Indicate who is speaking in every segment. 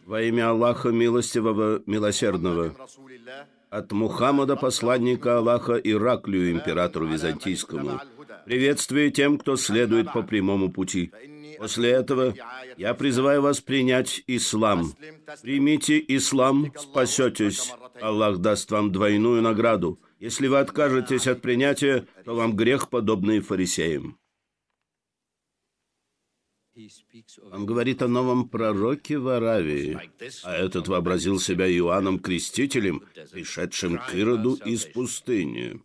Speaker 1: Во имя Аллаха Милостивого, Милосердного. От Мухаммада, посланника Аллаха, Ираклию, императору Византийскому. Приветствие тем, кто следует по прямому пути. После этого я призываю вас принять ислам. Примите ислам, спасетесь. Аллах даст вам двойную награду. Если вы откажетесь от принятия, то вам грех, подобный фарисеям. Он говорит о новом пророке в Аравии, а этот вообразил себя Иоанном Крестителем, пришедшим к Ироду из пустыни.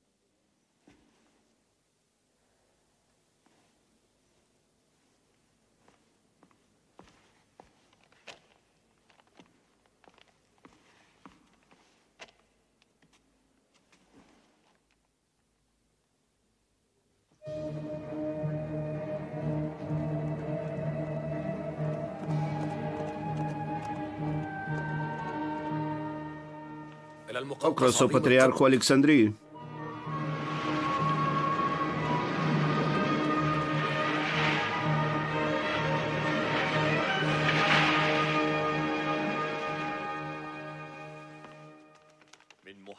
Speaker 1: Окрасу патриарху Александрии.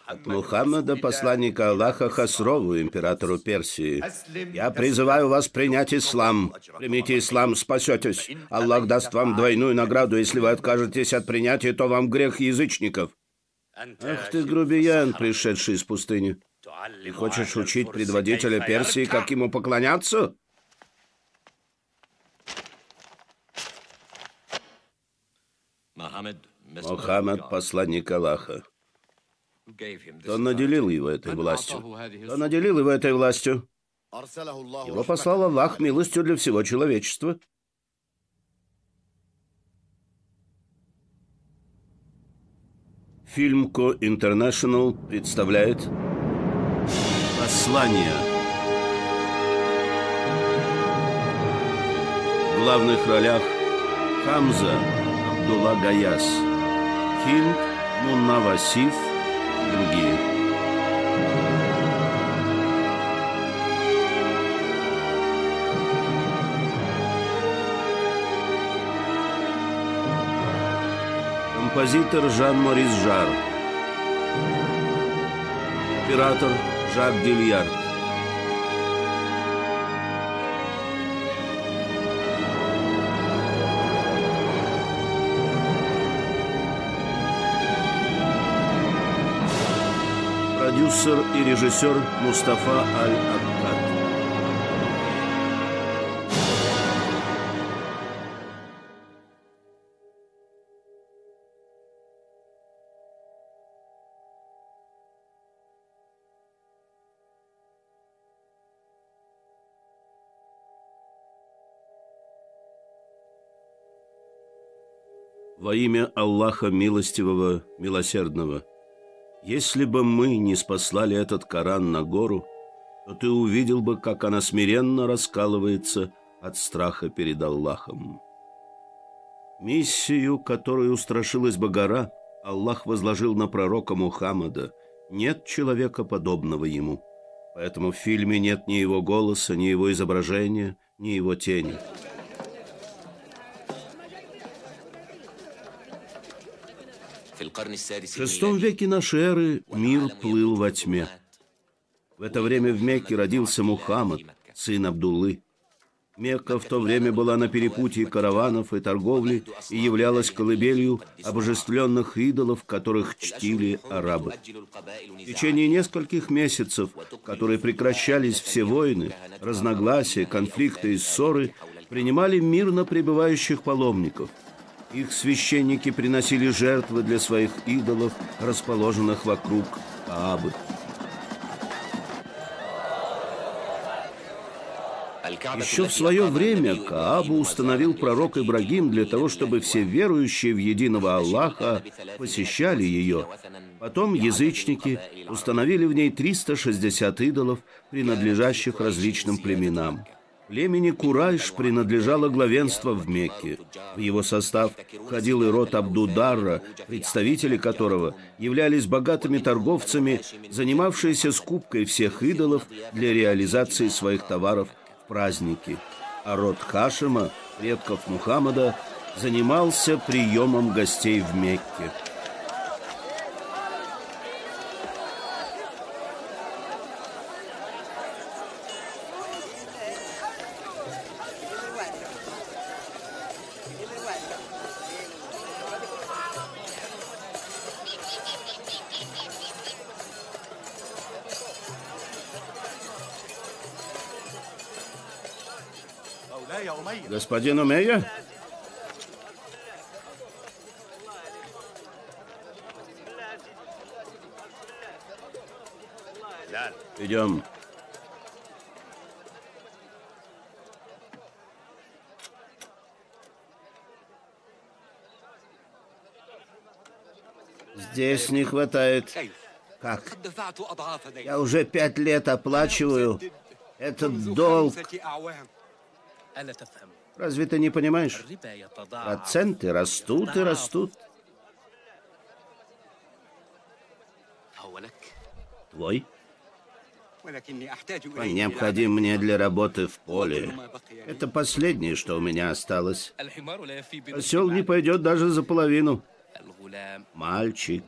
Speaker 1: От Мухаммада, посланника Аллаха, Хасрову, императору Персии. Я призываю вас принять ислам. Примите ислам, спасетесь. Аллах даст вам двойную награду. Если вы откажетесь от принятия, то вам грех язычников. Ах ты, грубиян, пришедший из пустыни. Ты хочешь учить предводителя Персии, как ему поклоняться? Мухаммад, посланник Аллаха. Кто наделил его этой властью? Кто наделил его этой властью? Его послал Аллах милостью для всего человечества. Фильм Ко Интернешнл представляет «Послание». В главных ролях Хамза Абдулла Гаяс, Хинд Мунна Васиф и другие. Композитор Жан-Морис Жар. Оператор Жак Гильярд. Продюсер и режиссер Мустафа Аль-Аккад. Во имя Аллаха Милостивого, Милосердного. Если бы мы не спаслали этот Коран на гору, то ты увидел бы, как она смиренно раскалывается от страха перед Аллахом. Миссию, которой устрашилась бы гора, Аллах возложил на пророка Мухаммада. Нет человека, подобного ему. Поэтому в фильме нет ни его голоса, ни его изображения, ни его тени. В VI веке нашей эры мир плыл во тьме. В это время в Мекке родился Мухаммад, сын Абдуллы. Мекка в то время была на перепутье караванов и торговли и являлась колыбелью обожествленных идолов, которых чтили арабы. В течение нескольких месяцев, в которые прекращались все войны, разногласия, конфликты и ссоры, принимали мирно пребывающих паломников. Их священники приносили жертвы для своих идолов, расположенных вокруг Каабы. Еще в свое время Каабу установил пророк Ибрагим для того, чтобы все верующие в единого Аллаха посещали ее. Потом язычники установили в ней 360 идолов, принадлежащих различным племенам. Племени Курайш принадлежало главенство в Мекке. В его состав входил и род Абду-Дарра, представители которого являлись богатыми торговцами, занимавшиеся скупкой всех идолов для реализации своих товаров в праздники. А род Хашима, предков Мухаммада, занимался приемом гостей в Мекке. Господин Умейя? Идем. Здесь не хватает. Как? Я уже 5 лет оплачиваю этот долг. Разве ты не понимаешь? Проценты растут и растут. Твой? Он необходим мне для работы в поле. Это последнее, что у меня осталось. Осел не пойдет даже за половину. Мальчик.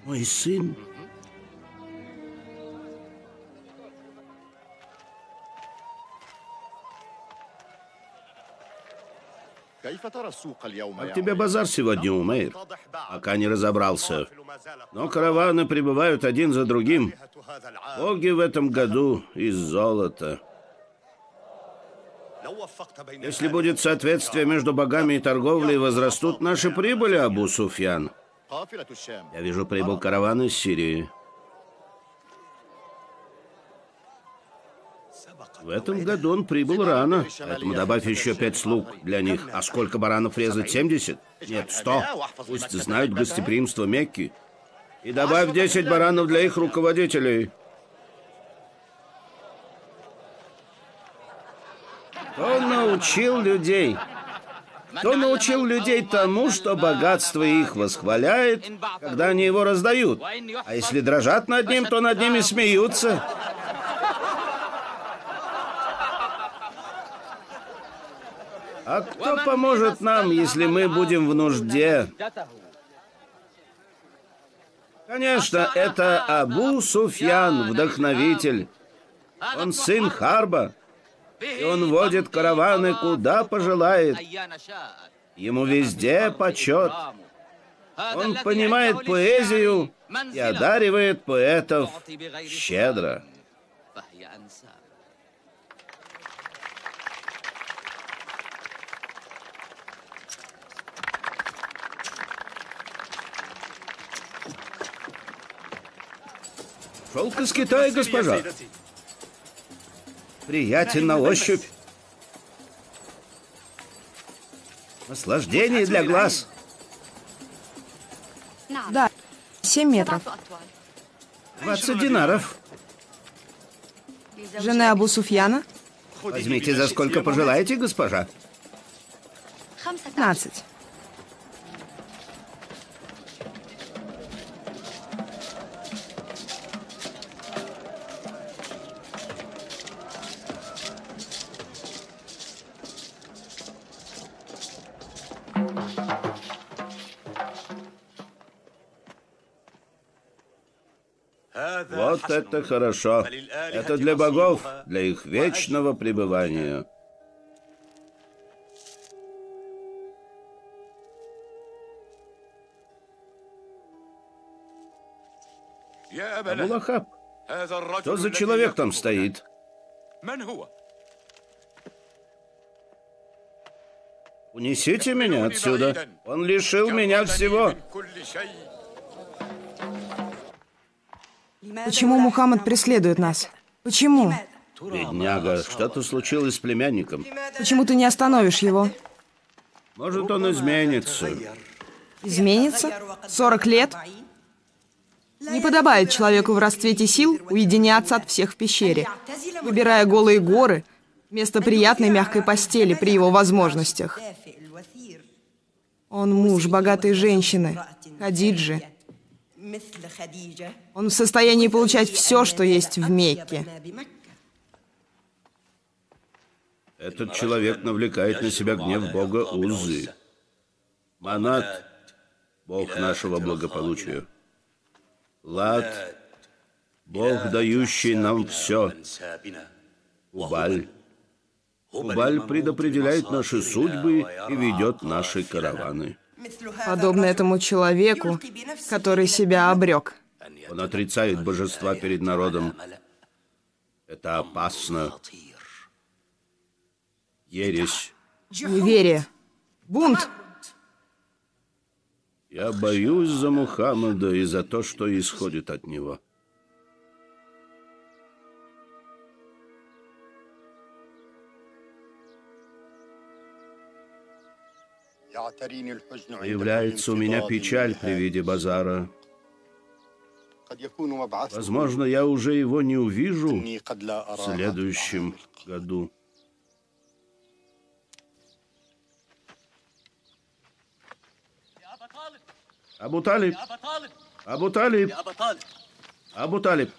Speaker 1: Мой сын. Как тебе базар сегодня, Умейр? Пока не разобрался. Но караваны прибывают один за другим. Боги в этом году из золота. Если будет соответствие между богами и торговлей, возрастут наши прибыли, Абу Суфьян. Я вижу, прибыл караван из Сирии. В этом году он прибыл рано, поэтому добавь еще 5 слуг для них. А сколько баранов резать? 70? Нет, 100. Пусть знают гостеприимство Мекки. И добавь 10 баранов для их руководителей. Кто научил людей? Кто научил людей тому, что богатство их восхваляет, когда они его раздают? А если дрожат над ним, то над ними смеются. А кто поможет нам, если мы будем в нужде? Конечно, это Абу Суфьян, вдохновитель. Он сын Харба, и он водит караваны куда пожелает. Ему везде почет. Он понимает поэзию и одаривает поэтов щедро. Шелк из Китая, госпожа. Приятен на ощупь. Наслаждение для глаз.
Speaker 2: Да, 7 метров.
Speaker 1: 20 динаров.
Speaker 2: Жены Абу Суфьяна?
Speaker 1: Возьмите за сколько пожелаете, госпожа.
Speaker 2: 15.
Speaker 1: Вот это хорошо. Это для богов, для их вечного пребывания. Абу Лахаб, что за человек там стоит? Унесите меня отсюда. Он лишил меня всего.
Speaker 2: Почему Мухаммад преследует нас? Почему?
Speaker 1: Бедняга, что-то случилось с племянником.
Speaker 2: Почему ты не остановишь его?
Speaker 1: Может, он изменится.
Speaker 2: Изменится? 40 лет? Не подобает человеку в расцвете сил уединяться от всех в пещере, выбирая голые горы вместо приятной мягкой постели при его возможностях. Он муж богатой женщины, Хадиджи. Он в состоянии получать все, что есть в Мекке.
Speaker 1: Этот человек навлекает на себя гнев бога Узы. Манат — бог нашего благополучия. Лат — бог, дающий нам все. Убаль. Убаль предопределяет наши судьбы и ведет наши караваны.
Speaker 2: Подобно этому человеку, который себя обрек.
Speaker 1: Он отрицает божества перед народом. Это опасно. Ересь.
Speaker 2: Неверие. Бунт.
Speaker 1: Я боюсь за Мухаммада и за то, что исходит от него. Появляется у меня печаль при виде базара. Возможно, я уже его не увижу в следующем году. Абу Талиб! Абу Талиб! Абу Талиб!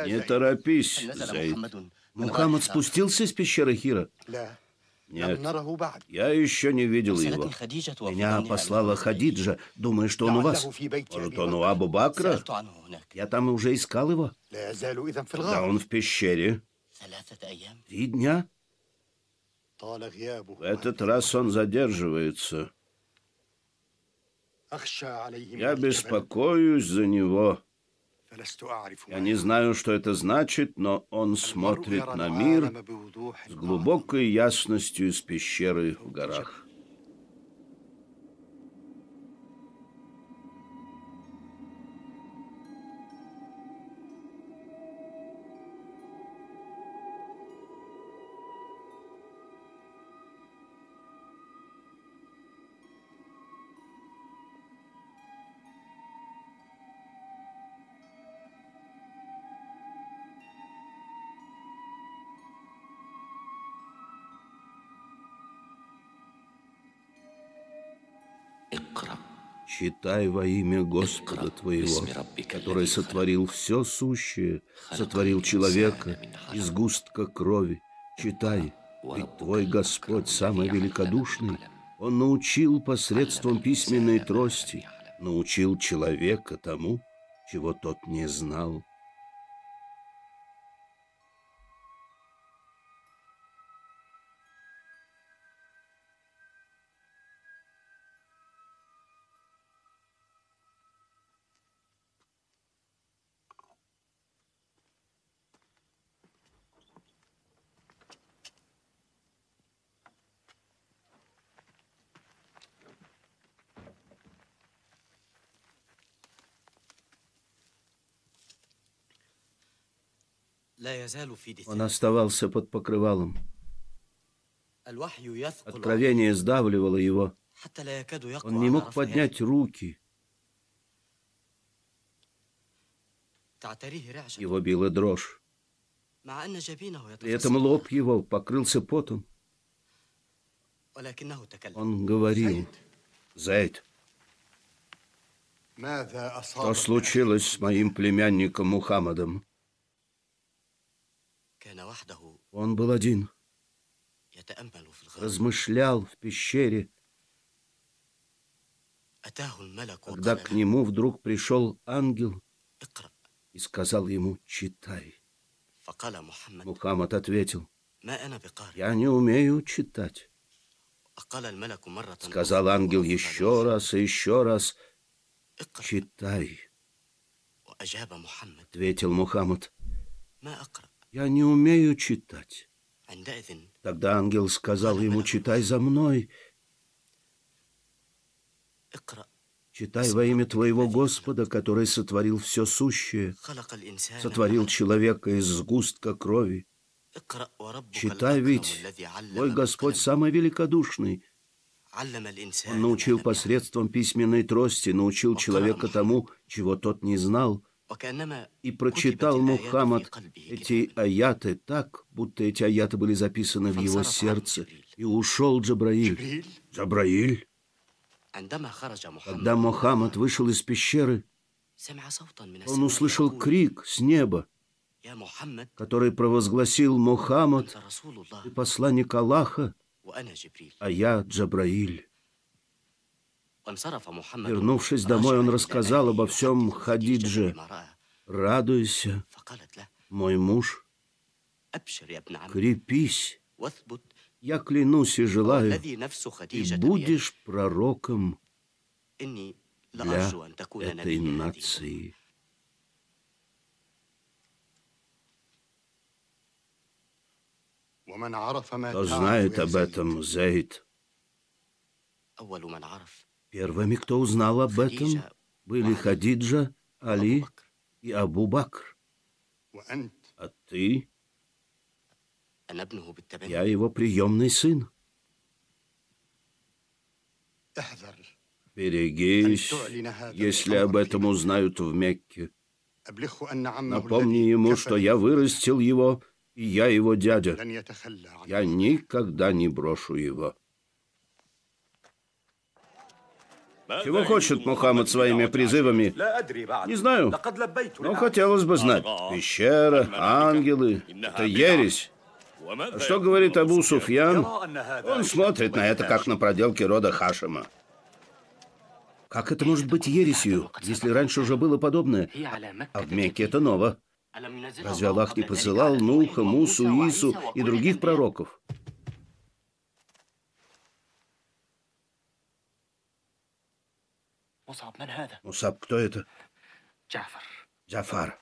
Speaker 1: Не торопись, Зейд. Мухаммад спустился из пещеры Хира? Нет, я еще не видел его. Меня послала Хадиджа, думая, что он у вас. Может, он у Абу Бакра? Я там уже искал его. Да он в пещере. 3 дня? В этот раз он задерживается. Я беспокоюсь за него. Я не знаю, что это значит, но он смотрит на мир с глубокой ясностью из пещеры в горах. Читай во имя Господа твоего, который сотворил все сущее, сотворил человека из сгустка крови. Читай, ведь твой Господь самый великодушный. Он научил посредством письменной трости, научил человека тому, чего тот не знал. Он оставался под покрывалом. Откровение сдавливало его. Он не мог поднять руки. Его била дрожь. При этом лоб его покрылся потом. Он говорил: «Зейд, что случилось с моим племянником Мухаммадом?» Он был один, размышлял в пещере, когда к нему вдруг пришел ангел и сказал ему: «Читай». Мухаммад ответил: «Я не умею читать». Сказал ангел еще раз и еще раз: «Читай». Ответил Мухаммад: «Я не умею читать». Тогда ангел сказал ему: «Читай за мной. Читай во имя твоего Господа, который сотворил все сущее, сотворил человека из сгустка крови. Читай, ведь твой Господь самый великодушный. Он научил посредством письменной трости, научил человека тому, чего тот не знал». И прочитал Мухаммад эти аяты так, будто эти аяты были записаны в его сердце. И ушел Джабраиль. Джабраиль? Когда Мухаммад вышел из пещеры, он услышал крик с неба. который провозгласил: Мухаммад, ты посланник Аллаха, а я Джабраиль. Вернувшись домой, он рассказал обо всем Хадидже. Радуйся, мой муж, крепись. Я клянусь и желаю, ты будешь пророком для этой нации. Кто знает об этом, Зейд? Первыми, кто узнал об этом, были Хадиджа, Али и Абу Бакр. А ты? Я его приемный сын. Берегись, если об этом узнают в Мекке. Напомни ему, что я вырастил его, и я его дядя. Я никогда не брошу его. Чего хочет Мухаммад своими призывами? Не знаю, но хотелось бы знать. Пещера, ангелы — это ересь. А что говорит Абу Суфьян? Он смотрит на это, как на проделки рода Хашима. Как это может быть ересью, если раньше уже было подобное? А в Мекке это ново. Разве Аллах не посылал Нуха, Мусу, Ису и других пророков? Мусаб, кто это? Джафар.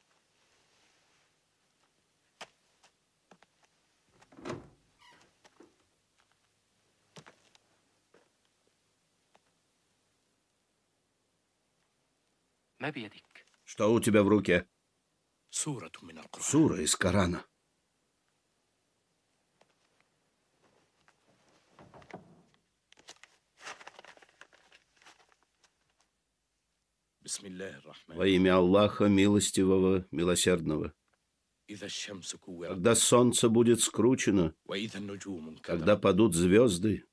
Speaker 1: Что у тебя в руке? Сура из Корана. Во имя Аллаха, милостивого, милосердного. Когда солнце будет скручено, когда падут звезды,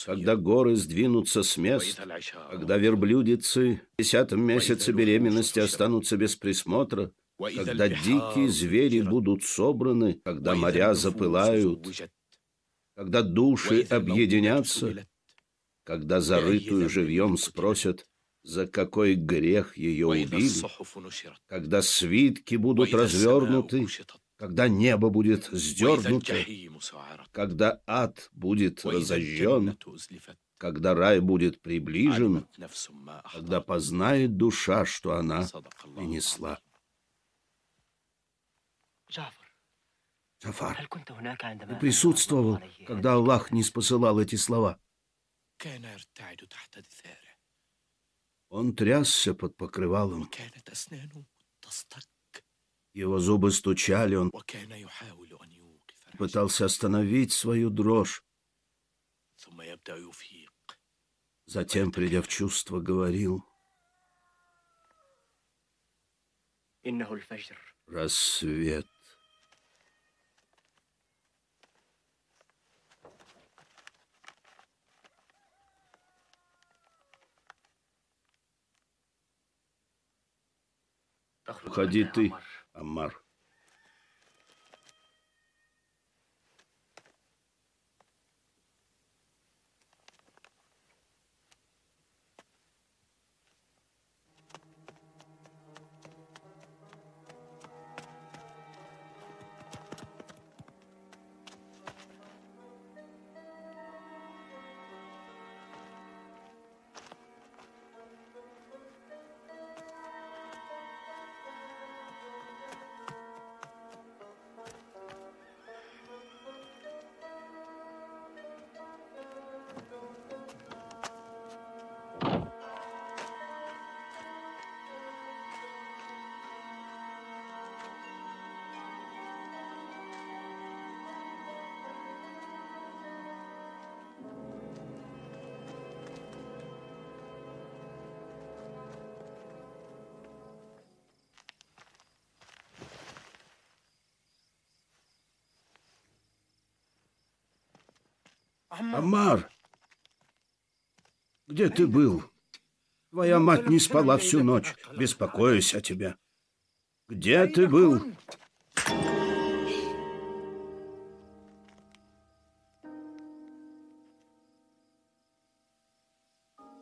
Speaker 1: когда горы сдвинутся с мест, когда верблюдицы в 10-м месяце беременности останутся без присмотра, когда дикие звери будут собраны, когда моря запылают, когда души объединятся, когда зарытую живьем спросят, за какой грех ее убили, когда свитки будут развернуты, когда небо будет сдернуто, когда ад будет разожжен, когда рай будет приближен, когда познает душа, что она принесла. Джафар, ты присутствовал, когда Аллах не спосылал эти слова? Он трясся под покрывалом. Его зубы стучали, он пытался остановить свою дрожь. Затем, придя в чувство, говорил: рассвет. Уходи ты, Аммар. Аммар, где ты был? Твоя мать не спала всю ночь, беспокоясь о тебе. Где ты был?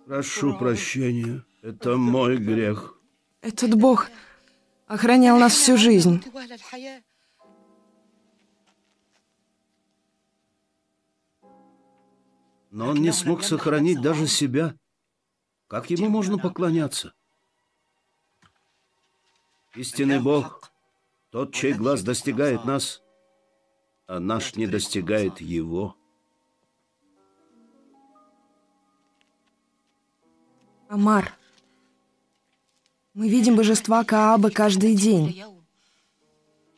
Speaker 1: Прошу прощения, это мой грех.
Speaker 2: Этот Бог охранял нас всю жизнь.
Speaker 1: Но он не смог сохранить даже себя. Как ему можно поклоняться? Истинный Бог, тот, чей глаз достигает нас, а наш не достигает его.
Speaker 2: Омар, мы видим божества Каабы каждый день.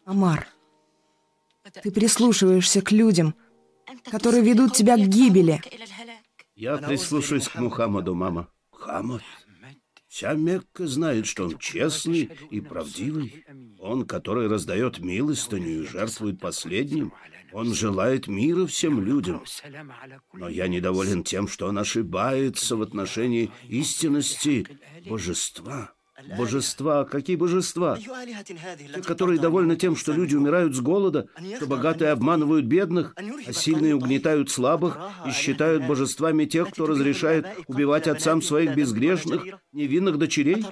Speaker 2: Омар, ты прислушиваешься к людям, которые ведут тебя к гибели.
Speaker 1: Я прислушаюсь к Мухаммаду, мама. Мухаммад? Вся Мекка знает, что он честный и правдивый. Он, который раздает милостыню и жертвует последним. Он желает мира всем людям. Но я недоволен тем, что он ошибается в отношении истинности божества. Божества? Какие божества? Те, которые довольны тем, что люди умирают с голода, что богатые обманывают бедных, а сильные угнетают слабых и считают божествами тех, кто разрешает убивать отцам своих безгрешных, невинных дочерей?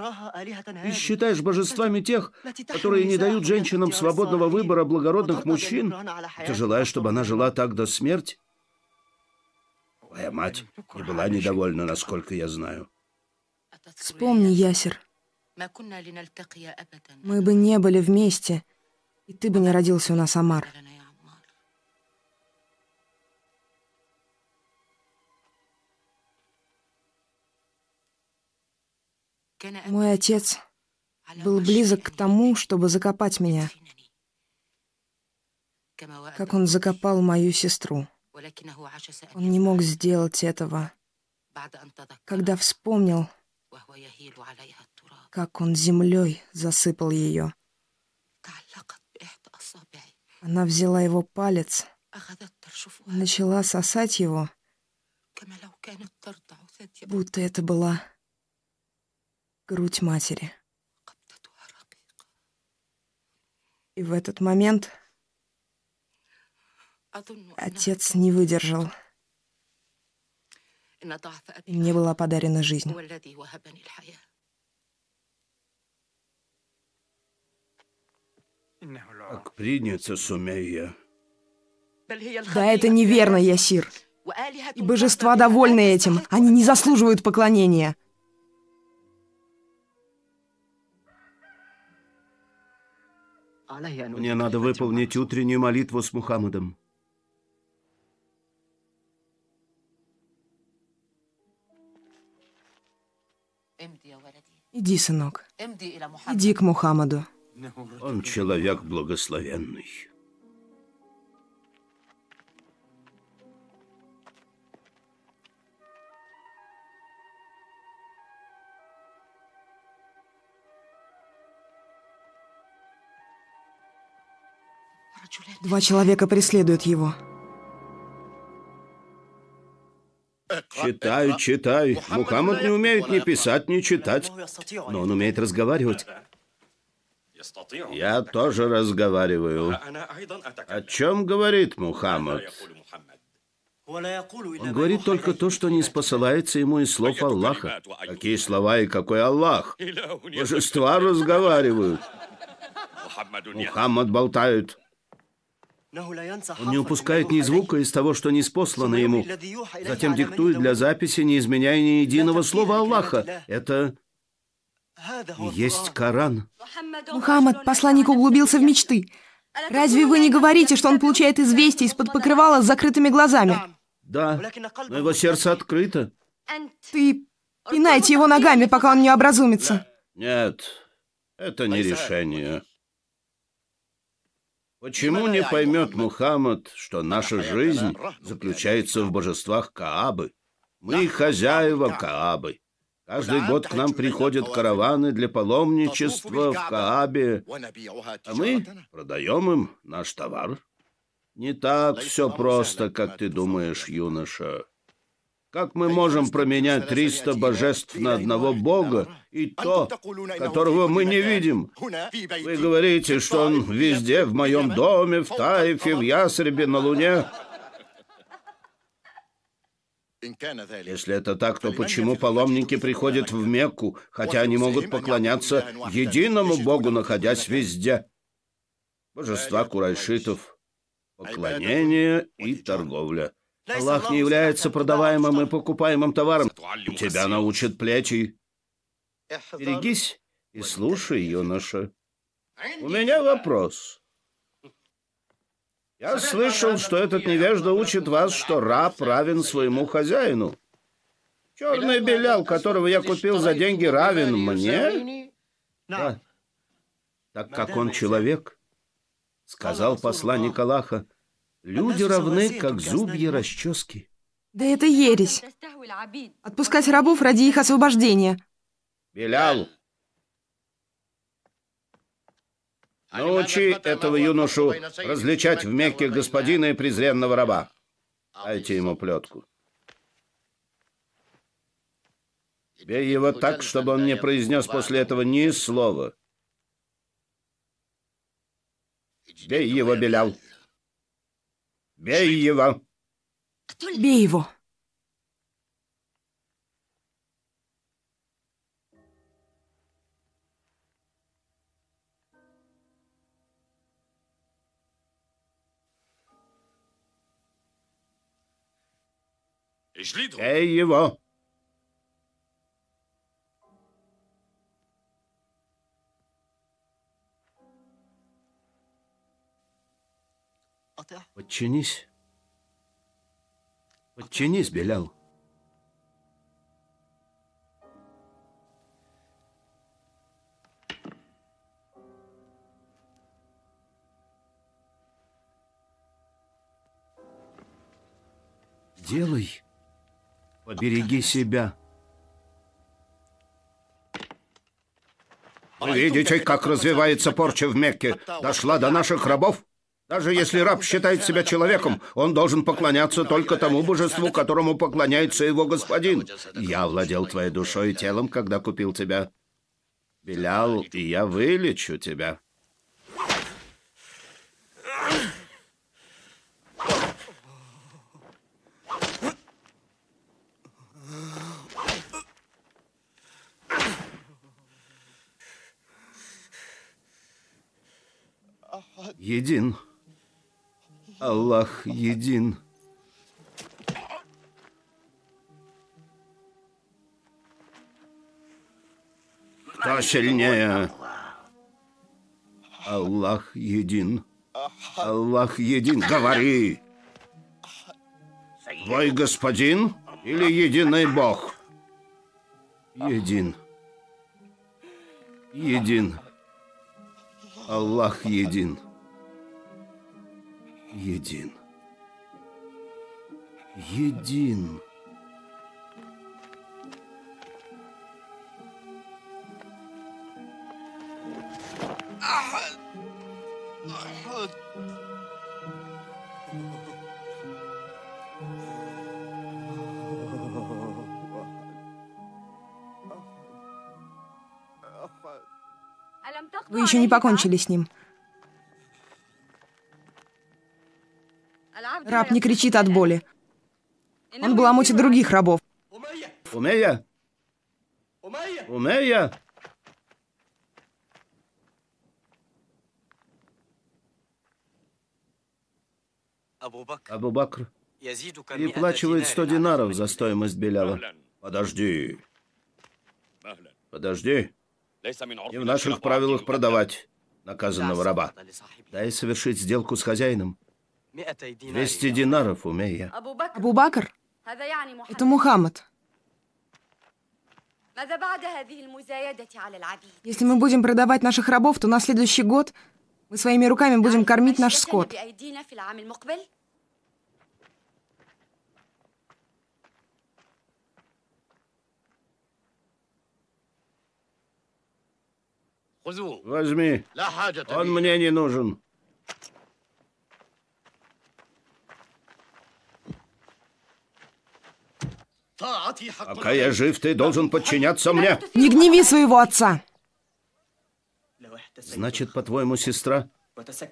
Speaker 1: Ты считаешь божествами тех, которые не дают женщинам свободного выбора благородных мужчин? Ты желаешь, чтобы она жила так до смерти? Твоя мать не была недовольна, насколько я знаю.
Speaker 2: Вспомни, Ясер. Мы бы не были вместе, и ты бы не родился у нас, Омар. Мой отец был близок к тому, чтобы закопать меня, как он закопал мою сестру. Он не мог сделать этого, когда вспомнил, как он землей засыпал ее. Она взяла его палец и начала сосать его, будто это была грудь матери. И в этот момент отец не выдержал, и мне была подарена жизнь.
Speaker 1: Как принято, Сумейя.
Speaker 2: Да, это неверно, Ясир. И божества довольны этим. Они не заслуживают поклонения.
Speaker 1: Мне надо выполнить утреннюю молитву с Мухаммадом.
Speaker 2: Иди, сынок. Иди к Мухаммаду.
Speaker 1: Он человек благословенный.
Speaker 2: Два человека преследуют его.
Speaker 1: Читай, читай. Мухаммад не умеет ни писать, ни читать, но он умеет разговаривать. Я тоже разговариваю. О чем говорит Мухаммад? Он говорит только то, что не спосылается ему из слов Аллаха. Какие слова и какой Аллах? Божества разговаривают. Мухаммад болтает. Он не упускает ни звука из того, что ниспослано ему. Затем диктует для записи, не изменяя ни единого слова Аллаха. Это и есть Коран.
Speaker 2: Мухаммад, посланник, углубился в мечты. Разве вы не говорите, что он получает известия из-под покрывала с закрытыми глазами?
Speaker 1: Да, но его сердце открыто.
Speaker 2: Ты пинайте его ногами, пока он не образумится.
Speaker 1: Нет, это не решение. Почему не поймет Мухаммад, что наша жизнь заключается в божествах Каабы? Мы хозяева Каабы. Каждый год к нам приходят караваны для паломничества в Каабе, а мы продаем им наш товар. Не так все просто, как ты думаешь, юноша. Как мы можем променять 300 божеств на одного Бога, и то, которого мы не видим? Вы говорите, что он везде, в моем доме, в Таифе, в Ясребе, на Луне. Если это так, то почему паломники приходят в Мекку, хотя они могут поклоняться единому Богу, находясь везде? Божества курайшитов, поклонение и торговля. Аллах не является продаваемым и покупаемым товаром. Тебя научат плечи. Берегись и слушай, юноша. У меня вопрос. Я слышал, что этот невежда учит вас, что раб равен своему хозяину. Черный Белял, которого я купил за деньги, равен мне? Да. Так как он человек, сказал посланник Аллаха, люди равны, как зубья расчески.
Speaker 2: Да это ересь. Отпускать рабов ради их освобождения.
Speaker 1: Белял, научи этого юношу различать в Мекке господина и презренного раба. Дайте ему плетку. Бей его так, чтобы он не произнес после этого ни слова. Бей его, Белял. Бей его.
Speaker 2: Бей его.
Speaker 1: Бей его. Подчинись. Подчинись, Белял. Делай. Побереги себя. Вы видите, как развивается порча в Мекке? Дошла до наших рабов? Даже если раб считает себя человеком, он должен поклоняться только тому божеству, которому поклоняется его господин. Я владел твоей душой и телом, когда купил тебя. Белял, и я вылечу тебя. Един. Аллах един. Кто сильнее? Аллах един. Аллах един. Говори. Твой господин или единый Бог? Един. Един. Аллах един. Един. Един.
Speaker 2: Вы еще не покончили с ним. Раб не кричит от боли. Он баламутит других рабов.
Speaker 1: Умейя? Умейя? Абу Бакр переплачивает 100 динаров за стоимость Беляла. Подожди. Подожди. Не в наших правилах продавать наказанного раба. Дай совершить сделку с хозяином. 200 динаров, Умейя.
Speaker 2: Абу Бакр? Это Мухаммад. Если мы будем продавать наших рабов, то на следующий год мы своими руками будем кормить наш скот.
Speaker 1: Возьми. Он мне не нужен. Пока я жив, ты должен подчиняться мне.
Speaker 2: Не гневи своего отца.
Speaker 1: Значит, по-твоему, сестра,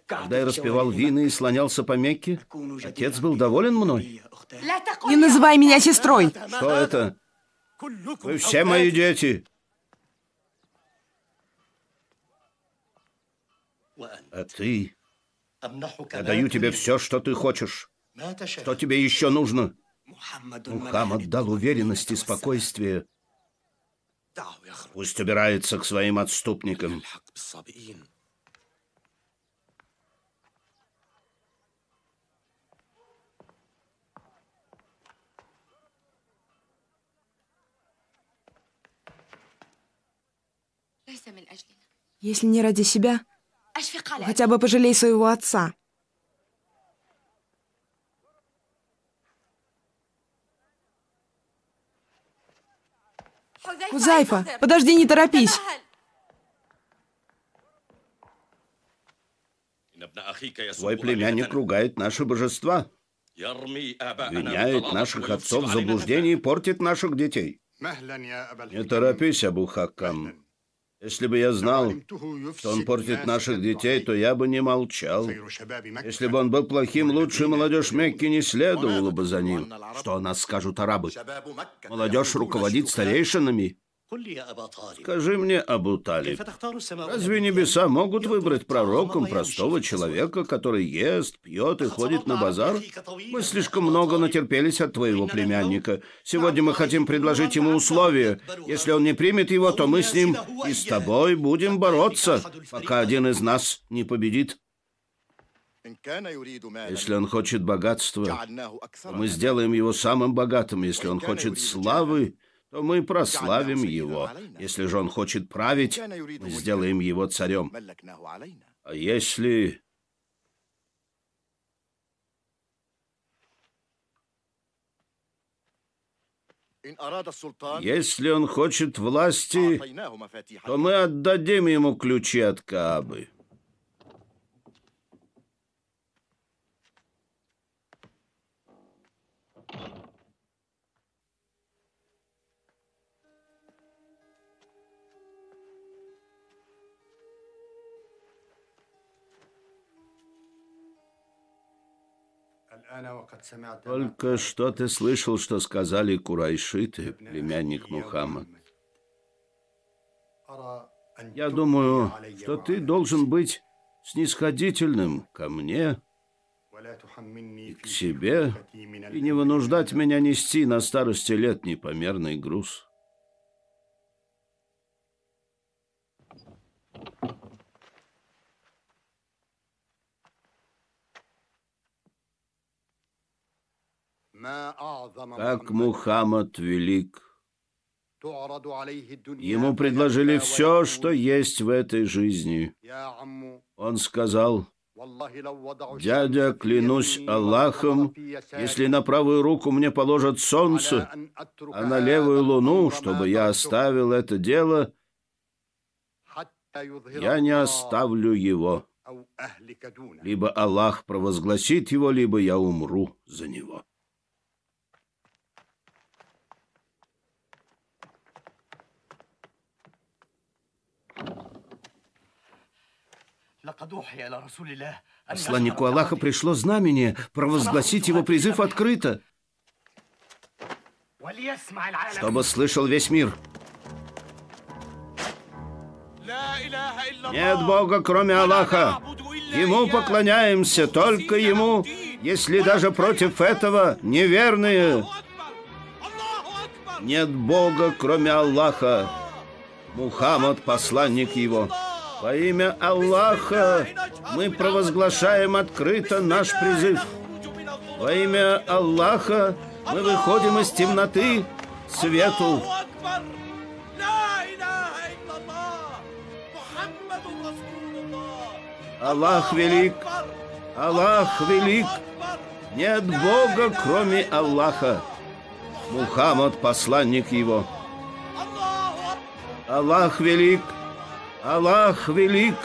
Speaker 1: когда я распевал вины и слонялся по Мекке, отец был доволен мной?
Speaker 2: Не называй меня сестрой.
Speaker 1: Что это? Вы все мои дети. А ты? Я даю тебе все, что ты хочешь. Что тебе еще нужно? Мухаммад дал уверенность и спокойствие. Пусть убирается к своим отступникам.
Speaker 2: Если не ради себя, то хотя бы пожалей своего отца. Хузайфа, подожди, не торопись.
Speaker 1: Твой племянник ругает наши божества, обвиняет наших отцов в заблуждении и портит наших детей. Не торопись, Абу Хаккам. Если бы я знал, что он портит наших детей, то я бы не молчал. Если бы он был плохим, лучшая молодежь Мекки не следовала бы за ним. Что о нас скажут арабы? Молодежь руководит старейшинами. Скажи мне, Абу Талиб, разве небеса могут выбрать пророком простого человека, который ест, пьет и ходит на базар? Мы слишком много натерпелись от твоего племянника. Сегодня мы хотим предложить ему условие. Если он не примет его, то мы с ним и с тобой будем бороться, пока один из нас не победит. Если он хочет богатства, то мы сделаем его самым богатым. Если он хочет славы, то мы прославим его. Если же он хочет править, мы сделаем его царем. А если... Если он хочет власти, то мы отдадим ему ключи от Каабы. Только что ты слышал, что сказали курайшиты, племянник Мухаммад. Я думаю, что ты должен быть снисходительным ко мне и к себе и не вынуждать меня нести на старости лет непомерный груз. Как Мухаммад велик. Ему предложили все, что есть в этой жизни. Он сказал: «Дядя, клянусь Аллахом, если на правую руку мне положат солнце, а на левую луну, чтобы я оставил это дело, я не оставлю его. Либо Аллах провозгласит его, либо я умру за него». Посланнику Аллаха пришло знамение провозгласить его призыв открыто, чтобы слышал весь мир. Нет Бога, кроме Аллаха. Ему поклоняемся, только Ему, если даже против этого неверные. Нет Бога, кроме Аллаха. Мухаммад, посланник Его. Во имя Аллаха мы провозглашаем открыто наш призыв. Во имя Аллаха мы выходим из темноты к свету. Аллах велик, Аллах велик. Нет Бога, кроме Аллаха. Мухаммад, посланник Его. Аллах велик, Аллах велик.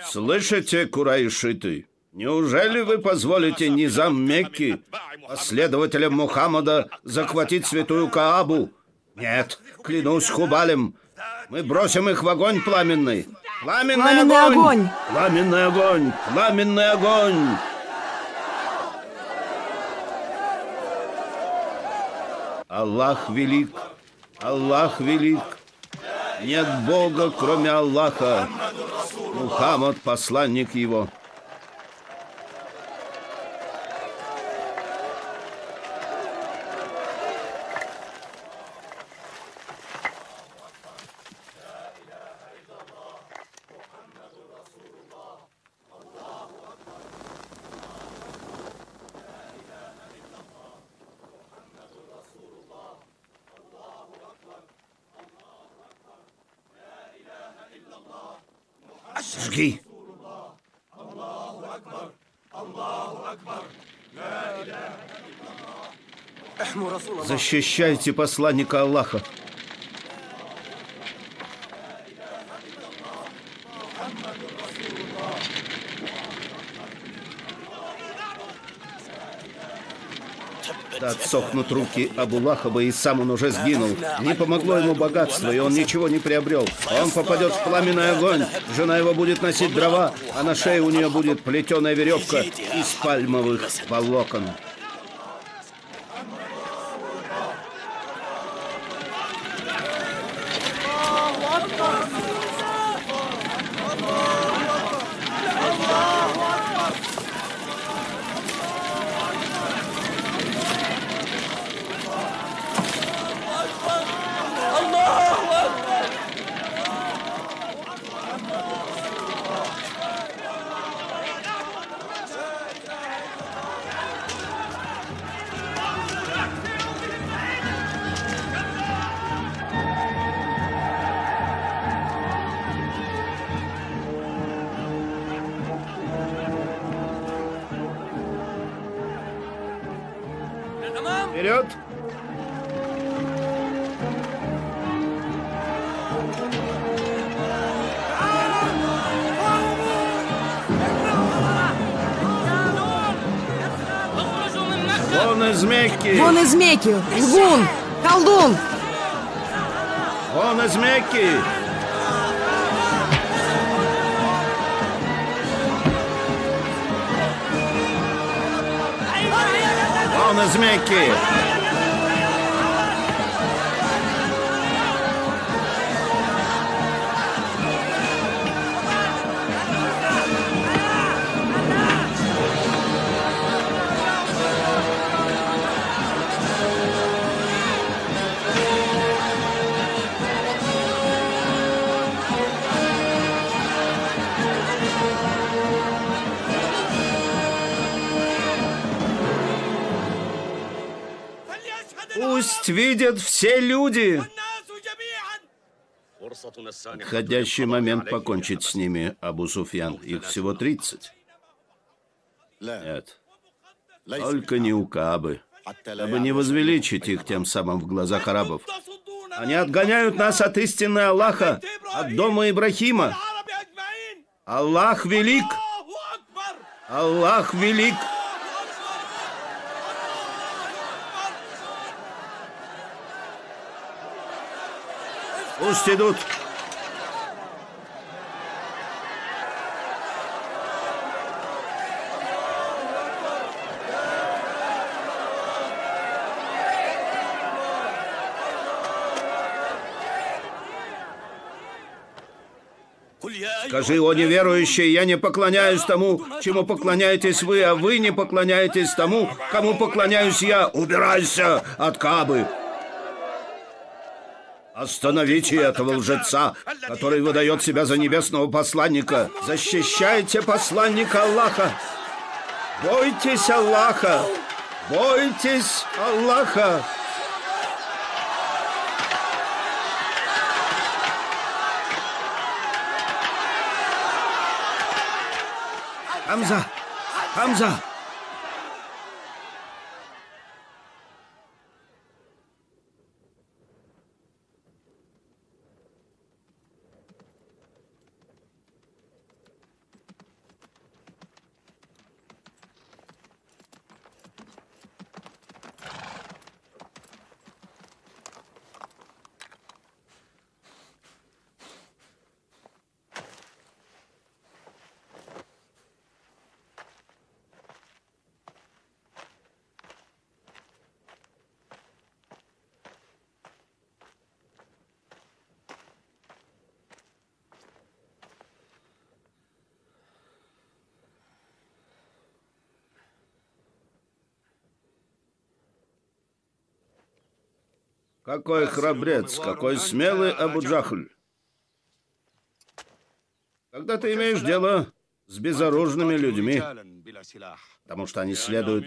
Speaker 1: Слышите, курайшиты? Неужели вы позволите низам Мекки, последователям Мухаммада, захватить святую Каабу? Нет, клянусь Хубалем, мы бросим их в огонь пламенный. Пламенный огонь! Пламенный огонь! Пламенный огонь! Аллах велик! Аллах велик! Нет Бога, кроме Аллаха. Мухаммад, посланник его. Жги! Защищайте посланника Аллаха. Да отсохнут руки Абу Лахаба, и сам он уже сгинул. Не помогло ему богатство, и он ничего не приобрел. Он попадет в пламенный огонь, жена его будет носить дрова, а на шее у нее будет плетеная веревка из пальмовых волокон. Вперед! Вон из Мекки!
Speaker 2: Вон из Мекки! Лгун! Колдун!
Speaker 1: Вон из Мекки! Вон из Мекки! Пусть видят все люди. Подходящий момент покончить с ними, Абу Суфьян. Их всего 30. Нет, только не у Каабы. Дабы не возвеличить их тем самым в глазах арабов. Они отгоняют нас от истины Аллаха, от дома Ибрахима. Аллах велик! Аллах велик! Пусть идут. Скажи, о неверующий, я не поклоняюсь тому, чему поклоняетесь вы, а вы не поклоняетесь тому, кому поклоняюсь я. Убирайся от Каабы. Остановите этого лжеца, который выдает себя за небесного посланника. Защищайте посланника Аллаха. Бойтесь Аллаха. Бойтесь Аллаха. Хамза! Хамза! Какой храбрец, какой смелый Абу-Джахль. Когда ты имеешь дело с безоружными людьми, потому что они следуют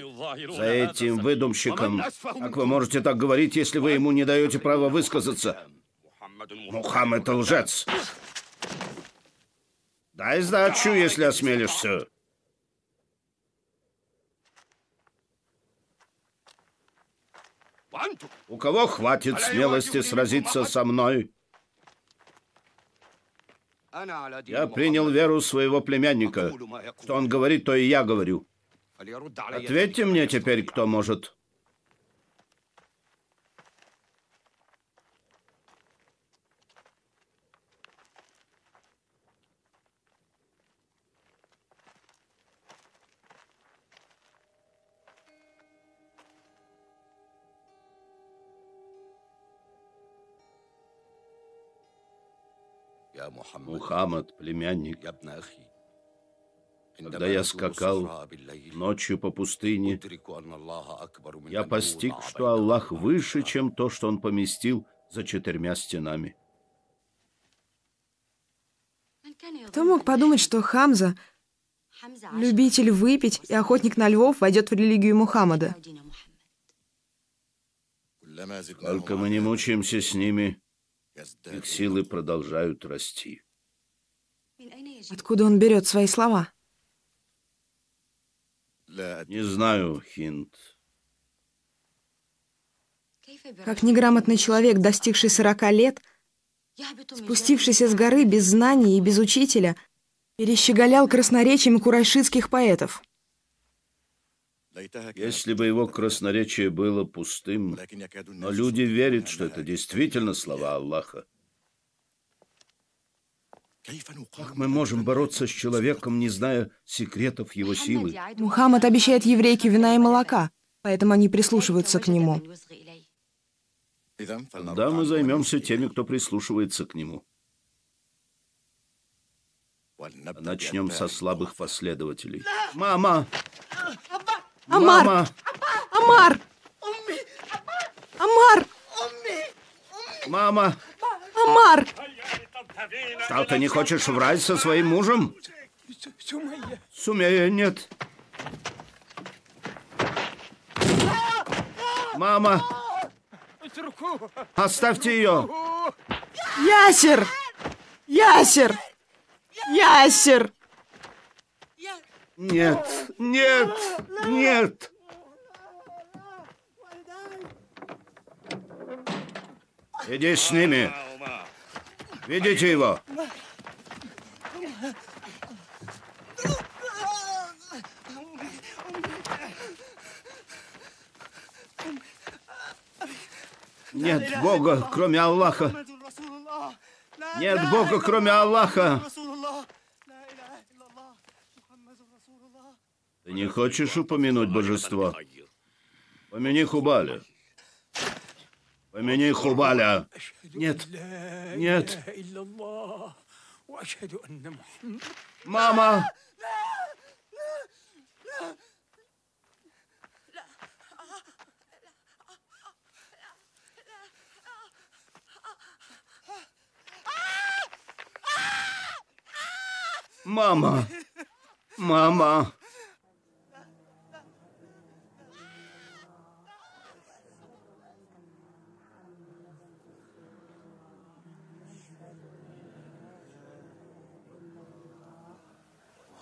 Speaker 1: за этим выдумщиком. Как вы можете так говорить, если вы ему не даете права высказаться? Мухаммед лжец. Дай сдачу, если осмелишься. У кого хватит смелости сразиться со мной? Я принял веру своего племянника. Что он говорит, то и я говорю. Ответьте мне теперь, кто может. Мухаммад, племянник, когда я скакал ночью по пустыне, я постиг, что Аллах выше, чем то, что Он поместил за 4 стенами.
Speaker 2: Кто мог подумать, что Хамза, любитель выпить и охотник на львов, войдет в религию Мухаммада?
Speaker 1: Только мы не мучаемся с ними, их силы продолжают расти.
Speaker 2: Откуда он берет свои слова?
Speaker 1: Не знаю, Хинд.
Speaker 2: Как неграмотный человек, достигший 40 лет, спустившийся с горы без знаний и без учителя, перещеголял красноречием курайшитских поэтов.
Speaker 1: Если бы его красноречие было пустым, но люди верят, что это действительно слова Аллаха. Как мы можем бороться с человеком, не зная секретов его силы?
Speaker 2: Мухаммад обещает еврейке вина и молока, поэтому они прислушиваются к нему.
Speaker 1: Тогда мы займемся теми, кто прислушивается к нему. Начнем со слабых последователей. Мама!
Speaker 2: Амар!
Speaker 1: Мама!
Speaker 2: Амар! Амар!
Speaker 1: Мама!
Speaker 2: Амар!
Speaker 1: Что, ты не хочешь врать со своим мужем? Сумея, нет. Мама! Оставьте ее!
Speaker 2: Ясер! Ясер! Ясер!
Speaker 1: Нет, нет, нет! Иди с ними! Ведите его! Нет Бога, кроме Аллаха! Нет Бога, кроме Аллаха! Ты не хочешь упомянуть божество? Помяни Хубаля. Помяни Хубаля. Нет. Нет. Мама! Мама! Мама!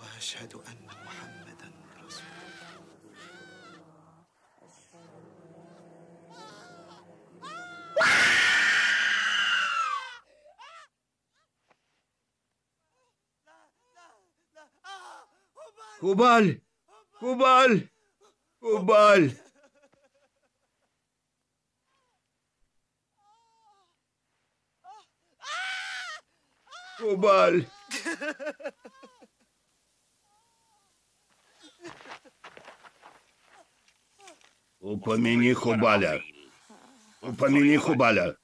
Speaker 3: وأشهد أن محمدًا رسول الله.
Speaker 1: Хубаль! Хубаль! Хубаль! Хубаль! Упомяни Хубаля. Упомяни Хубаля.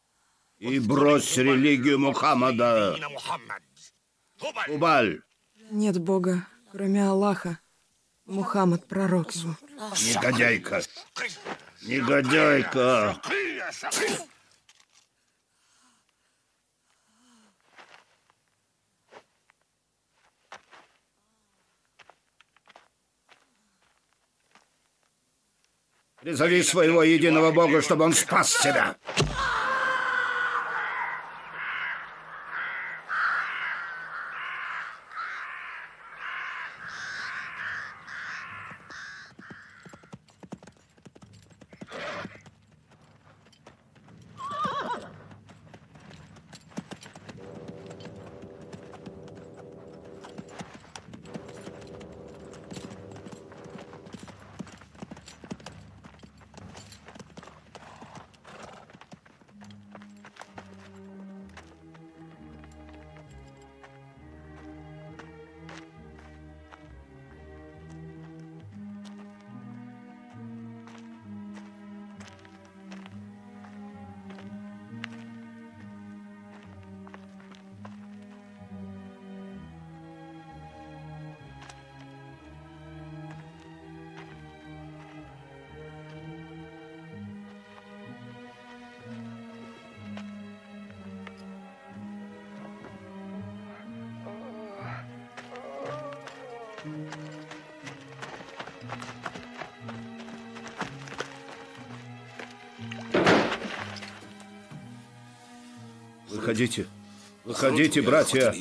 Speaker 1: И брось религию Мухаммада. Хубаль!
Speaker 2: Нет Бога, кроме Аллаха. Мухаммад, пророк его.
Speaker 1: Негодяйка! Негодяйка! Призови своего единого Бога, чтобы он спас тебя. Выходите. Выходите, братья.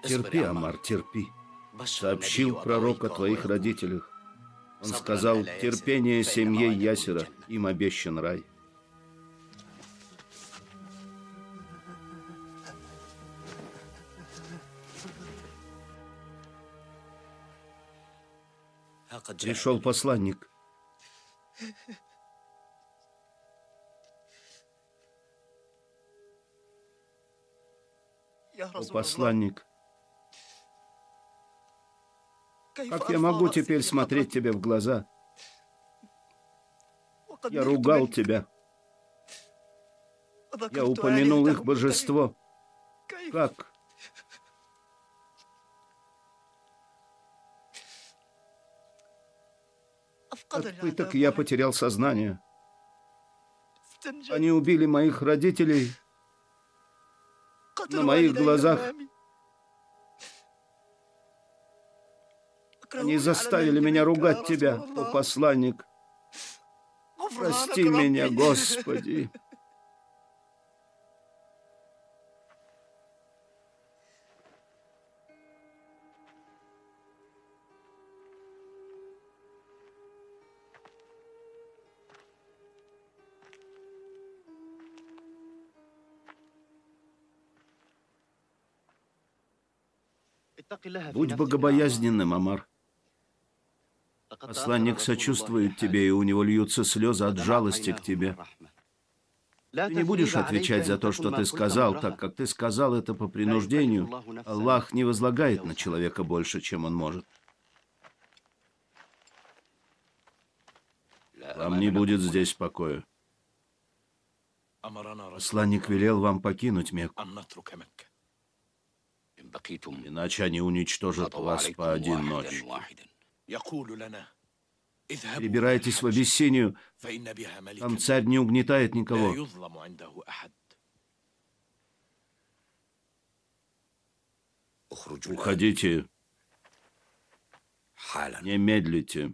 Speaker 1: Терпи, Амар, терпи. Сообщил пророк о твоих родителях. Он сказал: терпение семье Ясера, им обещан рай. Пришел посланник. О, посланник, как я могу теперь смотреть тебе в глаза? Я ругал тебя. Я упомянул их божество. Как? От пыток я потерял сознание. Они убили моих родителей на моих глазах. Они заставили меня ругать тебя, о посланник. Прости меня, Господи. Будь богобоязненным, Амар. Посланник сочувствует тебе, и у него льются слезы от жалости к тебе. Ты не будешь отвечать за то, что ты сказал, так как ты сказал это по принуждению. Аллах не возлагает на человека больше, чем он может. Вам не будет здесь покоя. Посланник велел вам покинуть Мекку. Иначе они уничтожат вас поодиночке. Перебирайтесь в Абиссинию. Там царь не угнетает никого. Уходите. Не медлите.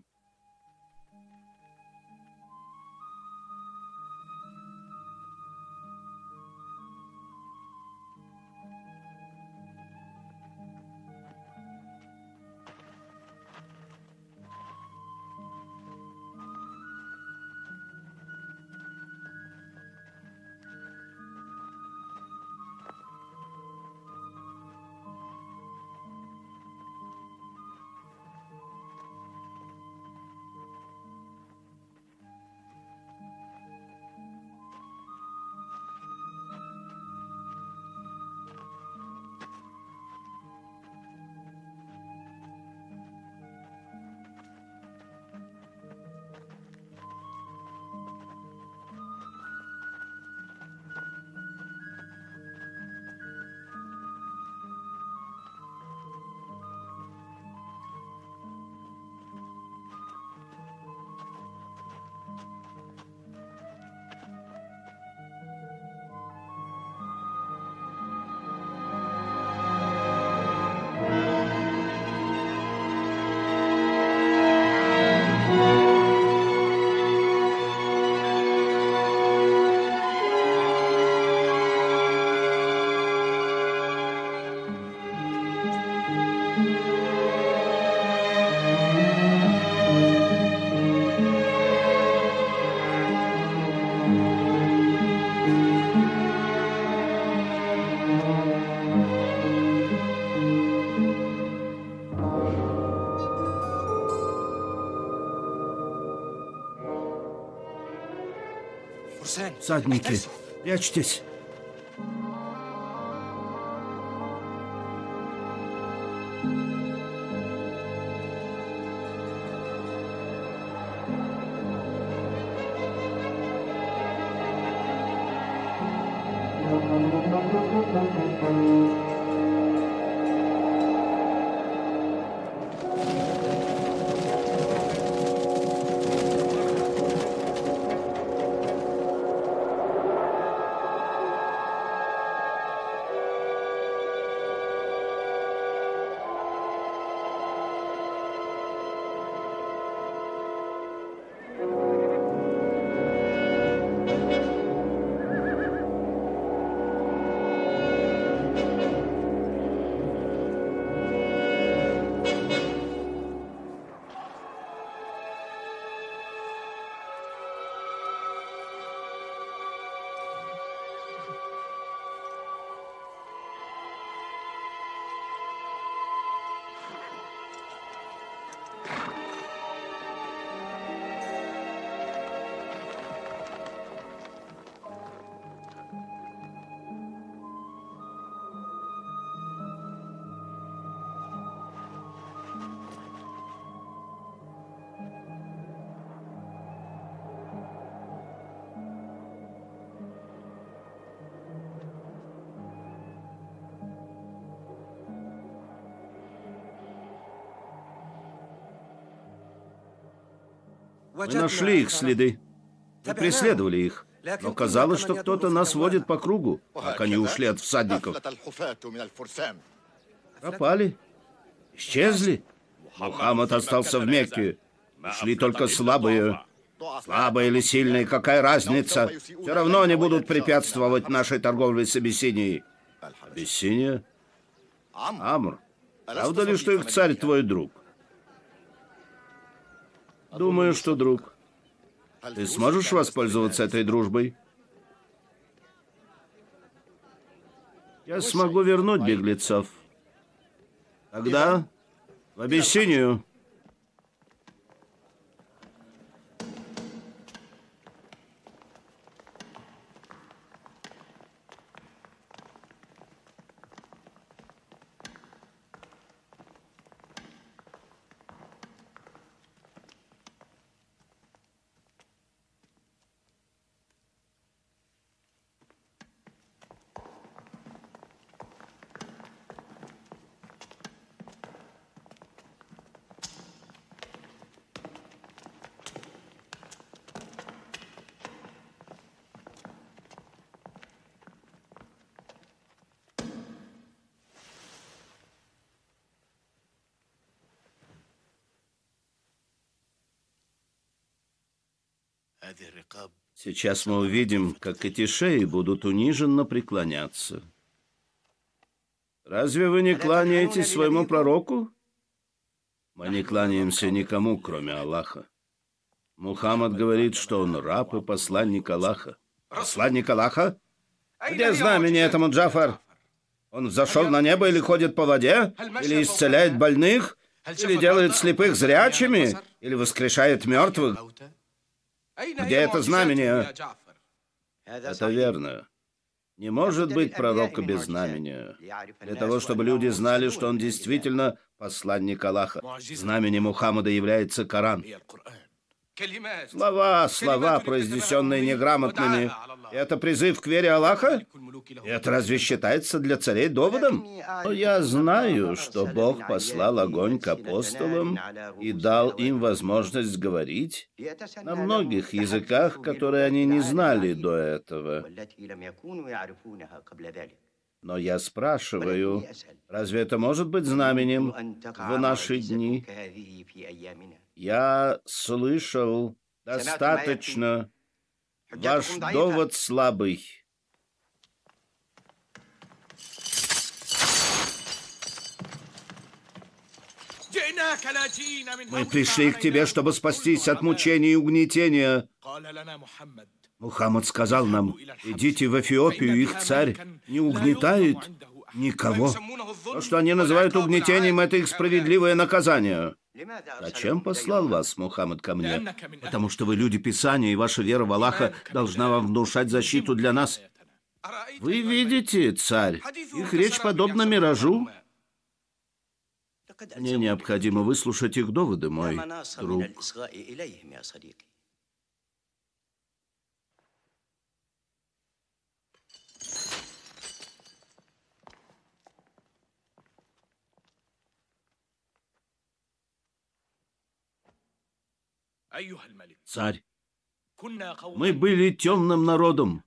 Speaker 1: Всадники, прячьтесь. Мы нашли их следы. Мы преследовали их. Но казалось, что кто-то нас водит по кругу, как они ушли от всадников. Пропали. Исчезли. Мухаммад остался в Мекке. Шли только слабые. Слабые или сильные, какая разница? Все равно они будут препятствовать нашей торговле с Абиссинией. Абиссиния? Амр. Правда ли, что их царь твой друг? Думаю, что друг. Ты сможешь воспользоваться этой дружбой? Я смогу вернуть беглецов. Тогда в Абиссинию. Сейчас мы увидим, как эти шеи будут униженно преклоняться. Разве вы не кланяетесь своему пророку? Мы не кланяемся никому, кроме Аллаха. Мухаммад говорит, что он раб и посланник Аллаха. Посланник Аллаха? Где знамение этому, Джафар? Он взошел на небо или ходит по воде? Или исцеляет больных? Или делает слепых зрячими? Или воскрешает мертвых? Где это знамение? Это верно. Не может быть пророка без знамения. Для того, чтобы люди знали, что он действительно посланник Аллаха. Знаменем Мухаммада является Коран. Слова, произнесенные неграмотными, это призыв к вере Аллаха? Это разве считается для царей доводом? Но я знаю, что Бог послал огонь к апостолам и дал им возможность говорить на многих языках, которые они не знали до этого. Но я спрашиваю, разве это может быть знаменем в наши дни? Я слышал достаточно. Ваш довод слабый. Мы пришли к тебе, чтобы спастись от мучений и угнетения. Мухаммад сказал нам, идите в Эфиопию, их царь не угнетает никого. То, что они называют угнетением, это их справедливое наказание. Зачем послал вас Мухаммад ко мне? Потому что вы люди Писания, и ваша вера в Аллаха должна вам внушать защиту для нас. Вы видите, царь, их речь подобна миражу. Мне необходимо выслушать их доводы, мой друг. Царь, мы были темным народом,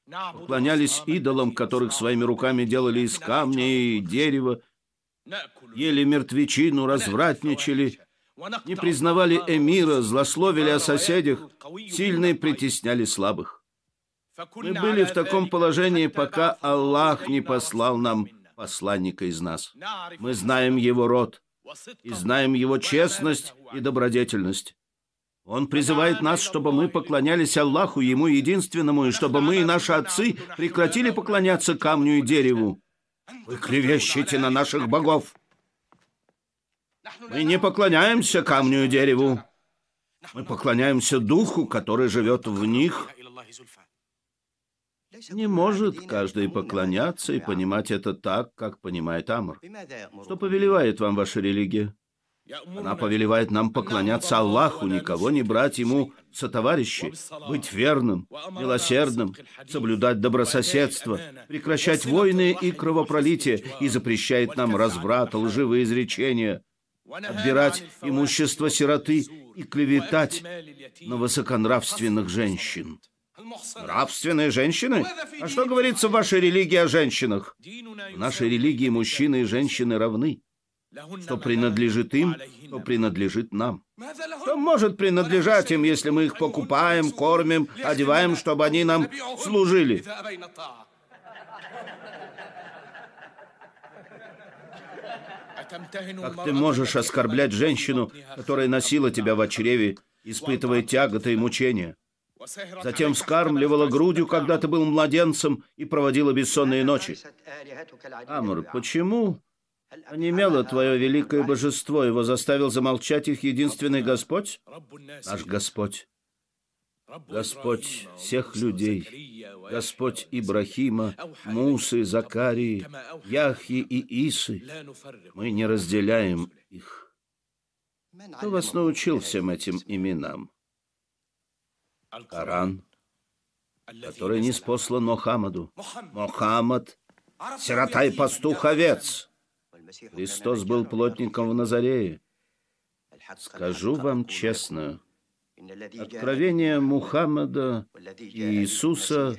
Speaker 1: поклонялись идолам, которых своими руками делали из камня и дерева, ели мертвечину, развратничали, не признавали эмира, злословили о соседях, сильные притесняли слабых. Мы были в таком положении, пока Аллах не послал нам посланника из нас. Мы знаем его род и знаем его честность и добродетельность. Он призывает нас, чтобы мы поклонялись Аллаху, Ему единственному, и чтобы мы и наши отцы прекратили поклоняться камню и дереву. Вы клевещете на наших богов. Мы не поклоняемся камню и дереву. Мы поклоняемся Духу, который живет в них. Не может каждый поклоняться и понимать это так, как понимает Амр. Что повелевает вам ваша религия? Она повелевает нам поклоняться Аллаху, никого не брать Ему сотоварищи, быть верным, милосердным, соблюдать добрососедство, прекращать войны и кровопролитие, и запрещает нам разврат, лживые изречения, отбирать имущество сироты и клеветать на высоконравственных женщин. Нравственные женщины? А что говорится в вашей религии о женщинах? В нашей религии мужчины и женщины равны. Что принадлежит им, то принадлежит нам. Что может принадлежать им, если мы их покупаем, кормим, одеваем, чтобы они нам служили? Как ты можешь оскорблять женщину, которая носила тебя в чреве, испытывая тяготы и мучения? Затем вскармливала грудью, когда ты был младенцем, и проводила бессонные ночи. Амр, почему онемело твое великое божество? Его заставил замолчать их единственный Господь? Наш Господь. Господь всех людей. Господь Ибрахима, Мусы, Закарии, Яхьи и Исы. Мы не разделяем их. Кто вас научил всем этим именам? Коран, который ниспослан Мухаммаду. Мухаммад — сирота и пастух-овец. Христос был плотником в Назарее. Скажу вам честно, откровение Мухаммада и Иисуса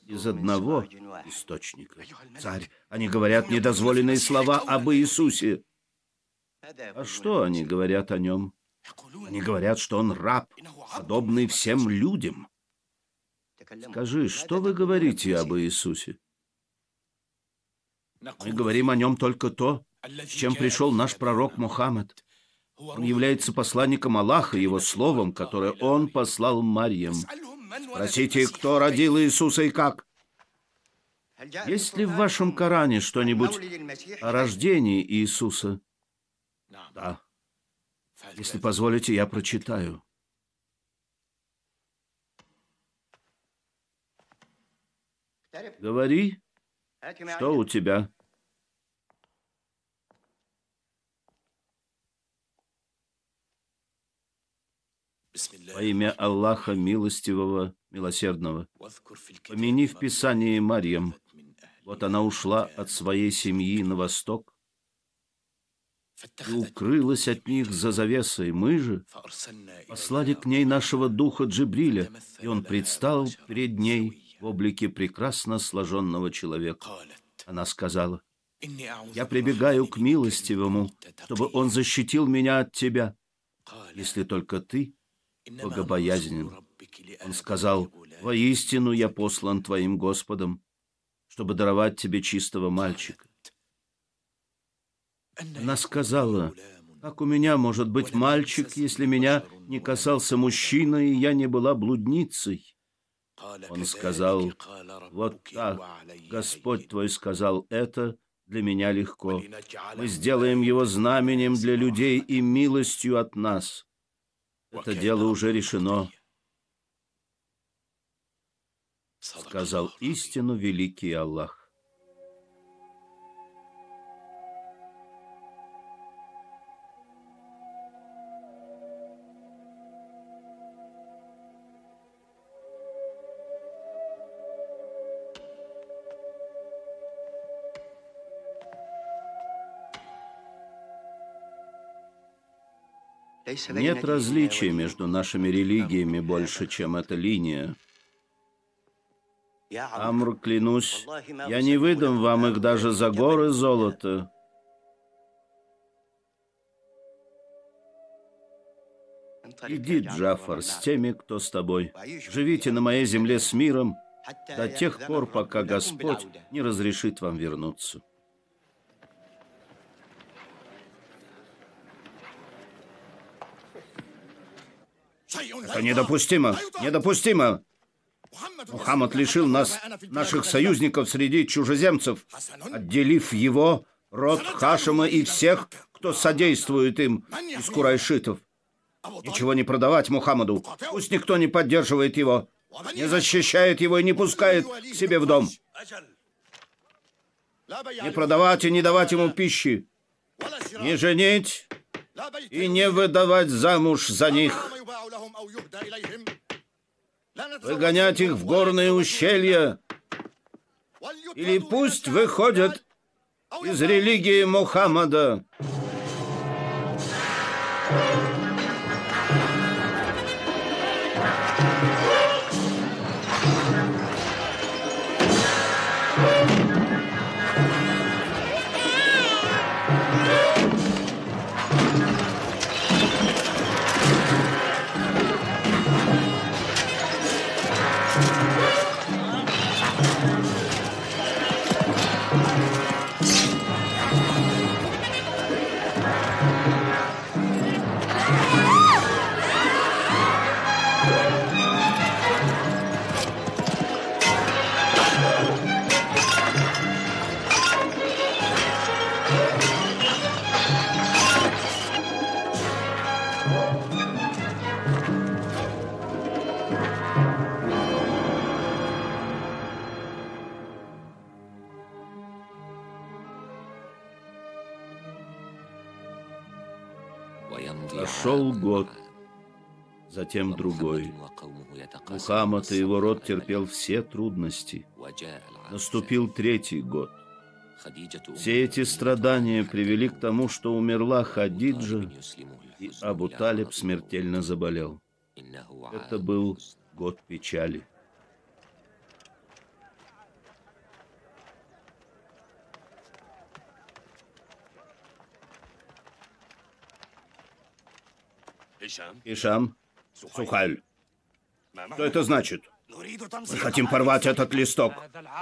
Speaker 1: из одного источника. Царь, они говорят недозволенные слова об Иисусе. А что они говорят о нем? Они говорят, что он раб, подобный всем людям. Скажи, что вы говорите об Иисусе? Мы говорим о нем только то, с чем пришел наш пророк Мухаммад. Он является посланником Аллаха, его словом, которое он послал Марьям. Спросите, кто родил Иисуса и как? Есть ли в вашем Коране что-нибудь о рождении Иисуса? Да. Если позволите, я прочитаю. Говори, что у тебя? Во имя Аллаха Милостивого, Милосердного. Помяни в Писании Марьям. Вот она ушла от своей семьи на восток и укрылась от них за завесой. Мы же послали к ней нашего духа Джибриля, и он предстал перед ней в облике прекрасно сложенного человека. Она сказала: «Я прибегаю к Милостивому, чтобы он защитил меня от тебя, если только ты богобоязнен». Он сказал: «Воистину я послан твоим Господом, чтобы даровать тебе чистого мальчика». Она сказала: «Как у меня может быть мальчик, если меня не касался мужчина, и я не была блудницей?» Он сказал: «Вот так Господь твой сказал это для меня легко. Мы сделаем его знаменем для людей и милостью от нас. Это дело уже решено, сказал истину великий Аллах. Нет различия между нашими религиями больше, чем эта линия. Амр, клянусь, я не выдам вам их даже за горы золота. Иди, Джафар, с теми, кто с тобой. Живите на моей земле с миром до тех пор, пока Господь не разрешит вам вернуться. Это недопустимо! Недопустимо! Мухаммад лишил нас, наших союзников среди чужеземцев, отделив его, род Хашима и всех, кто содействует им, из курайшитов. Ничего не продавать Мухаммаду. Пусть никто не поддерживает его, не защищает его и не пускает к себе в дом. Не продавать и не давать ему пищи, не женить и не выдавать замуж за них. Выгонять их в горные ущелья, или пусть выходят из религии Мухаммада. Прошел год, затем другой. Мухаммад и его род терпел все трудности. Наступил третий год. Все эти страдания привели к тому, что умерла Хадиджа, и Абу Талиб смертельно заболел. Это был год печали. Ишам, Сухаль, что это значит? Мы хотим порвать этот листок.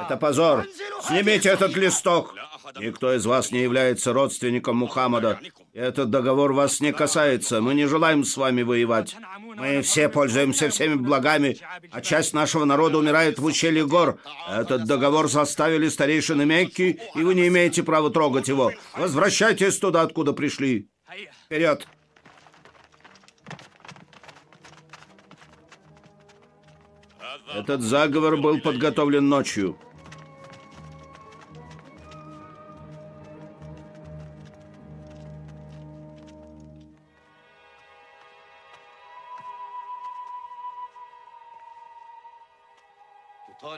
Speaker 1: Это позор. Снимите этот листок. Никто из вас не является родственником Мухаммада. Этот договор вас не касается. Мы не желаем с вами воевать. Мы все пользуемся всеми благами, а часть нашего народа умирает в ущелье гор. Этот договор составили старейшины Мекки, и вы не имеете права трогать его. Возвращайтесь туда, откуда пришли. Вперед! Этот заговор был подготовлен ночью.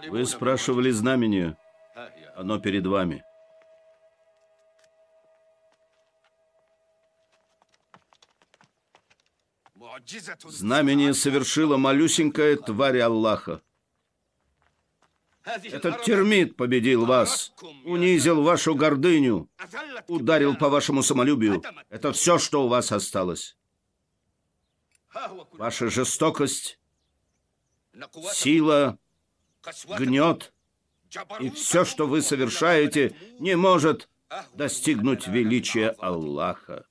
Speaker 1: Вы спрашивали знамение. Оно перед вами. Знамение совершила малюсенькая тварь Аллаха. Этот термит победил вас, унизил вашу гордыню, ударил по вашему самолюбию. Это все, что у вас осталось. Ваша жестокость, сила, гнет и все, что вы совершаете, не может достигнуть величия Аллаха.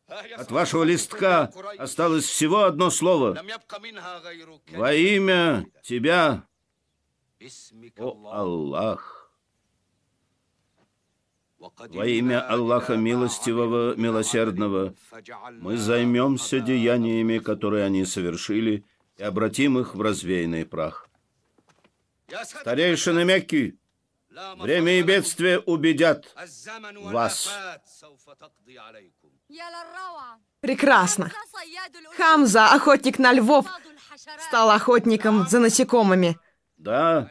Speaker 1: От вашего листка осталось всего одно слово. Во имя Тебя, о Аллах. Во имя Аллаха Милостивого, Милосердного, мы займемся деяниями, которые они совершили, и обратим их в развеянный прах. Старейшины Мекки, время и бедствие убедят вас.
Speaker 2: Прекрасно. Хамза, охотник на львов, стал охотником за насекомыми.
Speaker 1: Да.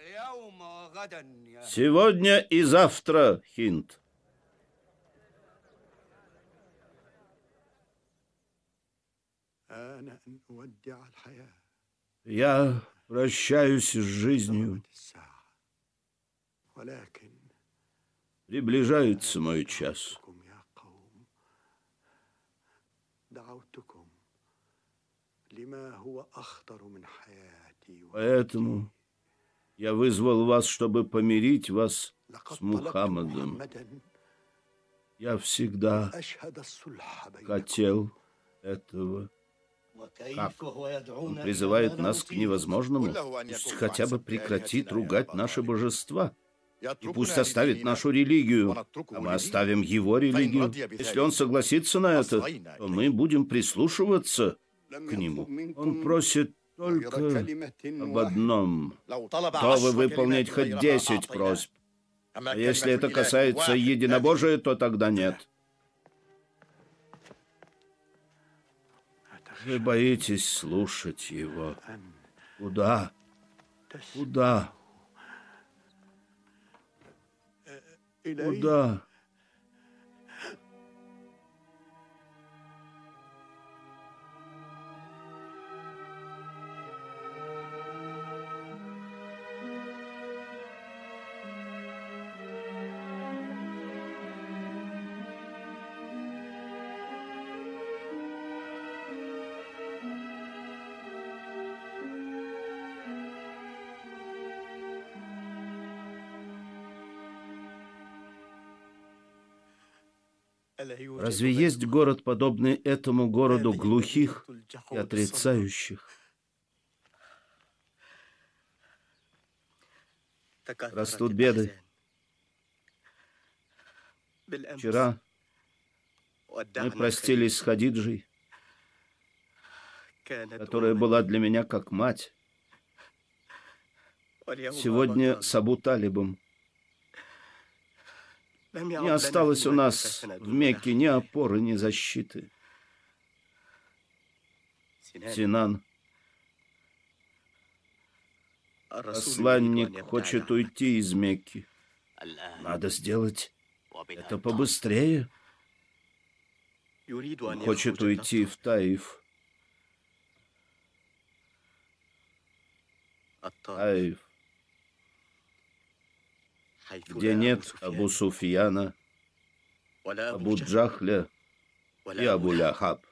Speaker 1: Сегодня и завтра, Хинд. Я прощаюсь с жизнью. Приближается мой час. Поэтому я вызвал вас, чтобы помирить вас с Мухаммадом. Я всегда хотел этого. Как? Он призывает нас к невозможному. Пусть хотя бы прекратит ругать наши божества. И пусть оставит нашу религию, а мы оставим его религию. Если он согласится на это, то мы будем прислушиваться к нему. Он просит только об одном. Готовы выполнить хоть 10 просьб. А если это касается единобожия, то тогда нет. Вы боитесь слушать его. Куда? Куда? Куда? Разве есть город, подобный этому городу глухих и отрицающих? Растут беды. Вчера мы простились с Хадиджей, которая была для меня как мать. Сегодня с Абу Талибом. Не осталось у нас в Мекке ни опоры, ни защиты. Синан, посланник, хочет уйти из Мекки. Надо сделать это побыстрее. Он хочет уйти в Таиф. Таиф, где нет Абу Суфьяна, Абу Джахля и Абу Ляхаб.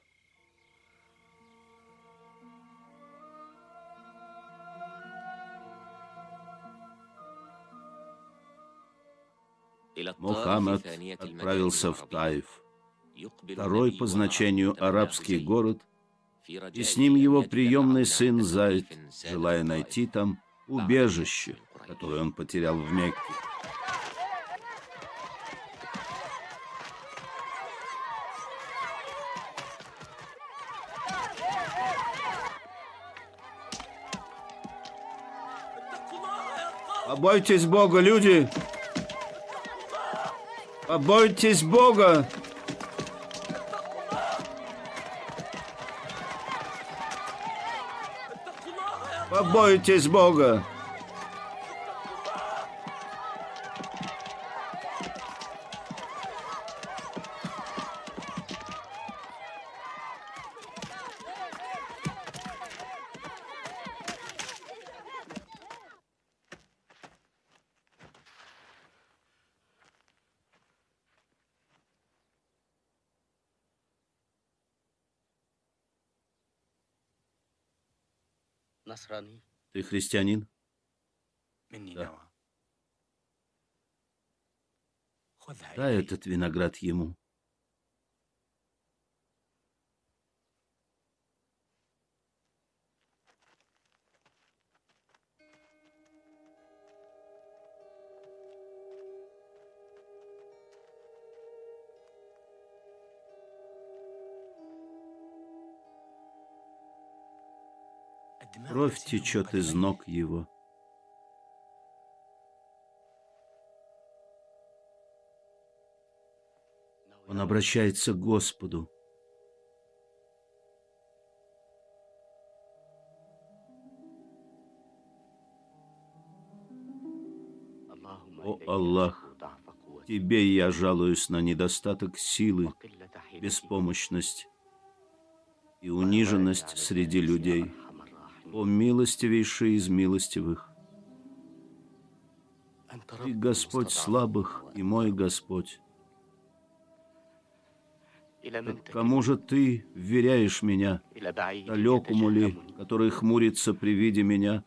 Speaker 1: Мухаммад отправился в Таиф, второй по значению арабский город, и с ним его приемный сын Зайд, желая найти там убежище, которое он потерял в Мекке. Побойтесь Бога, люди! Побойтесь Бога! Побойтесь Бога! Ты христианин? Да. Дай этот виноград ему. Кровь течет из ног его. Он обращается к Господу. О Аллах, Тебе я жалуюсь на недостаток силы, беспомощность и униженность среди людей. О милостивейший из милостивых! Ты Господь слабых и мой Господь. Так кому же Ты вверяешь меня? Далекому ли, который хмурится при виде меня?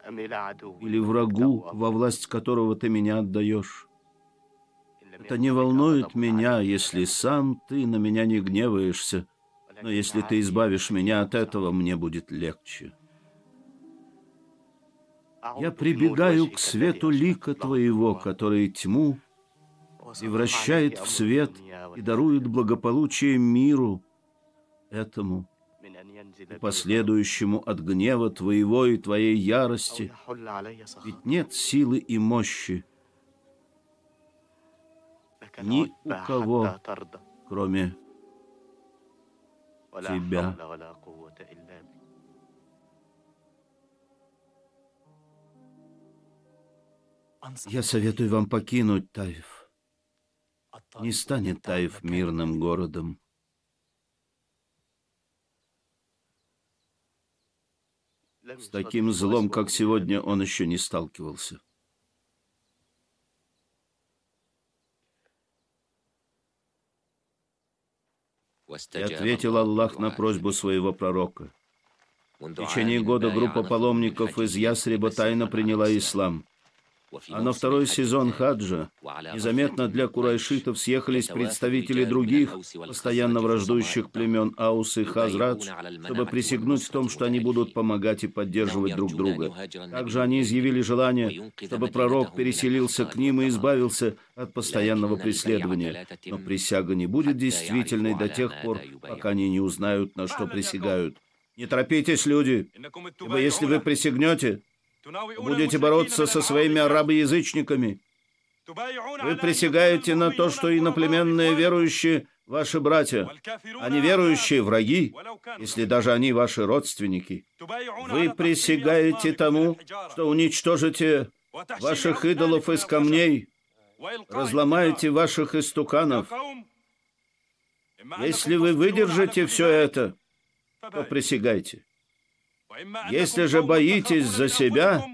Speaker 1: Или врагу, во власть которого Ты меня отдаешь? Это не волнует меня, если сам Ты на меня не гневаешься, но если Ты избавишь меня от этого, мне будет легче. Я прибегаю к свету лика Твоего, который тьму превращает в свет и дарует благополучие миру этому, и последующему от гнева Твоего и Твоей ярости, ведь нет силы и мощи ни у кого, кроме Тебя. Я советую вам покинуть Таиф. Не станет Таиф мирным городом. С таким злом, как сегодня, он еще не сталкивался. И ответил Аллах на просьбу своего пророка. В течение года группа паломников из Ясриба тайно приняла ислам. А на второй сезон хаджа незаметно для курайшитов съехались представители других, постоянно враждующих племен Аус и Хазрадж, чтобы присягнуть в том, что они будут помогать и поддерживать друг друга. Также они изъявили желание, чтобы пророк переселился к ним и избавился от постоянного преследования. Но присяга не будет действительной до тех пор, пока они не узнают, на что присягают. Не торопитесь, люди, ибо если вы присягнете, будете бороться со своими арабоязычниками. Вы присягаете на то, что иноплеменные верующие – ваши братья, а неверующие – враги, если даже они ваши родственники. Вы присягаете тому, что уничтожите ваших идолов из камней, разломаете ваших истуканов. Если вы выдержите все это, то присягайте. Если же боитесь за себя,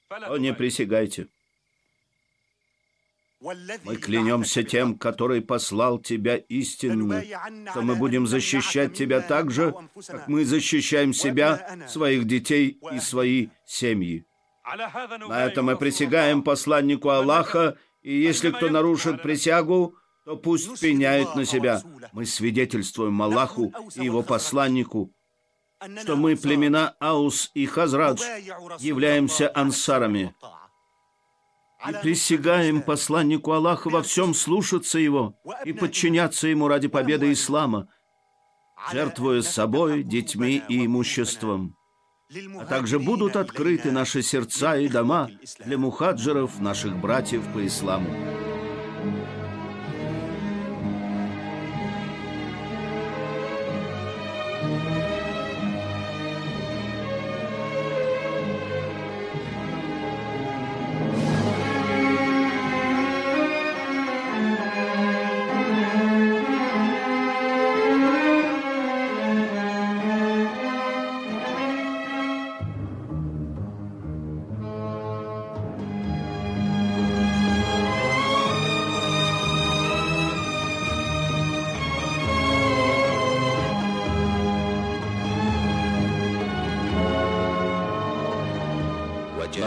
Speaker 1: то не присягайте. Мы клянемся тем, который послал тебя истинно, что мы будем защищать тебя так же, как мы защищаем себя, своих детей и свои семьи. На это мы присягаем посланнику Аллаха, и если кто нарушит присягу, то пусть пеняет на себя. Мы свидетельствуем Аллаху и его посланнику, что мы, племена Аус и Хазрадж, являемся ансарами. И присягаем посланнику Аллаха во всем слушаться его и подчиняться ему ради победы ислама, жертвуя собой, детьми и имуществом. А также будут открыты наши сердца и дома для мухаджиров, наших братьев по исламу.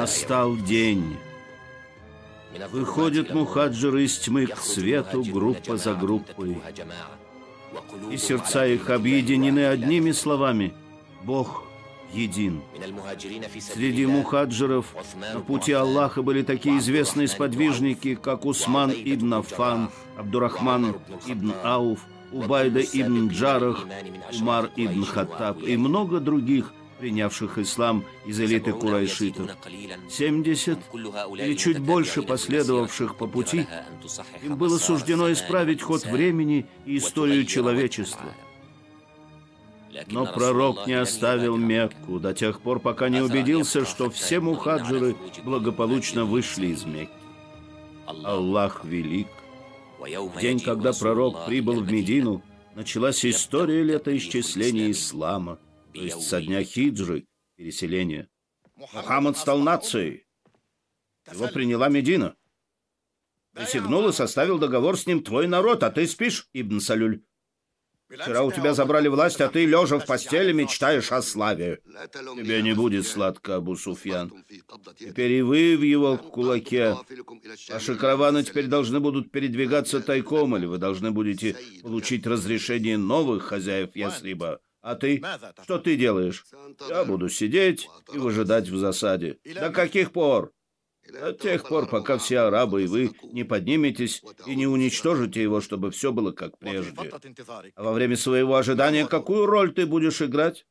Speaker 1: Настал день. Выходят мухаджиры из тьмы к свету, группа за группой. И сердца их объединены одними словами: Бог един. Среди мухаджиров на пути Аллаха были такие известные сподвижники, как Усман ибн Аффан, Абдурахман ибн Ауф, Убайда ибн Джарах, Умар ибн Хаттаб и много других, принявших ислам из элиты курайшитов, 70 или чуть больше последовавших по пути, им было суждено исправить ход времени и историю человечества. Но пророк не оставил Мекку до тех пор, пока не убедился, что все мухаджиры благополучно вышли из Мекки. Аллах велик. В день, когда пророк прибыл в Медину, началась история летоисчисления ислама, то есть со дня хиджры, переселения. Мухаммад стал нацией. Его приняла Медина. Присягнул и составил договор с ним твой народ, а ты спишь, Ибн Салюль. Вчера у тебя забрали власть, а ты, лежа в постели, мечтаешь о славе. Тебе не будет сладко, Абу Суфьян. Теперь и вы в его кулаке. Ваши караваны теперь должны будут передвигаться тайком, или вы должны будете получить разрешение новых хозяев Ясриба. А ты? Что ты делаешь? Я буду сидеть и выжидать в засаде. До каких пор? До тех пор, пока все арабы и вы не подниметесь и не уничтожите его, чтобы все было как прежде. А во время своего ожидания какую роль ты будешь играть?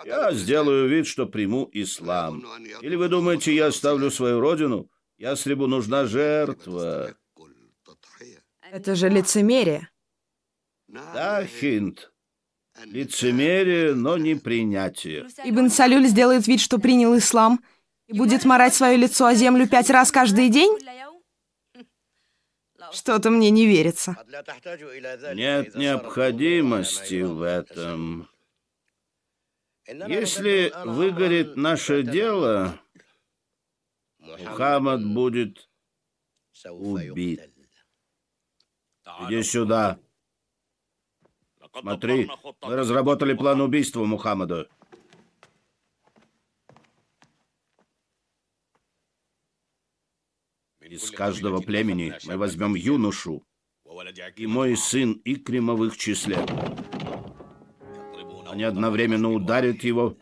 Speaker 1: Я сделаю вид, что приму ислам. Или вы думаете, я оставлю свою родину? Ясрибу нужна жертва.
Speaker 2: Это же лицемерие.
Speaker 1: Да, Хинд. Лицемерие, но не принятие.
Speaker 2: Ибн Салюль сделает вид, что принял ислам, и будет марать свое лицо о землю 5 раз каждый день? Что-то мне не верится.
Speaker 1: Нет необходимости в этом. Если выгорит наше дело, Мухаммад будет убит. Иди сюда. Смотри, мы разработали план убийства Мухаммада. Из каждого племени мы возьмем юношу, и мой сын Икрима в их числе. Они одновременно ударят его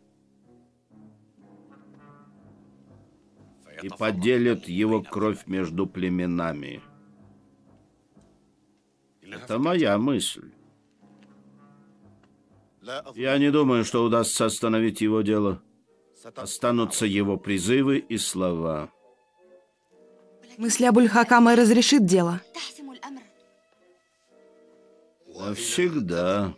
Speaker 1: и поделят его кровь между племенами. Это моя мысль. Я не думаю, что удастся остановить его дело. Останутся его призывы и слова.
Speaker 2: Мысль Абуль-Хакама разрешит дело.
Speaker 1: Навсегда.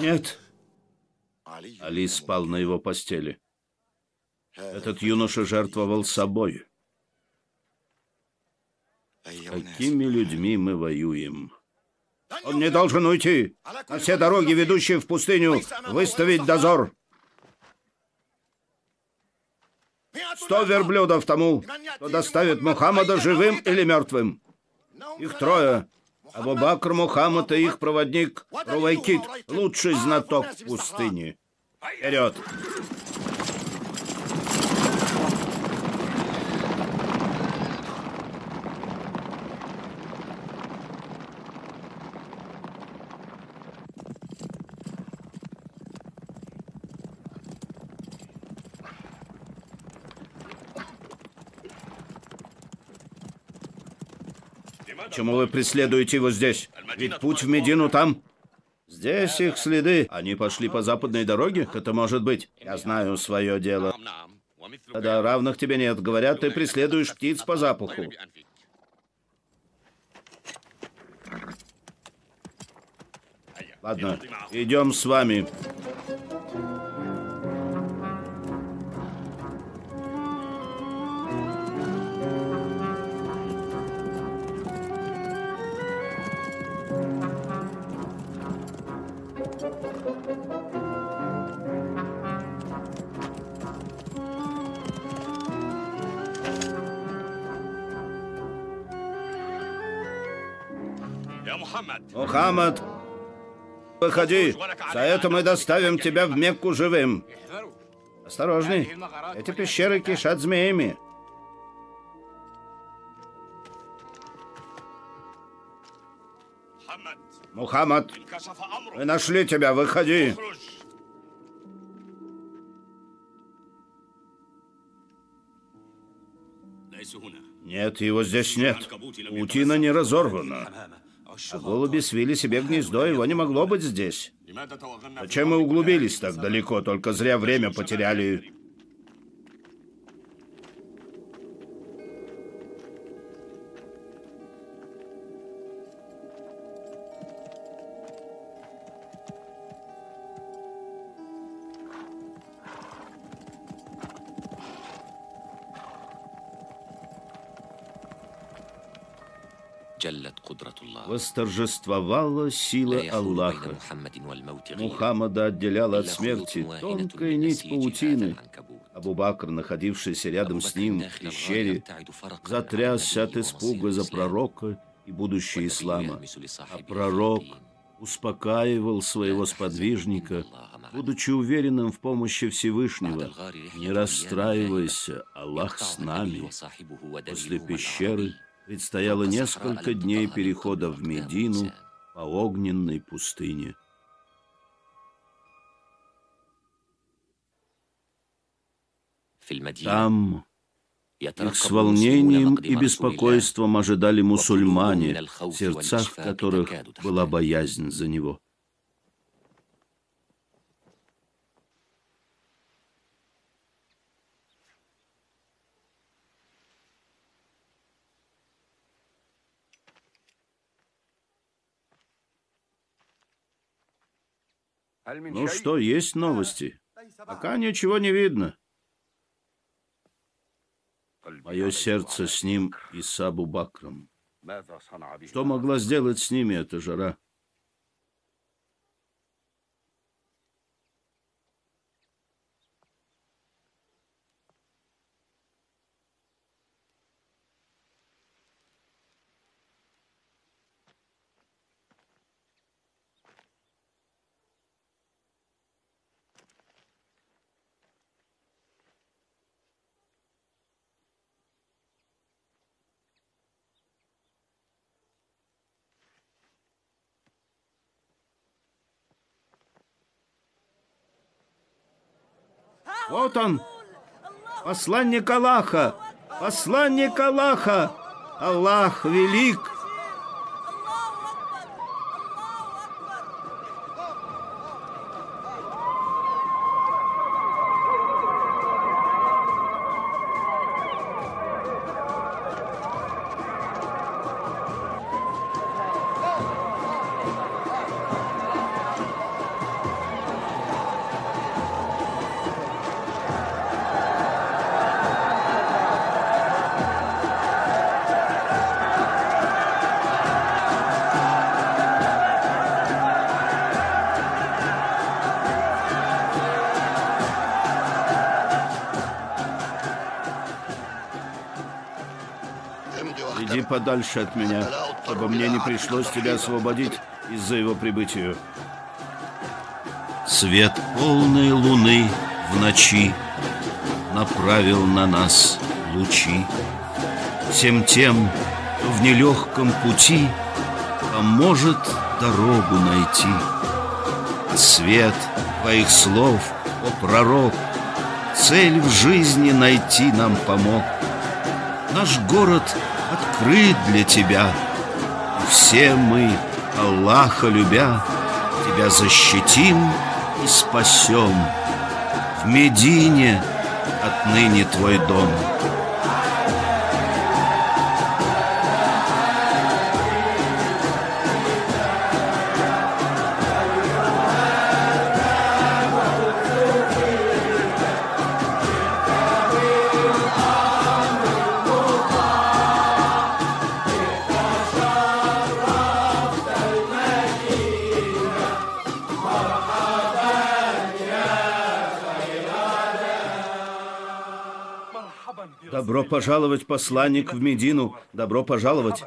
Speaker 1: Нет. Али спал на его постели. Этот юноша жертвовал собой. С какими людьми мы воюем? Он не должен уйти. На все дороги, ведущие в пустыню, выставить дозор. 100 верблюдов тому, кто доставит Мухаммада живым или мертвым. Их 3. Абу Бакр, Мухаммад и их проводник Рувайкит, лучший знаток в пустыне. Вперед! Почему вы преследуете его здесь? Ведь путь в Медину там. Здесь их следы. Они пошли по западной дороге? Это может быть. Я знаю свое дело. Да, равных тебе нет. Говорят, ты преследуешь птиц по запаху. Ладно, идем с вами. Мухаммад, выходи. За это мы доставим тебя в Мекку живым. Осторожней. Эти пещеры кишат змеями. Мухаммад, мы нашли тебя. Выходи. Нет, его здесь нет. Паутина не разорвана. А голуби свили себе гнездо, его не могло быть здесь. Зачем мы углубились так далеко, только зря время потеряли. Восторжествовала сила Аллаха. Мухаммада отделяла от смерти тонкая нить паутины. Абу-Бакр, находившийся рядом с ним в пещере, затрясся от испуга за пророка и будущее ислама. А пророк успокаивал своего сподвижника, будучи уверенным в помощи Всевышнего. «Не расстраивайся, Аллах с нами». После пещеры предстояло несколько дней перехода в Медину по огненной пустыне. Там их с волнением и беспокойством ожидали мусульмане, в сердцах которых была боязнь за него. Ну что, есть новости? Пока ничего не видно. Мое сердце с ним и с Абу-Бакром. Что могла сделать с ними эта жара? Вот он, посланник Аллаха, посланник Аллаха. Аллах велик. Иди подальше от меня, чтобы мне не пришлось тебя освободить из-за его прибытия. Свет полной луны в ночи направил на нас лучи. Всем тем, кто в нелегком пути поможет дорогу найти. А свет твоих слов, о пророк, цель в жизни найти нам помог. Наш город открыт для тебя, и все мы, Аллаха любя, тебя защитим и спасем. В Медине отныне твой дом. Добро пожаловать, посланник, в Медину. Добро пожаловать.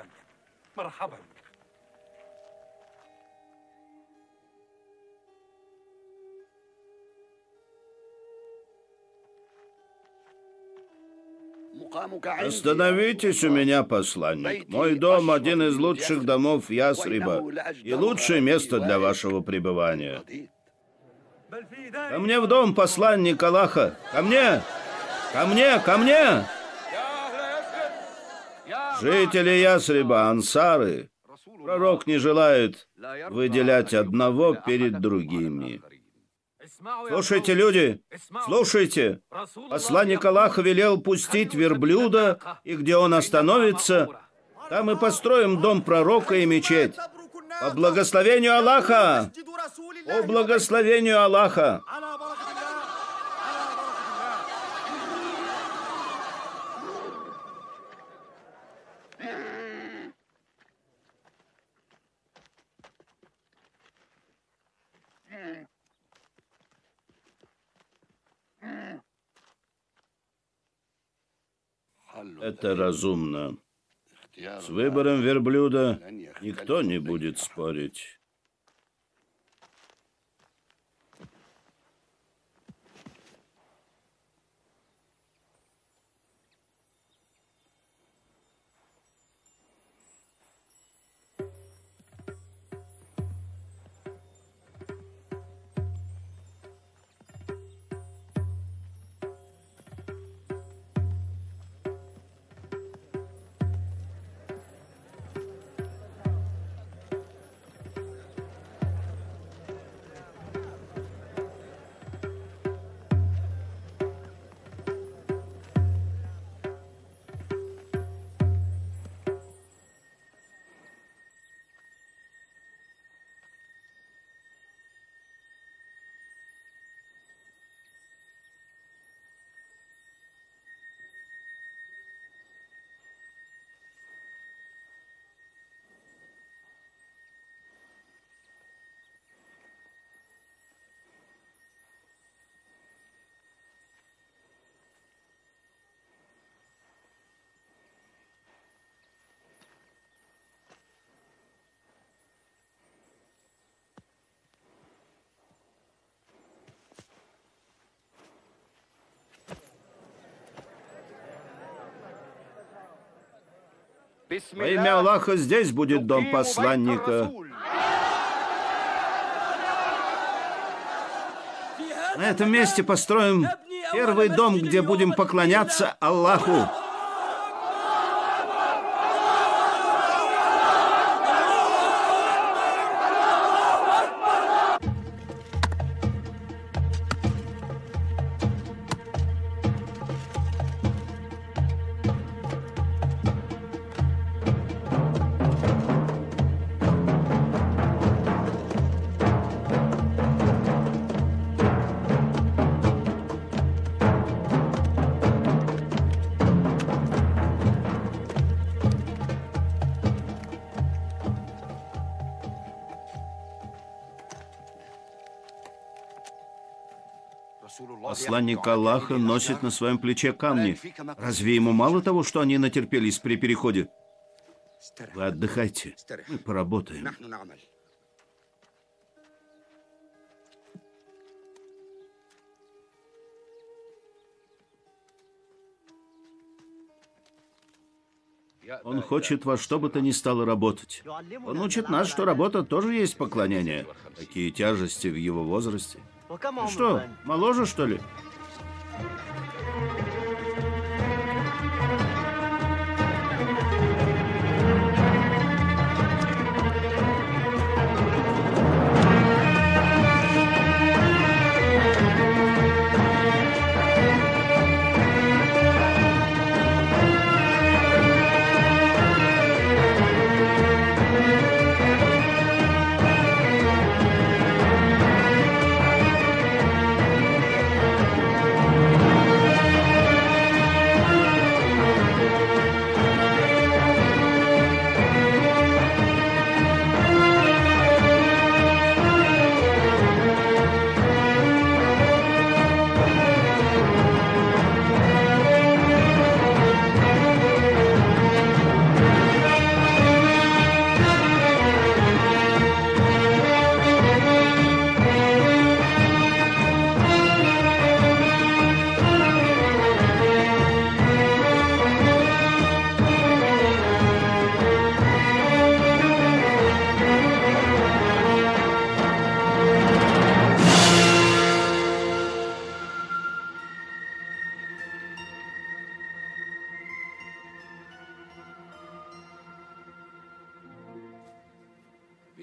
Speaker 1: Остановитесь у меня, посланник. Мой дом — один из лучших домов Ясриба и лучшее место для вашего пребывания. Ко мне в дом, посланник Аллаха! Ко мне! Ко мне! Ко мне! Жители Ясриба, ансары, пророк не желает выделять одного перед другими. Слушайте, люди, слушайте. Посланник Аллаха велел пустить верблюда, и где он остановится, там и построим дом пророка и мечеть. По благословению Аллаха! По благословению Аллаха! Это разумно. С выбором верблюда никто не будет спорить. Во имя Аллаха, здесь будет дом посланника. На этом месте построим первый дом, где будем поклоняться Аллаху. Посланник Аллаха носит на своем плече камни. Разве ему мало того, что они натерпелись при переходе? Вы отдыхайте, мы поработаем. Он хочет во что бы то ни стало работать. Он учит нас, что работа тоже есть поклонение. Такие тяжести в его возрасте. Ты что, моложе, что ли?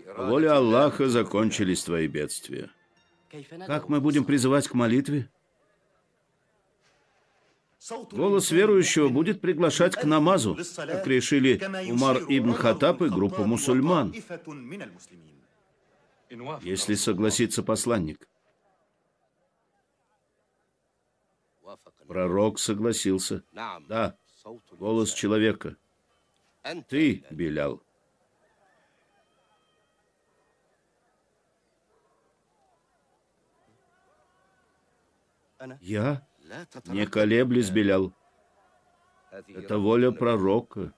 Speaker 1: По воле Аллаха закончились твои бедствия. Как мы будем призывать к молитве? Голос верующего будет приглашать к намазу, как решили Умар ибн Хаттаб и группа мусульман, если согласится посланник. Пророк согласился. Да, голос человека. Ты, Билял. Я? Не колеблись, Билял. Это воля пророка.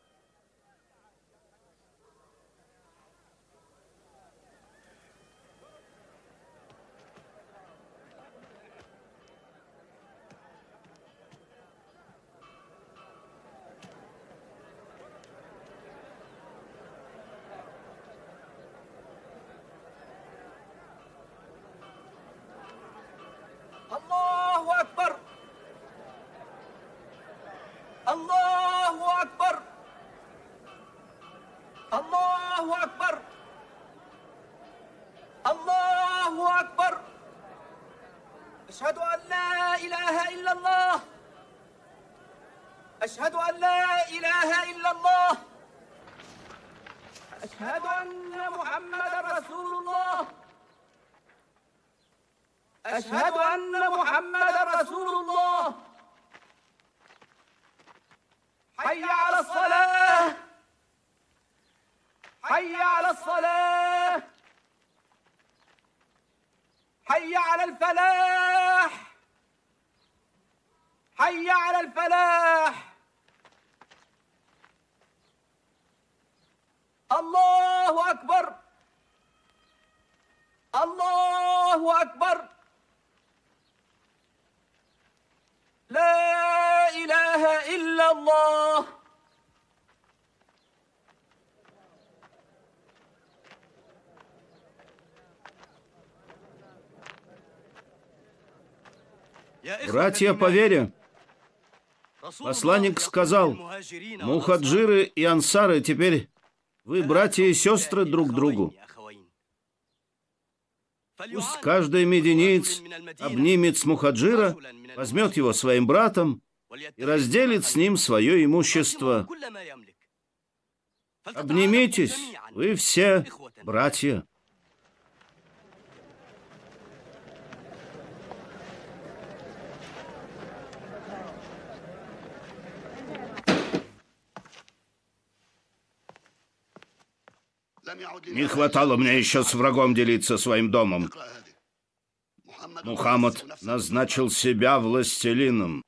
Speaker 4: الله أكبر الله أكبر الله أكبر الله أكبر أشهد أن لا إله إلا الله أشهد أن لا إله إلا الله أشهد أن محمدا رسول الله أشهد أن محمدا رسول الله حي على الصلاة حي على الصلاة حي على الفلاح حي على الفلاح الله أكبر الله أكبر لا إله إلا الله
Speaker 1: Братья по вере, посланник сказал: мухаджиры и ансары, теперь вы братья и сестры друг другу. Пусть каждый мединеец обнимет с мухаджира, возьмет его своим братом и разделит с ним свое имущество. Обнимитесь, вы все братья. Не хватало мне еще с врагом делиться своим домом. Мухаммад назначил себя властелином.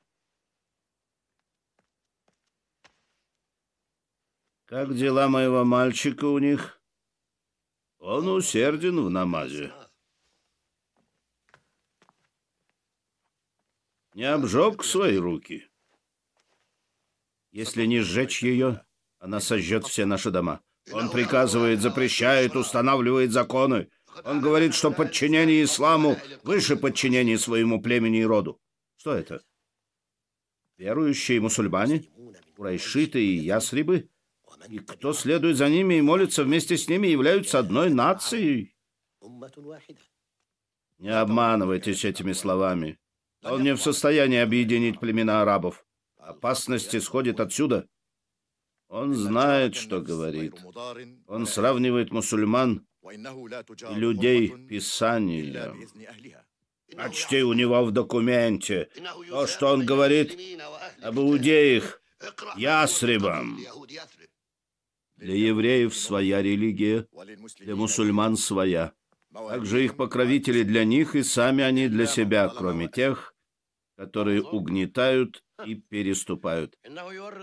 Speaker 1: Как дела моего мальчика у них? Он усерден в намазе. Не обжег свои руки. Если не сжечь ее, она сожжет все наши дома. Он приказывает, запрещает, устанавливает законы. Он говорит, что подчинение исламу выше подчинения своему племени и роду. Что это? Верующие мусульмане, курайшиты и ясрибы, и кто следует за ними и молится вместе с ними, являются одной нацией. Не обманывайтесь этими словами. Он не в состоянии объединить племена арабов. Опасность исходит отсюда. Он знает, что говорит. Он сравнивает мусульман и людей Писанием. Прочти у него в документе то, что он говорит об иудеях, ясрибам. Для евреев своя религия, для мусульман своя. Также их покровители для них, и сами они для себя, кроме тех, которые угнетают и переступают.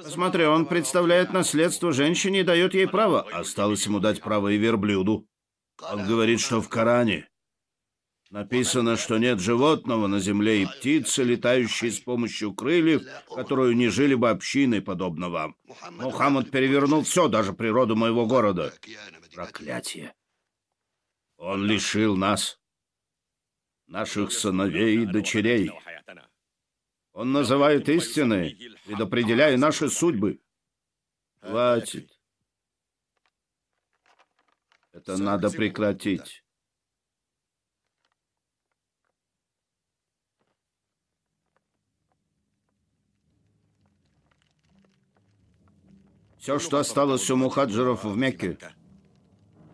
Speaker 1: Посмотри, он представляет наследство женщине и дает ей право. Осталось ему дать право и верблюду. Он говорит, что в Коране написано, что нет животного на земле и птицы, летающей с помощью крыльев, которую не жили бы общиной, подобно вам. Мухаммад перевернул все, даже природу моего города. Проклятие! Он лишил нас, наших сыновей и дочерей. Он называет истиной, предопределяя наши судьбы. Хватит. Это надо прекратить. Все, что осталось у мухаджиров в Мекке,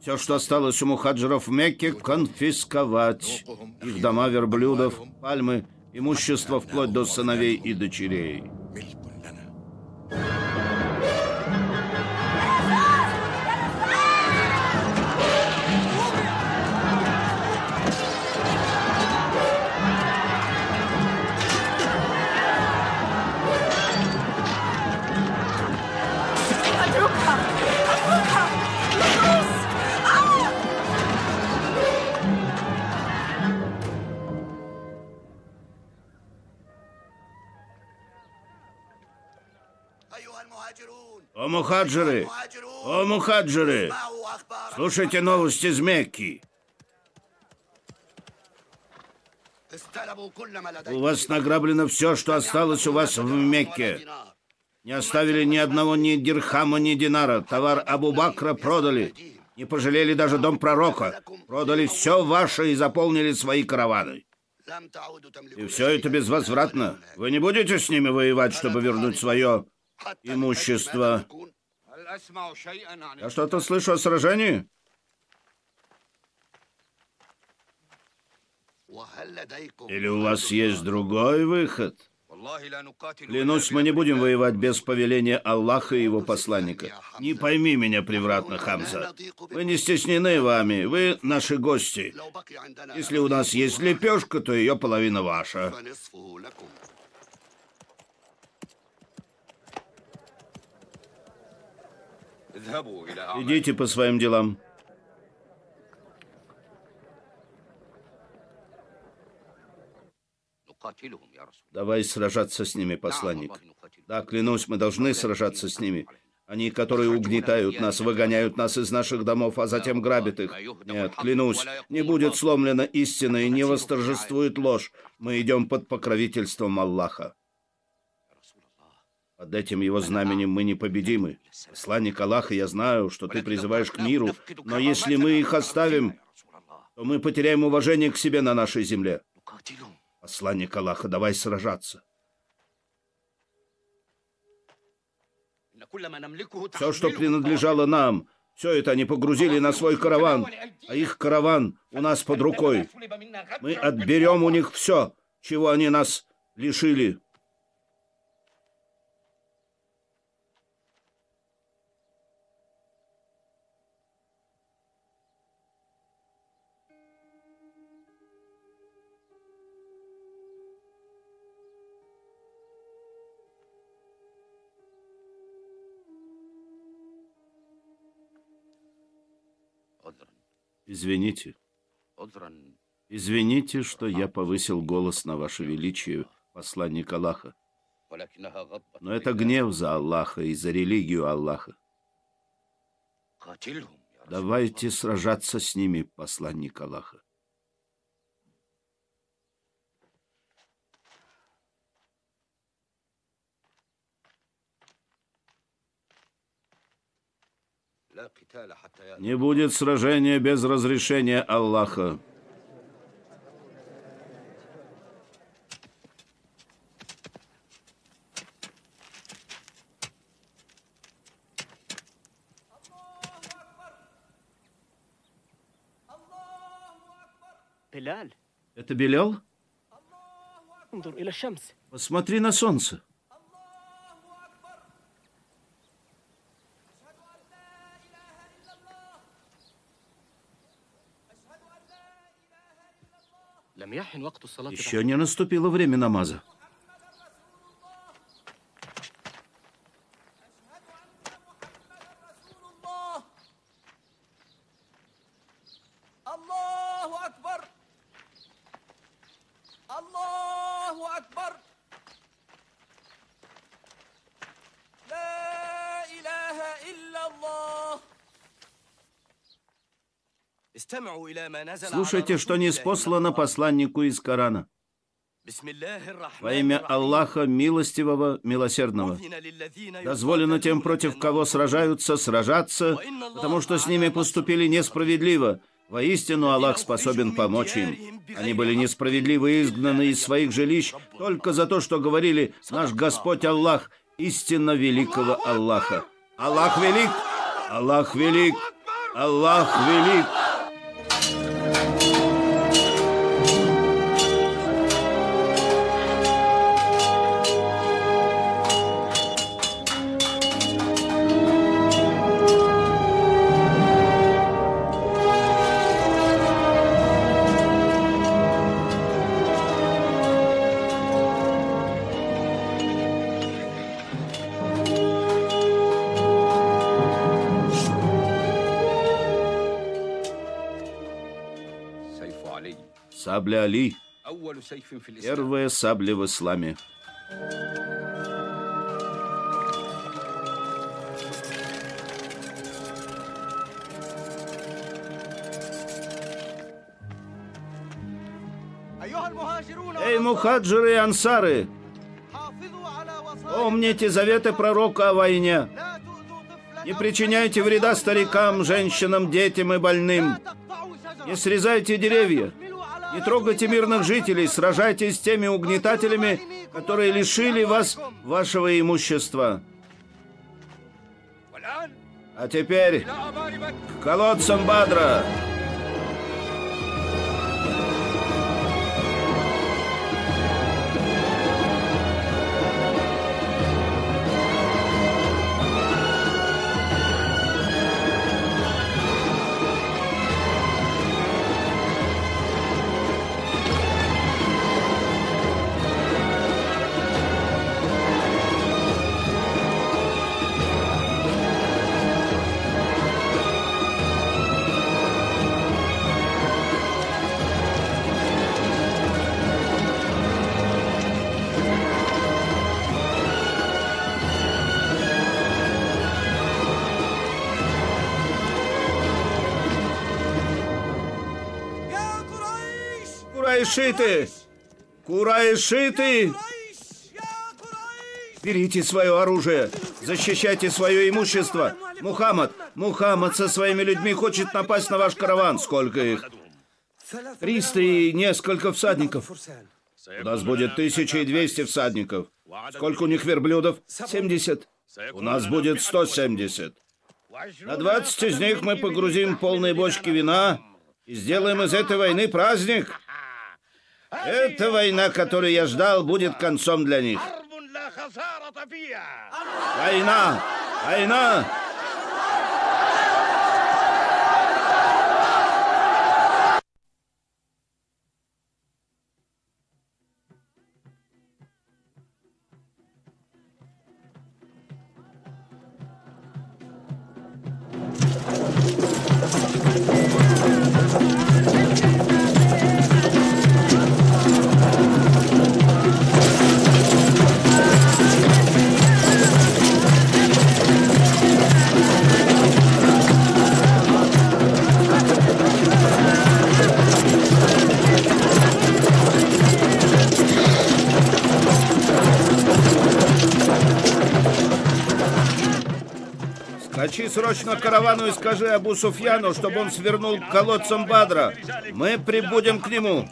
Speaker 1: все, что осталось у мухаджиров в Мекке, конфисковать. Их дома, верблюдов, пальмы, имущество вплоть до сыновей и дочерей. О, мухаджиры! О, мухаджиры! Слушайте новости из Мекки. У вас награблено все, что осталось у вас в Мекке. Не оставили ни одного, ни дирхама, ни динара. Товар Абу-Бакра продали. Не пожалели даже дом пророка. Продали все ваше и заполнили свои караваны. И все это безвозвратно. Вы не будете с ними воевать, чтобы вернуть свое имущество? Я что-то слышу о сражении? Или у вас есть другой выход? Клянусь, мы не будем воевать без повеления Аллаха и его посланника. Не пойми меня превратно, Хамза. Мы не стеснены вами, вы наши гости. Если у нас есть лепешка, то ее половина ваша. Идите по своим делам. Давай сражаться с ними, посланник. Да, клянусь, мы должны сражаться с ними. Они, которые угнетают нас, выгоняют нас из наших домов, а затем грабят их. Нет, клянусь, не будет сломлена истина и не восторжествует ложь. Мы идем под покровительством Аллаха. Под этим его знаменем мы непобедимы. Посланник Аллаха, я знаю, что ты призываешь к миру, но если мы их оставим, то мы потеряем уважение к себе на нашей земле. Посланник Аллаха, давай сражаться. Все, что принадлежало нам, все это они погрузили на свой караван, а их караван у нас под рукой. Мы отберем у них все, чего они нас лишили. Извините. Извините, что я повысил голос на ваше величие, посланник Аллаха. Но это гнев за Аллаха и за религию Аллаха. Давайте сражаться с ними, посланник Аллаха. Не будет сражения без разрешения Аллаха. Это Белял? Посмотри на солнце. Еще не наступило время намаза. Слушайте, что ниспослано посланнику из Корана. Во имя Аллаха, милостивого, милосердного. Дозволено тем, против кого сражаются, сражаться, потому что с ними поступили несправедливо. Воистину, Аллах способен помочь им. Они были несправедливо изгнаны из своих жилищ только за то, что говорили: «Наш Господь Аллах, истинно великого Аллаха». Аллах велик! Аллах велик! Аллах велик! Сабля Али. Первая сабля в исламе. Эй, мухаджиры и ансары! Помните заветы пророка о войне. Не причиняйте вреда старикам, женщинам, детям и больным. Не срезайте деревья. Не трогайте мирных жителей, сражайтесь с теми угнетателями, которые лишили вас вашего имущества. А теперь к колодцам Бадра. Курайшиты! Курайшиты! Берите свое оружие! Защищайте свое имущество! Мухаммад со своими людьми хочет напасть на ваш караван. Сколько их? 300 и несколько всадников. У нас будет 1200 всадников. Сколько у них верблюдов? 70. У нас будет 170. На 20 из них мы погрузим полные бочки вина и сделаем из этой войны праздник. Эта война, которую я ждал, будет концом для них. Война! Война! Скачи срочно к каравану и скажи Абу Суфьяну, чтобы он свернул к колодцам Бадра. Мы прибудем к нему.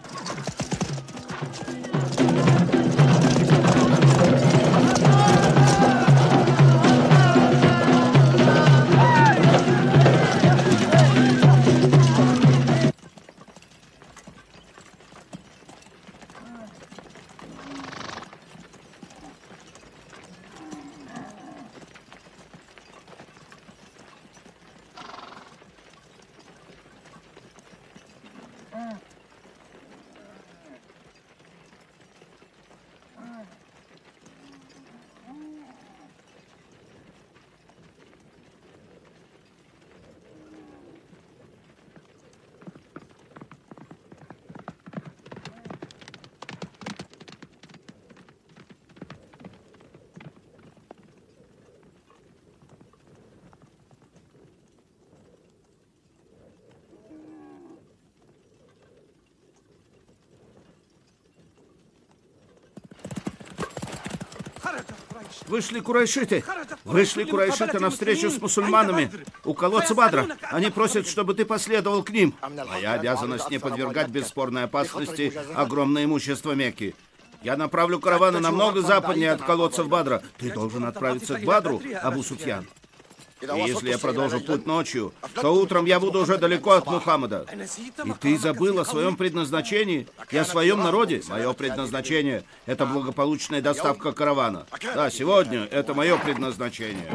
Speaker 1: Вышли курайшиты. Вышли курайшиты на встречу с мусульманами у колодца Бадра. Они просят, чтобы ты последовал к ним. Моя обязанность не подвергать бесспорной опасности огромное имущество Мекки. Я направлю караваны намного западнее от колодцев Бадра. Ты должен отправиться к Бадру, Абу Суфьян. И если я продолжу путь ночью, то утром я буду уже далеко от Мухаммада. И ты забыл о своем предназначении и о своем народе? Мое предназначение — это благополучная доставка каравана. Да, сегодня это мое предназначение.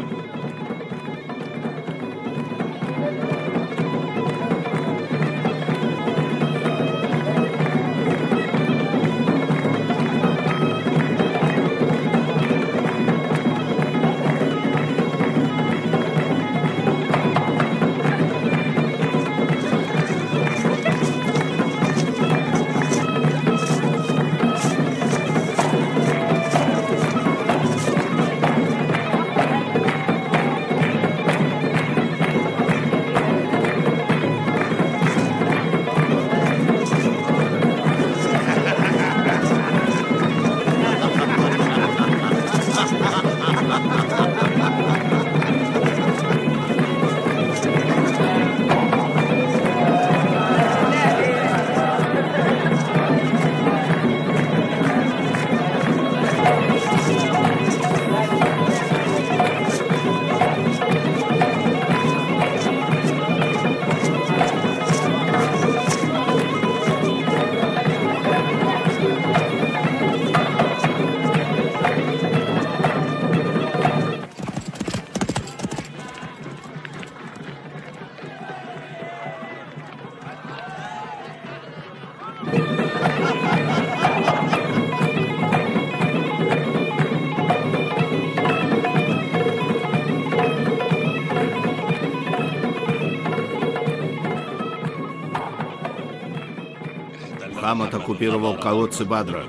Speaker 1: Мухаммад оккупировал колодцы Бадра.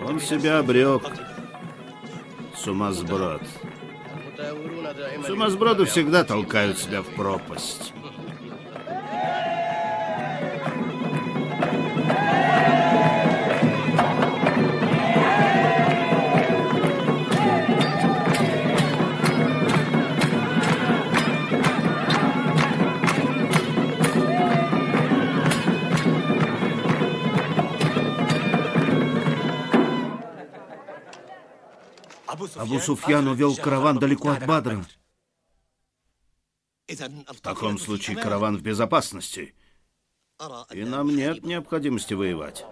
Speaker 1: Он себя обрек. Сумасброд. Сумасброды всегда толкают себя в пропасть. Абу Суфьян увел караван далеко от Бадра. В таком случае караван в безопасности. И нам нет необходимости воевать.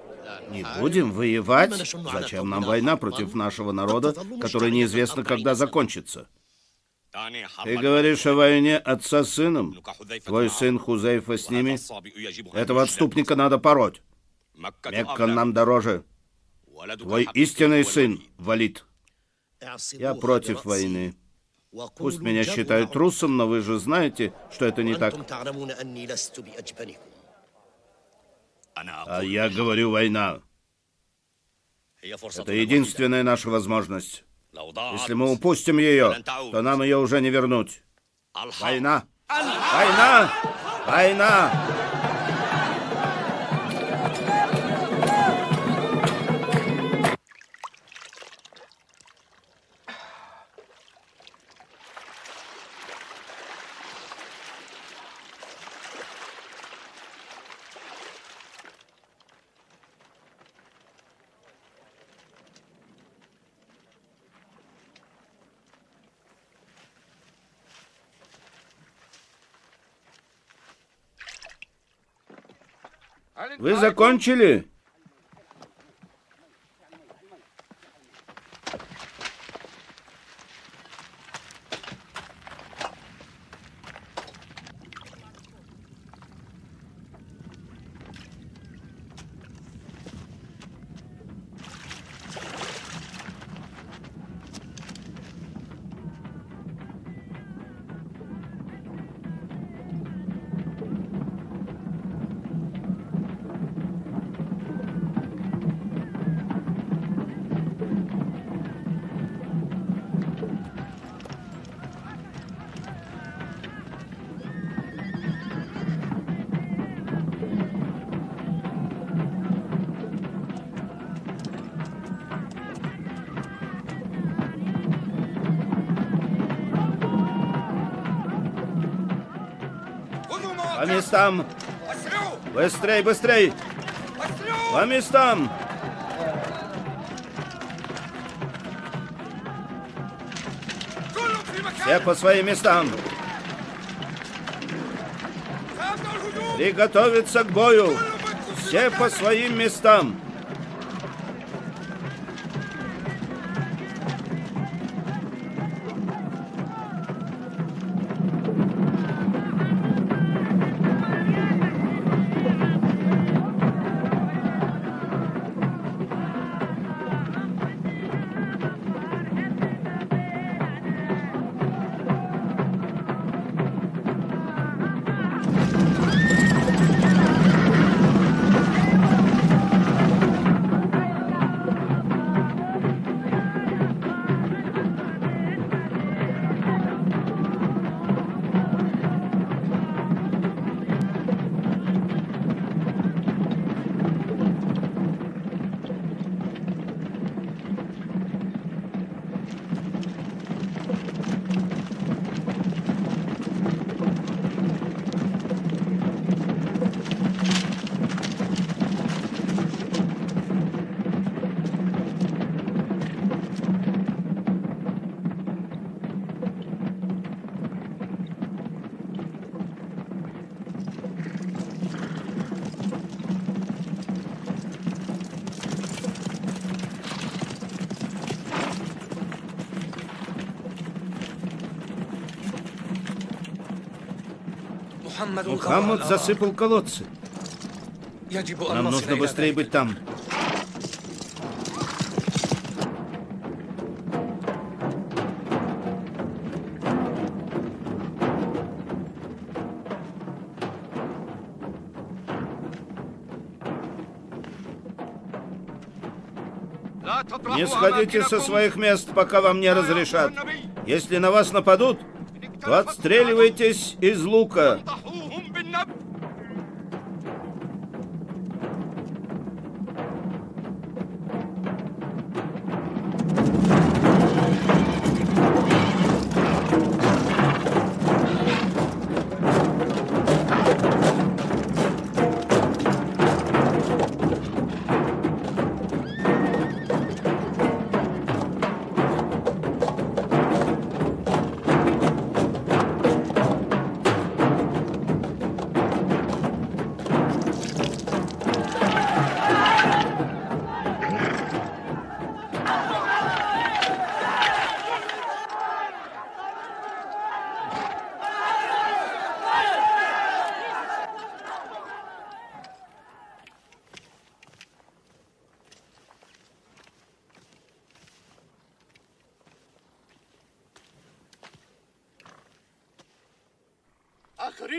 Speaker 1: Не будем воевать? Зачем нам война против нашего народа, которая неизвестно, когда закончится? Ты говоришь о войне отца с сыном? Твой сын Хузайфа с ними? Этого отступника надо пороть. Мекка нам дороже. Твой истинный сын Валид. Я против войны. Пусть меня считают трусом, но вы же знаете, что это не так. А я говорю, война. Это единственная наша возможность. Если мы упустим ее, то нам ее уже не вернуть. Война! Война! Война! Вы закончили? По местам! Быстрей, быстрей! По местам! Все по своим местам! Приготовиться к бою! Все по своим местам! Мухаммад засыпал колодцы. Нам нужно быстрее быть там. Не сходите со своих мест, пока вам не разрешат. Если на вас нападут, то отстреливайтесь из лука.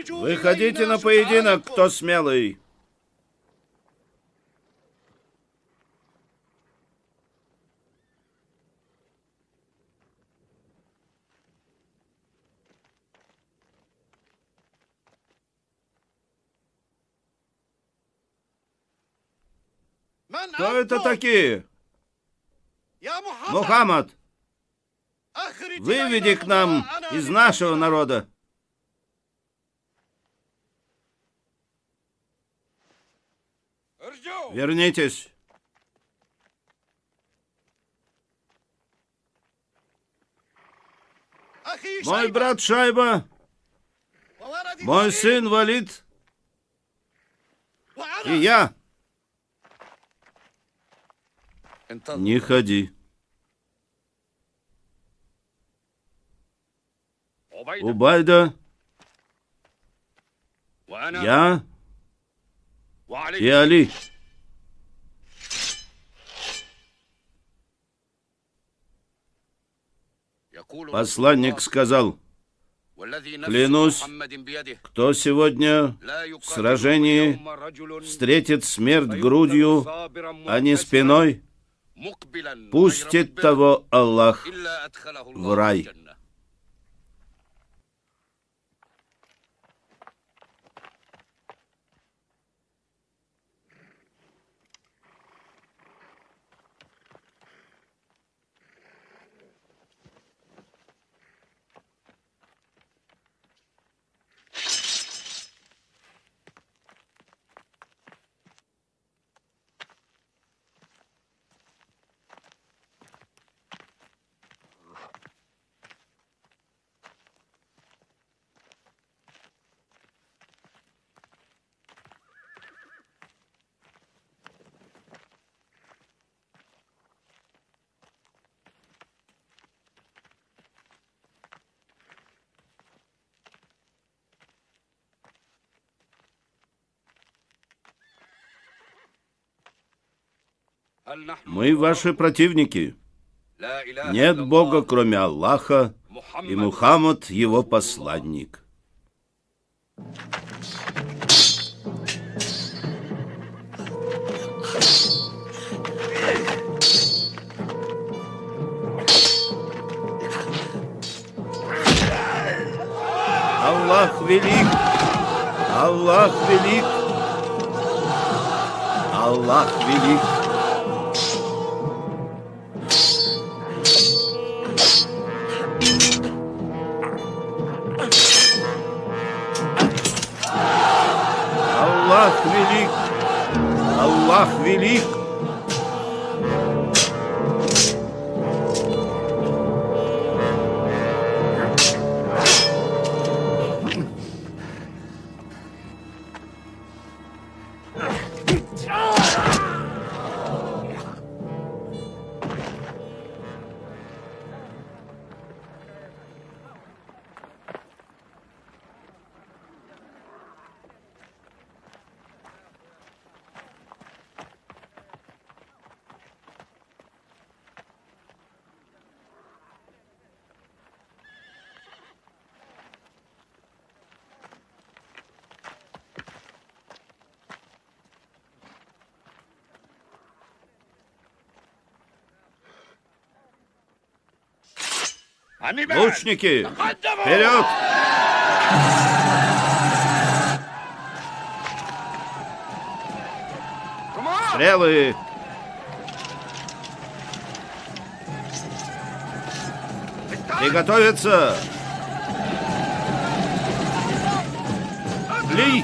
Speaker 1: Выходите на поединок, кто смелый. Кто это такие? Мухаммад, выведи к нам из нашего народа. Вернитесь. Мой брат Шайба, мой сын Валид и я. Не ходи. Убайда, я и Али. Посланник сказал: клянусь, кто сегодня в сражении встретит смерть грудью, а не спиной, пустит того Аллах в рай. Мы ваши противники. Нет Бога, кроме Аллаха, и Мухаммад его посланник. Аллах велик! Аллах велик! Аллах велик! Аллах велик! Аллах велик! Лучники, вперед! Стрелы! Приготовиться! Ли!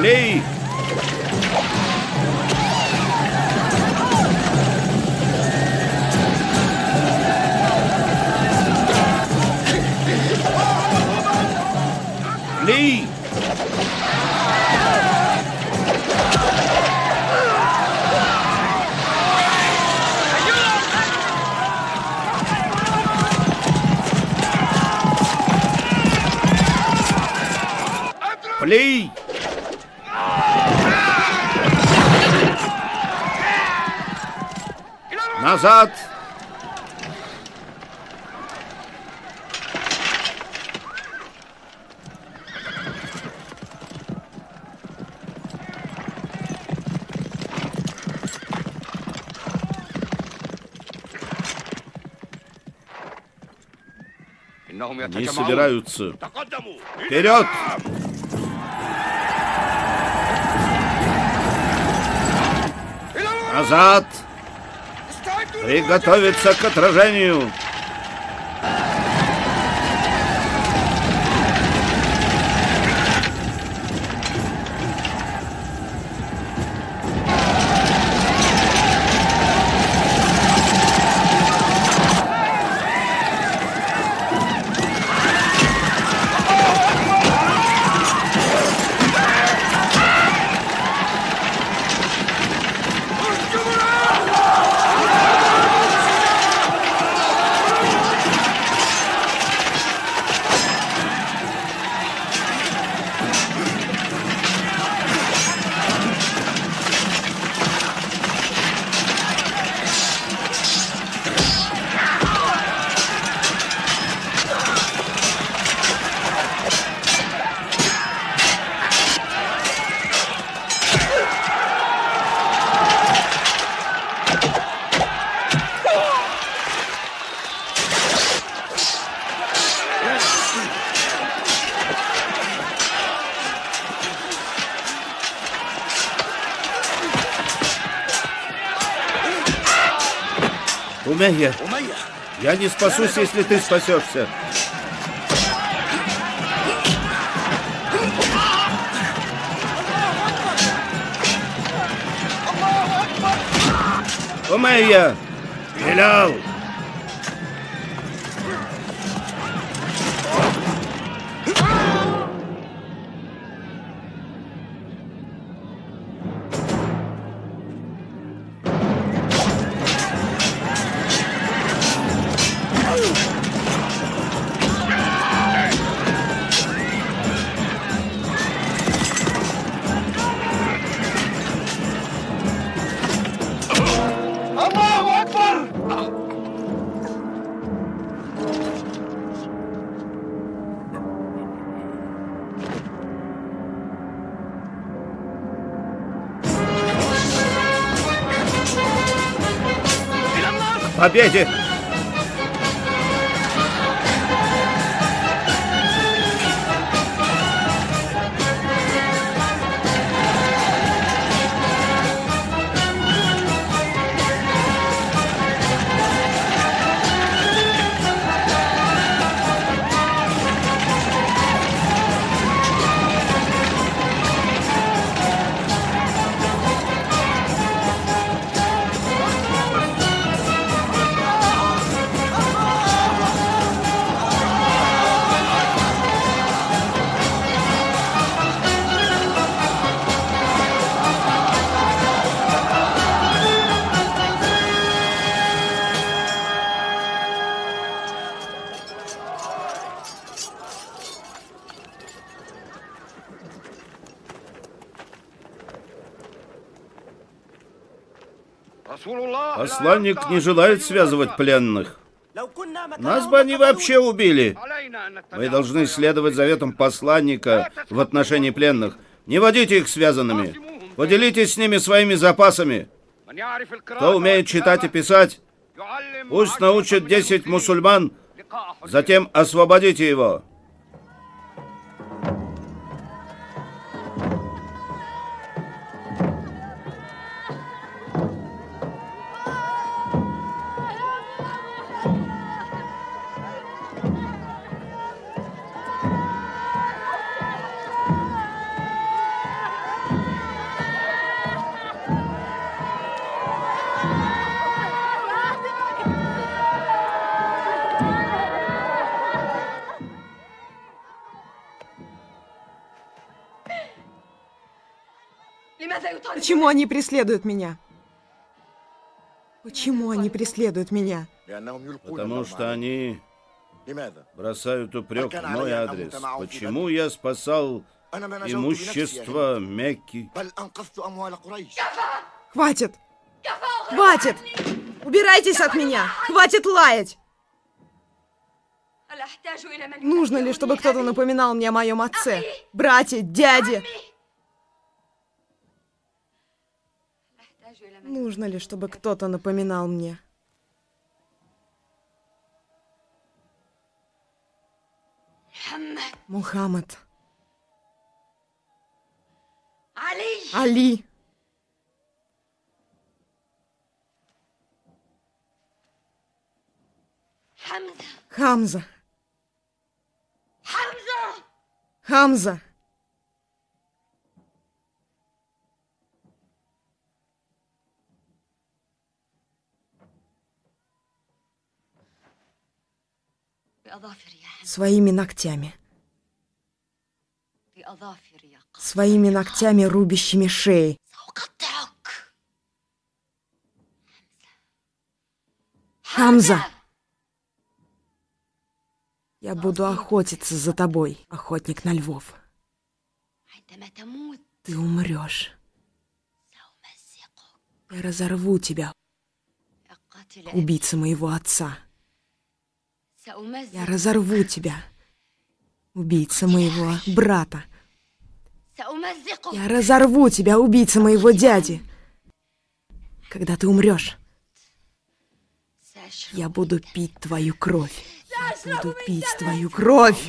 Speaker 1: Ли! Ли! Ли! Назад! Они собираются. Вперед! Назад! Приготовиться к отражению! Умейя, я не спасусь, если ты спасешься. Умейя! Белял! К победе! Посланник не желает связывать пленных. Нас бы они вообще убили. Мы должны следовать заветам посланника в отношении пленных. Не водите их связанными. Поделитесь с ними своими запасами. Кто умеет читать и писать, пусть научит 10 мусульман, затем освободите его.
Speaker 2: Почему они преследуют меня? Почему они преследуют меня?
Speaker 1: Потому что они бросают упрек в мой адрес. Почему я спасал имущество Мекки?
Speaker 2: Хватит! Хватит! Убирайтесь от меня! Хватит лаять! Нужно ли, чтобы кто-то напоминал мне о моем отце? Братья, дяде? Нужно ли, чтобы кто-то напоминал мне? Мухаммад. Али. Хамза. Хамза. Своими ногтями. Своими ногтями, рубящими шеи. Хамза! Я буду охотиться за тобой, охотник на львов. Ты умрешь. Я разорву тебя, убийца моего отца. Я разорву тебя, убийца моего брата. Я разорву тебя, убийца моего дяди. Когда ты умрешь, я буду пить твою кровь. Я буду пить твою кровь.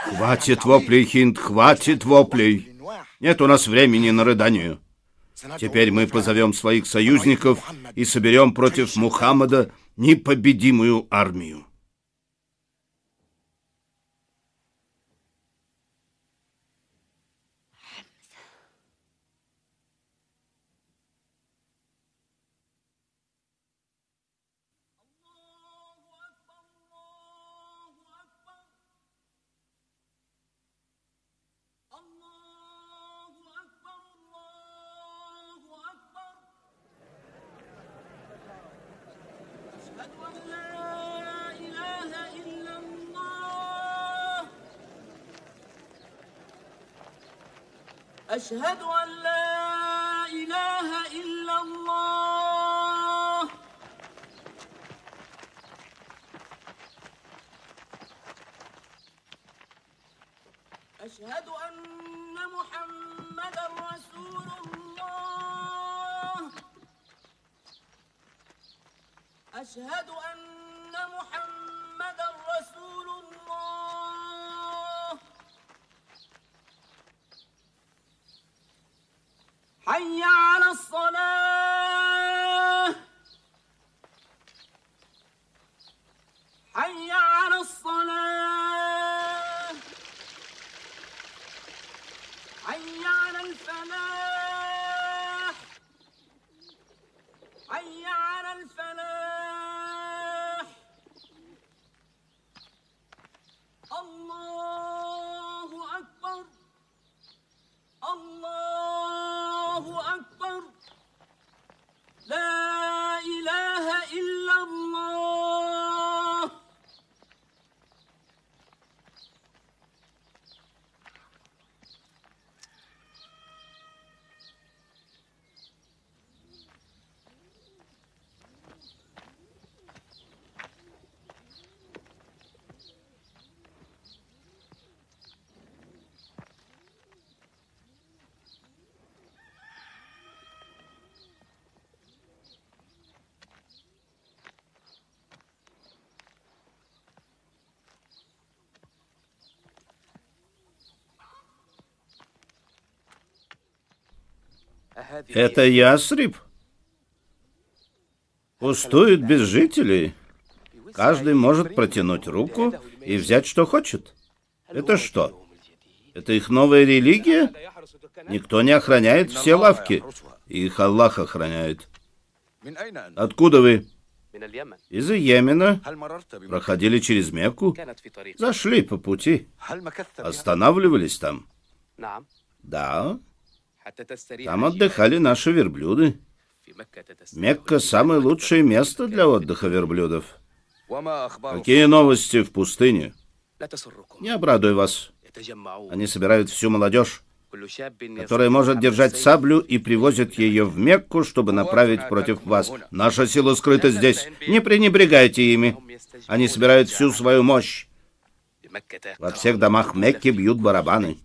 Speaker 1: Хватит воплей, Хинд, хватит воплей. Нет у нас времени на рыдание. Теперь мы позовем своих союзников и соберем против Мухаммада непобедимую армию.
Speaker 4: أشهد أن لا إله إلا الله أشهد أن محمدا رسول الله أشهد أن محمدا رسول الله حي على الصلاة حي على الصلاة حي على الفلاح حي على الفلاح الله أكبر الله أكبر لا إله إلا الله
Speaker 1: Это Ясриб? Пустует без жителей. Каждый может протянуть руку и взять, что хочет. Это что? Это их новая религия? Никто не охраняет все лавки. Их Аллах охраняет. Откуда вы? Из Йемена. Проходили через Мекку. Зашли по пути. Останавливались там. Да. Там отдыхали наши верблюды. Мекка — самое лучшее место для отдыха верблюдов. Какие новости в пустыне? Не обрадуй вас. Они собирают всю молодежь, которая может держать саблю, и привозят ее в Мекку, чтобы направить против вас. Наша сила скрыта здесь. Не пренебрегайте ими. Они собирают всю свою мощь. Во всех домах Мекки бьют барабаны.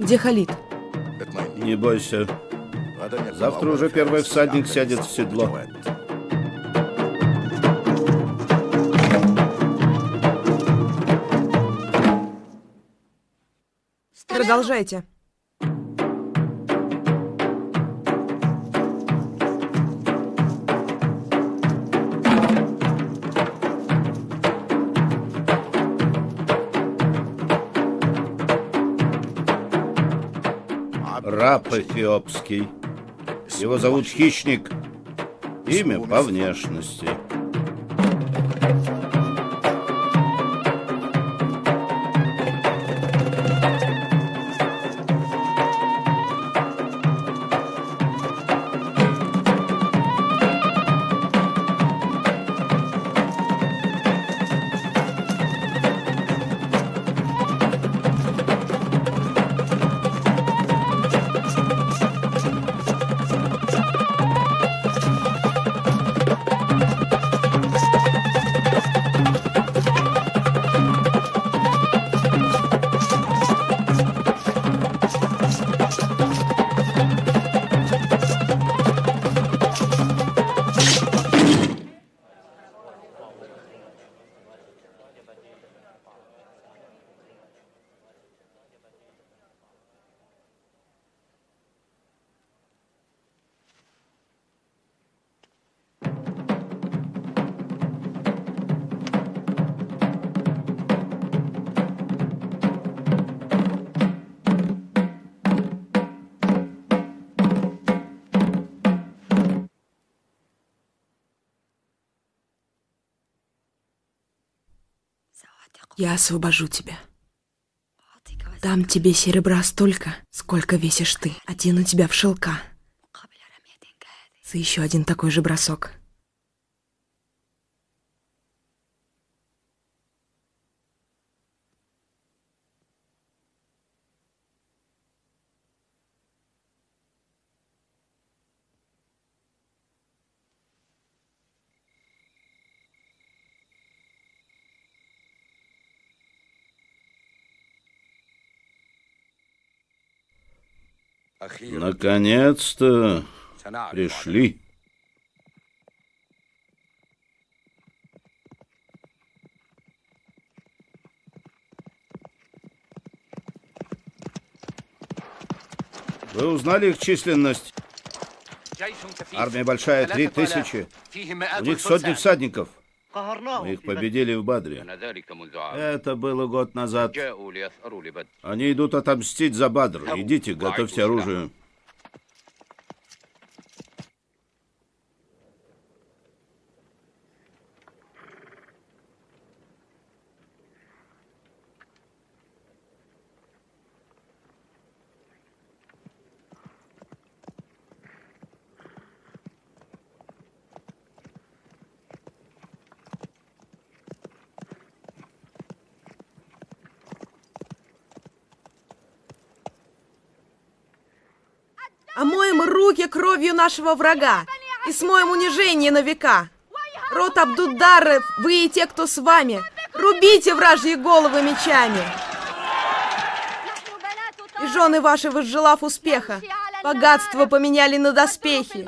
Speaker 2: Где Халид?
Speaker 1: Не бойся. Завтра уже первый всадник сядет в седло.
Speaker 2: Продолжайте.
Speaker 1: Раб эфиопский. Его зовут Хищник. Имя по внешности.
Speaker 2: Я освобожу тебя. Дам тебе серебра столько, сколько весишь ты. Один у тебя в шелка. За еще один такой же бросок.
Speaker 1: Наконец-то пришли. Вы узнали их численность? Армия большая, 3000. У них сотни всадников. Мы их победили в Бадре. Это было год назад. Они идут отомстить за Бадр. Идите, готовьте оружие.
Speaker 2: Омоем руки кровью нашего врага и смоем унижение на века. Род Абдуддарры, вы и те, кто с вами, рубите вражьи головы мечами. И жены ваши, возжелав успеха, богатство поменяли на доспехи.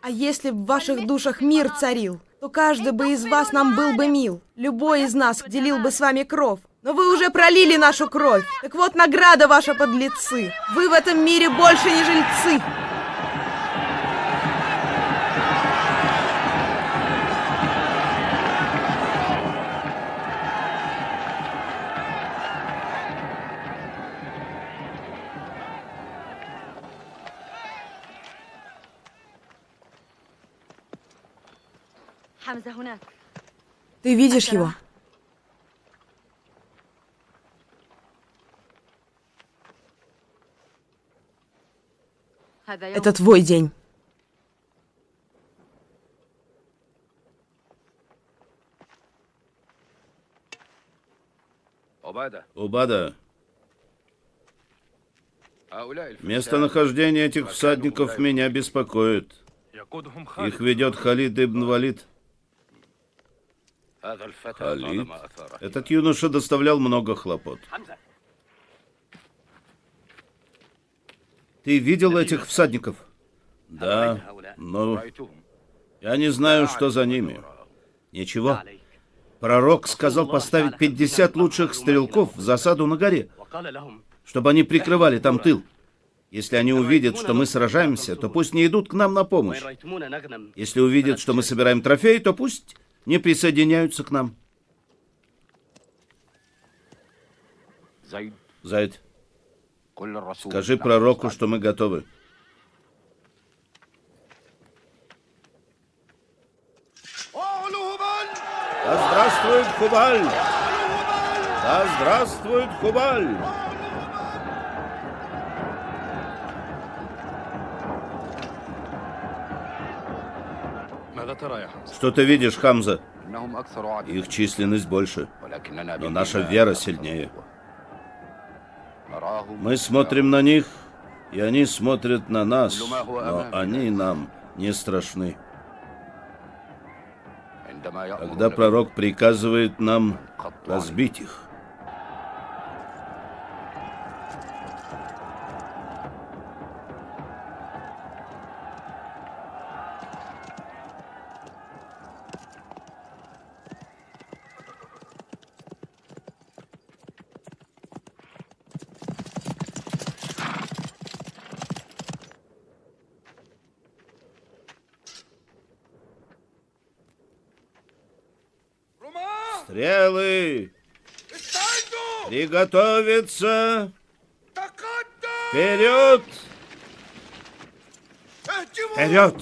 Speaker 2: А если б в ваших душах мир царил, то каждый бы из вас нам был бы мил. Любой из нас делил бы с вами кров. Но вы уже пролили нашу кровь. Так вот награда ваша, подлецы. Вы в этом мире больше не жильцы. Ты видишь его? Это твой день.
Speaker 1: Убада. Местонахождение этих всадников меня беспокоит. Их ведет Халид ибн Валид. Халид? Этот юноша доставлял много хлопот. Ты видел этих всадников? Да, но я не знаю, что за ними. Ничего. Пророк сказал поставить 50 лучших стрелков в засаду на горе, чтобы они прикрывали там тыл. Если они увидят, что мы сражаемся, то пусть не идут к нам на помощь. Если увидят, что мы собираем трофеи, то пусть не присоединяются к нам. Зайд, скажи пророку, что мы готовы. Да здравствует Хубаль! Да здравствует Хубаль! Что ты видишь, Хамза? Их численность больше, но наша вера сильнее. Мы смотрим на них, и они смотрят на нас, но они нам не страшны. Когда пророк приказывает нам разбить их, стрелы! Приготовиться! Вперед! Вперед!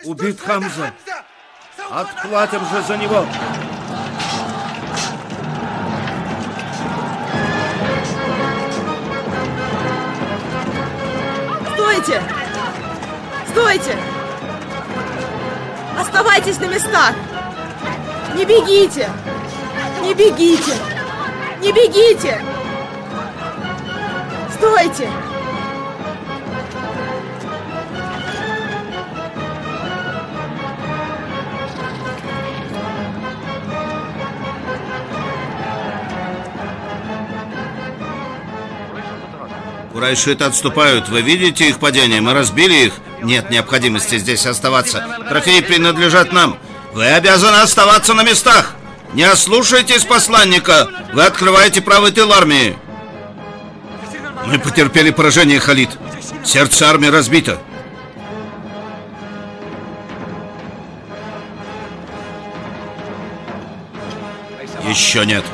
Speaker 1: Убит Хамза. Отплатим же за него.
Speaker 2: Стойте! Стойте! Оставайтесь на местах! Не бегите! Не бегите! Не бегите! Стойте!
Speaker 1: Курайшиты отступают. Вы видите их падение? Мы разбили их. Нет необходимости здесь оставаться. Трофеи принадлежат нам. Вы обязаны оставаться на местах. Не ослушайтесь посланника. Вы открываете правый тыл армии. Мы потерпели поражение, Халид. Сердце армии разбито. Еще нет.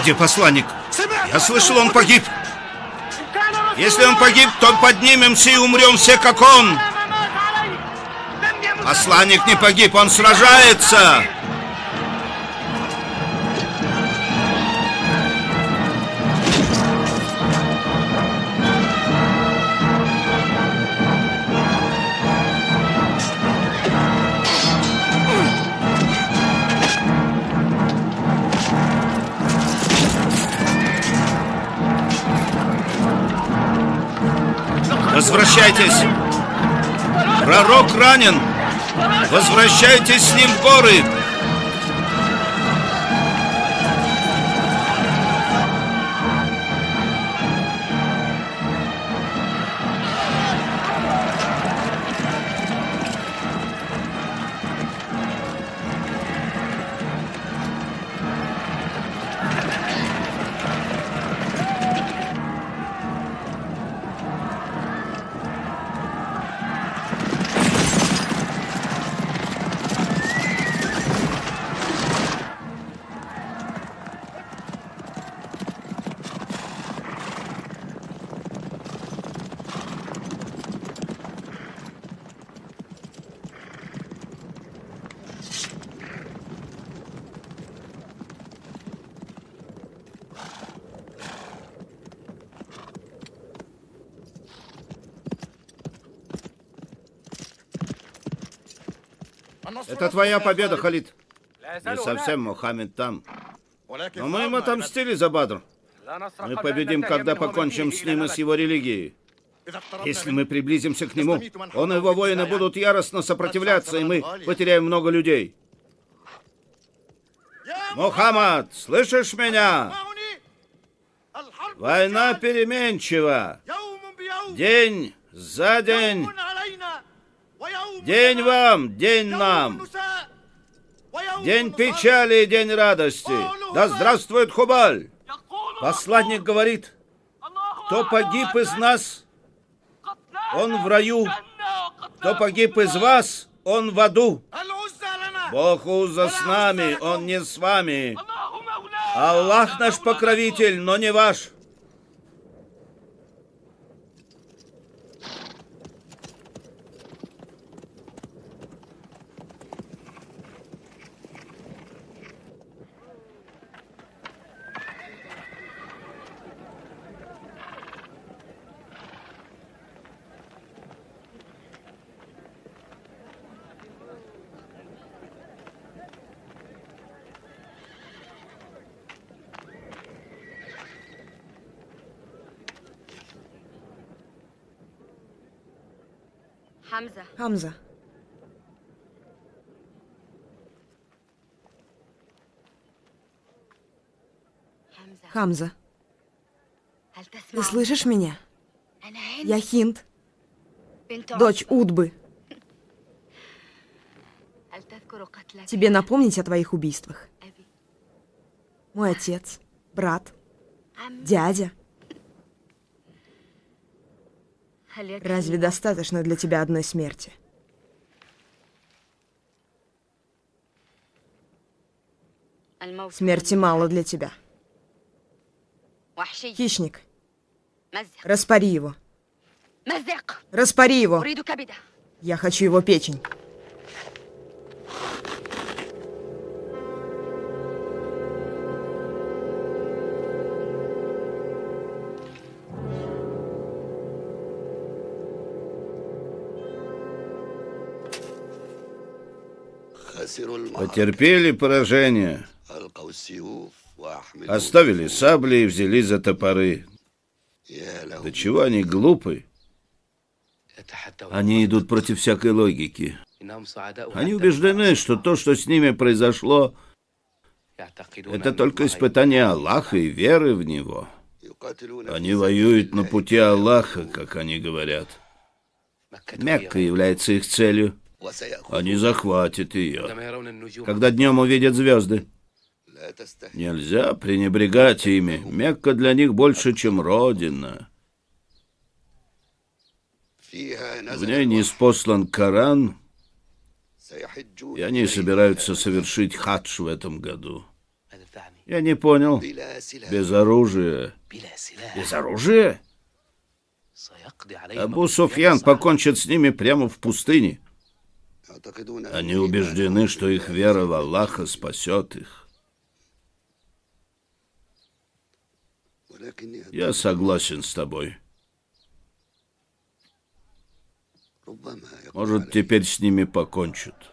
Speaker 1: Где посланник? Я слышал, он погиб. Если он погиб, то поднимемся и умрем все, как он. Посланник не погиб, он сражается. Возвращайтесь! Пророк ранен! Возвращайтесь с ним в горы! Это твоя победа, Халид. Не совсем Мухаммед там. Но мы им отомстили за Бадр. Мы победим, когда покончим с ним и с его религией. Если мы приблизимся к нему, он и его воины будут яростно сопротивляться, и мы потеряем много людей. Мухаммад, слышишь меня? Война переменчива. День за день День вам, день нам. День печали и день радости. Да здравствует Хубаль! Посланник говорит, кто погиб из нас, он в раю. Кто погиб из вас, он в аду. Бог Узза с нами, он не с вами. Аллах наш покровитель, но не ваш.
Speaker 2: Хамза. Хамза, ты слышишь меня? Я Хинд, дочь Утбы. Тебе напомнить о твоих убийствах? Мой отец, брат, дядя. Разве достаточно для тебя одной смерти? Смерти мало для тебя. Хищник, распори его. Распори его. Я хочу его печень.
Speaker 1: Потерпели поражение. Оставили сабли и взялись за топоры. Да чего они глупы? Они идут против всякой логики. Они убеждены, что то, что с ними произошло, это только испытание Аллаха и веры в Него. Они воюют на пути Аллаха, как они говорят. Мекка является их целью. Они захватят ее, когда днем увидят звезды. Нельзя пренебрегать ими. Мекка для них больше, чем родина. В ней ниспослан Коран, и они собираются совершить хадж в этом году. Я не понял. Без оружия. Без оружия? Абу Суфьян покончит с ними прямо в пустыне. Они убеждены, что их вера в Аллаха спасет их. Я согласен с тобой. Может, теперь с ними покончат.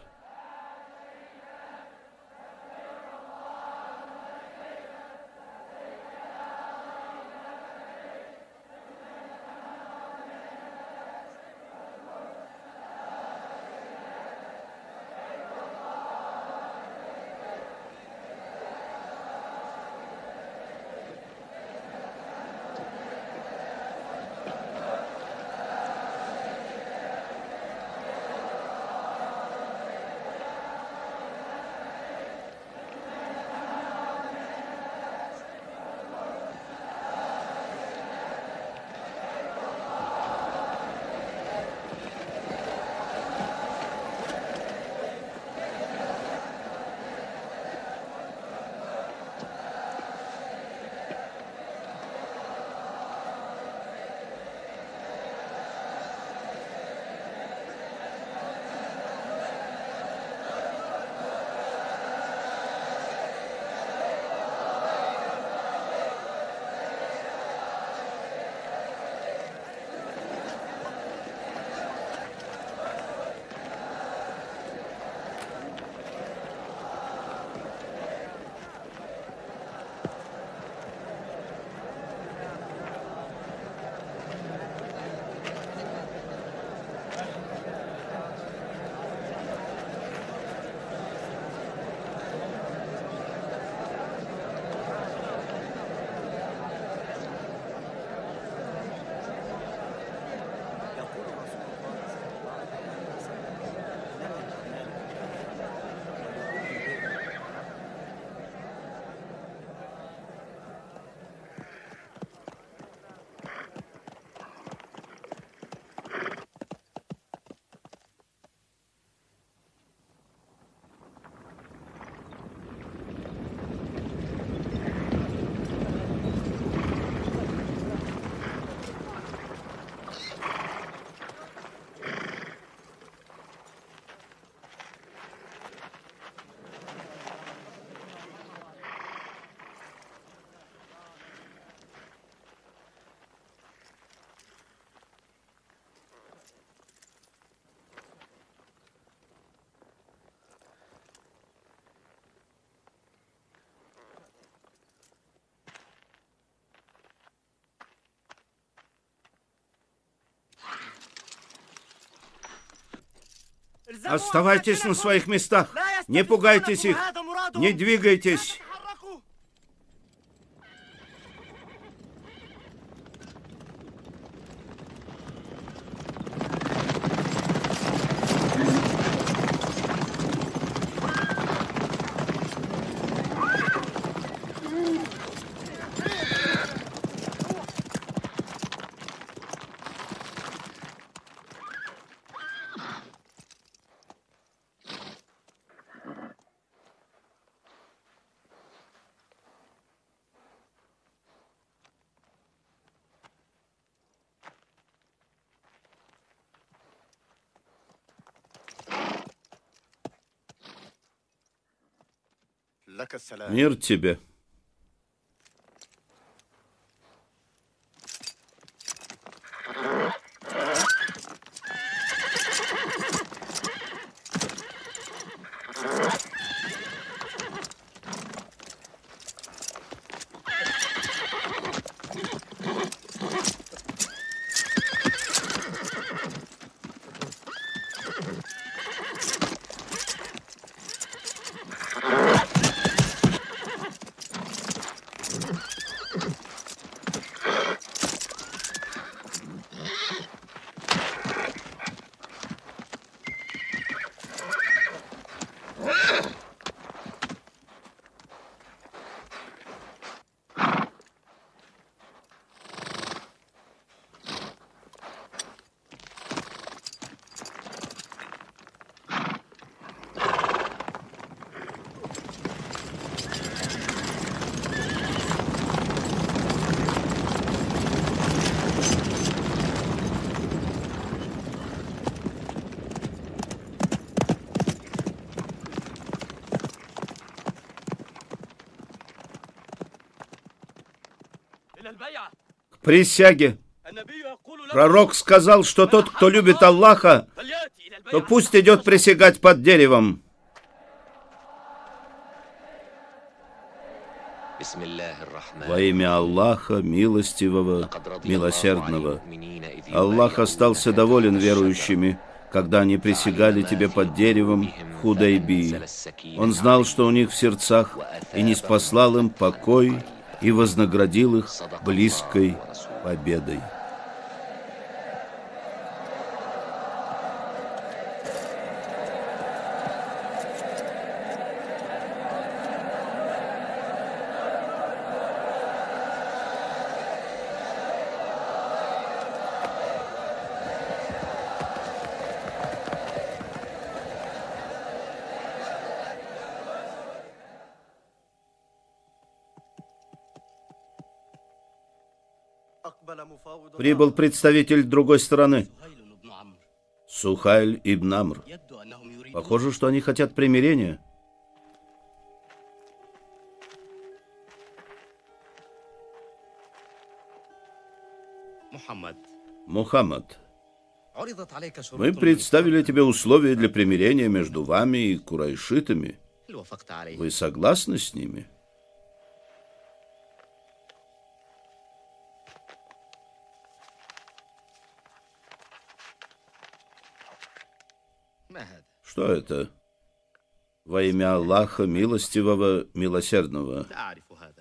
Speaker 1: Оставайтесь на своих местах. Не пугайтесь их. Не двигайтесь. Мир тебе. К присяге. Пророк сказал, что тот, кто любит Аллаха, то пусть идет присягать под деревом. Во имя Аллаха, милостивого, милосердного. Аллах остался доволен верующими, когда они присягали тебе под деревом в Худайбии. Он знал, что у них в сердцах, и ниспослал им покой и вознаградил их близкой победой. Прибыл представитель другой стороны, Сухайль ибн Амр. Похоже, что они хотят примирения. Мухаммад, мы представили тебе условия для примирения между вами и курайшитами. Вы согласны с ними? Что это? Во имя Аллаха, милостивого, милосердного.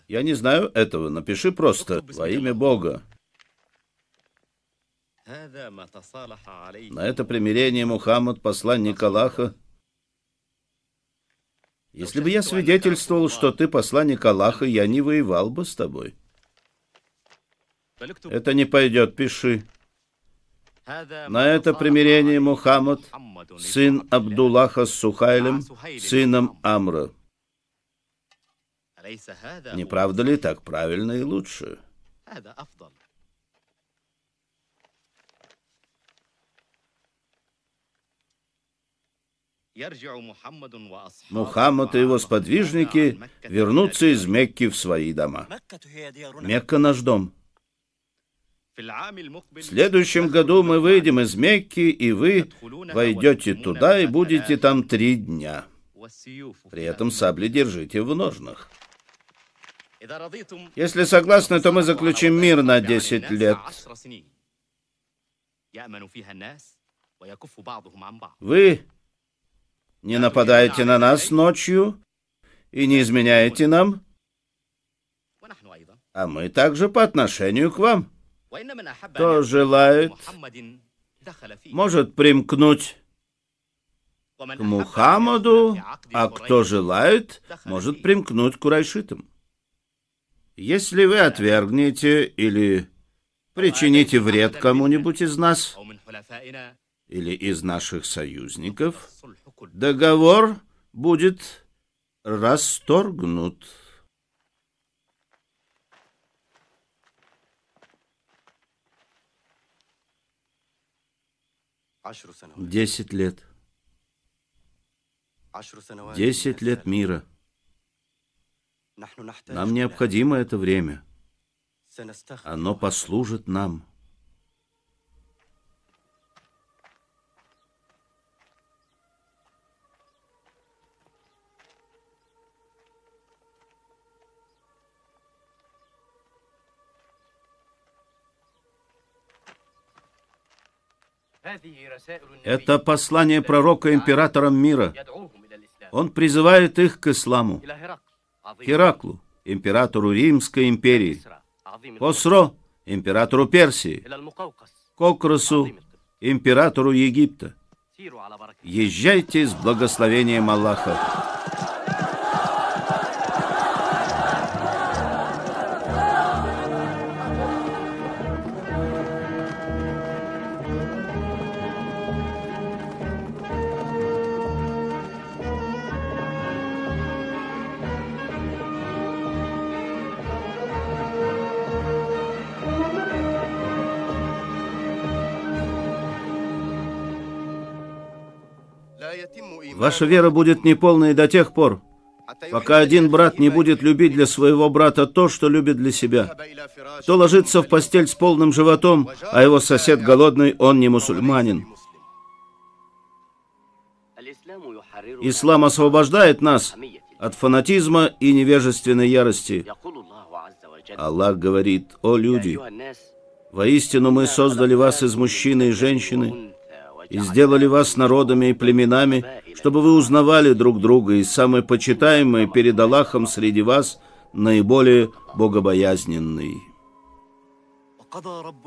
Speaker 1: Я не знаю этого. Напиши просто во имя Бога. На это примирение Мухаммад, посланник Аллаха. Если бы я свидетельствовал, что ты посланник Аллаха, я не воевал бы с тобой. Это не пойдет, пиши. На это примирение Мухаммад, сын Абдуллаха с Сухайлем, сыном Амра. Не правда ли так правильно и лучше? Мухаммад и его сподвижники вернутся из Мекки в свои дома. Мекка — наш дом. В следующем году мы выйдем из Мекки, и вы войдете туда и будете там 3 дня. При этом сабли держите в ножнах. Если согласны, то мы заключим мир на 10 лет. Вы Не нападайте на нас ночью и не изменяйте нам, а мы также по отношению к вам. Кто желает, может примкнуть к Мухаммаду, а кто желает, может примкнуть к курайшитам. Если вы отвергнете или причините вред кому-нибудь из нас или из наших союзников, договор будет расторгнут. Десять лет. 10 лет мира. Нам необходимо это время. Оно послужит нам. Это послание пророка императорам мира. Он призывает их к исламу. Хераклу, императору Римской империи. Хосро, императору Персии. Кокросу, императору Египта. Езжайте с благословением Аллаха. Ваша вера будет неполной до тех пор, пока один брат не будет любить для своего брата то, что любит для себя. Кто ложится в постель с полным животом, а его сосед голодный, он не мусульманин. Ислам освобождает нас от фанатизма и невежественной ярости. Аллах говорит: «О люди, воистину мы создали вас из мужчины и женщины, и сделали вас народами и племенами, чтобы вы узнавали друг друга, и самый почитаемый перед Аллахом среди вас наиболее богобоязненный.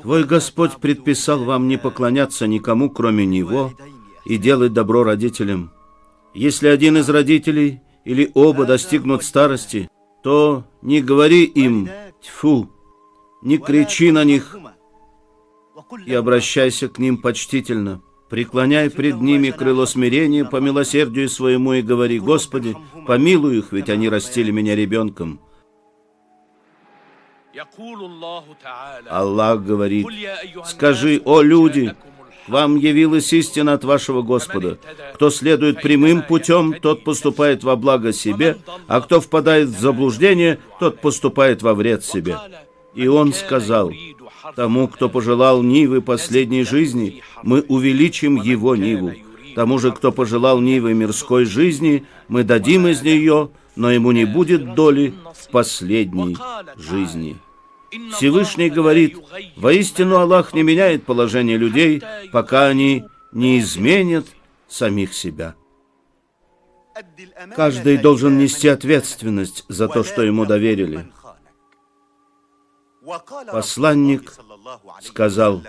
Speaker 1: Твой Господь предписал вам не поклоняться никому, кроме Него, и делать добро родителям. Если один из родителей или оба достигнут старости, то не говори им «тьфу», не кричи на них и обращайся к ним почтительно. Преклоняй пред ними крыло смирения по милосердию своему и говори: Господи, помилуй их, ведь они растили меня ребенком. Аллах говорит: скажи: о люди, вам явилась истина от вашего Господа. Кто следует прямым путем, тот поступает во благо себе, а кто впадает в заблуждение, тот поступает во вред себе. И он сказал: тому, кто пожелал нивы последней жизни, мы увеличим его ниву. Тому же, кто пожелал нивы мирской жизни, мы дадим из нее, но ему не будет доли в последней жизни. Всевышний говорит: воистину Аллах не меняет положение людей, пока они не изменят самих себя. Каждый должен нести ответственность за то, что ему доверили. Посланник сказал: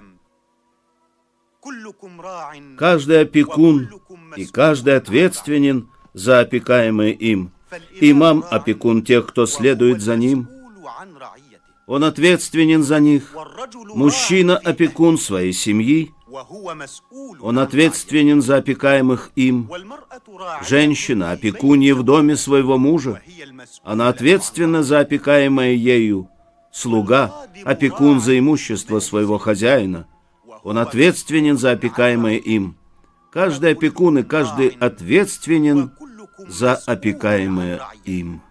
Speaker 1: каждый опекун и каждый ответственен за опекаемые им. Имам — опекун тех, кто следует за ним. Он ответственен за них. Мужчина — опекун своей семьи. Он ответственен за опекаемых им. Женщина — опекунья в доме своего мужа. Она ответственна за опекаемое ею. Слуга — опекун за имущество своего хозяина. Он ответственен за опекаемое им. Каждый опекун и каждый ответственен за опекаемое им.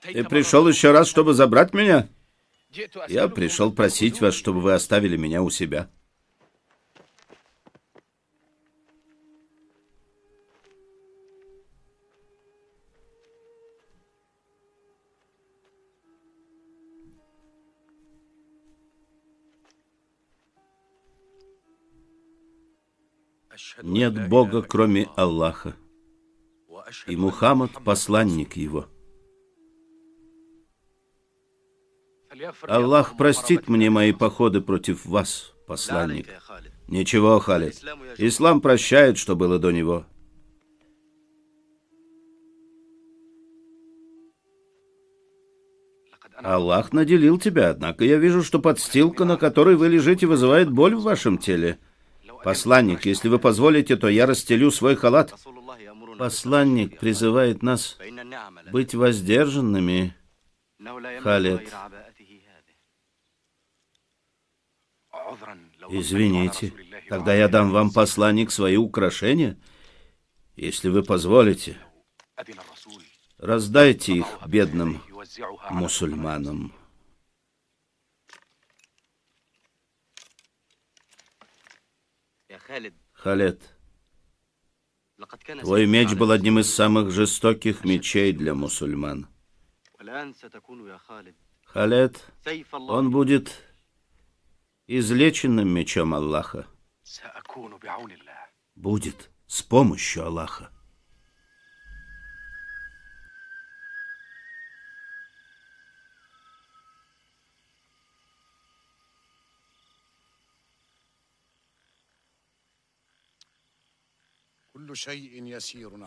Speaker 1: Ты пришел еще раз, чтобы забрать меня? Я пришел просить вас, чтобы вы оставили меня у себя. Нет Бога, кроме Аллаха, и Мухаммад — посланник Его. Аллах простит мне мои походы против вас, посланник. Ничего, Халид. Ислам прощает, что было до него. Аллах наделил тебя, однако я вижу, что подстилка, на которой вы лежите, вызывает боль в вашем теле. Посланник, если вы позволите, то я расстелю свой халат. Посланник призывает нас быть воздержанными, Халид. Извините, тогда я дам вам, посланник, свои украшения, если вы позволите. Раздайте их бедным мусульманам. Халид, твой меч был одним из самых жестоких мечей для мусульман. Халид, он будет излеченным мечом Аллаха. Будет с помощью Аллаха.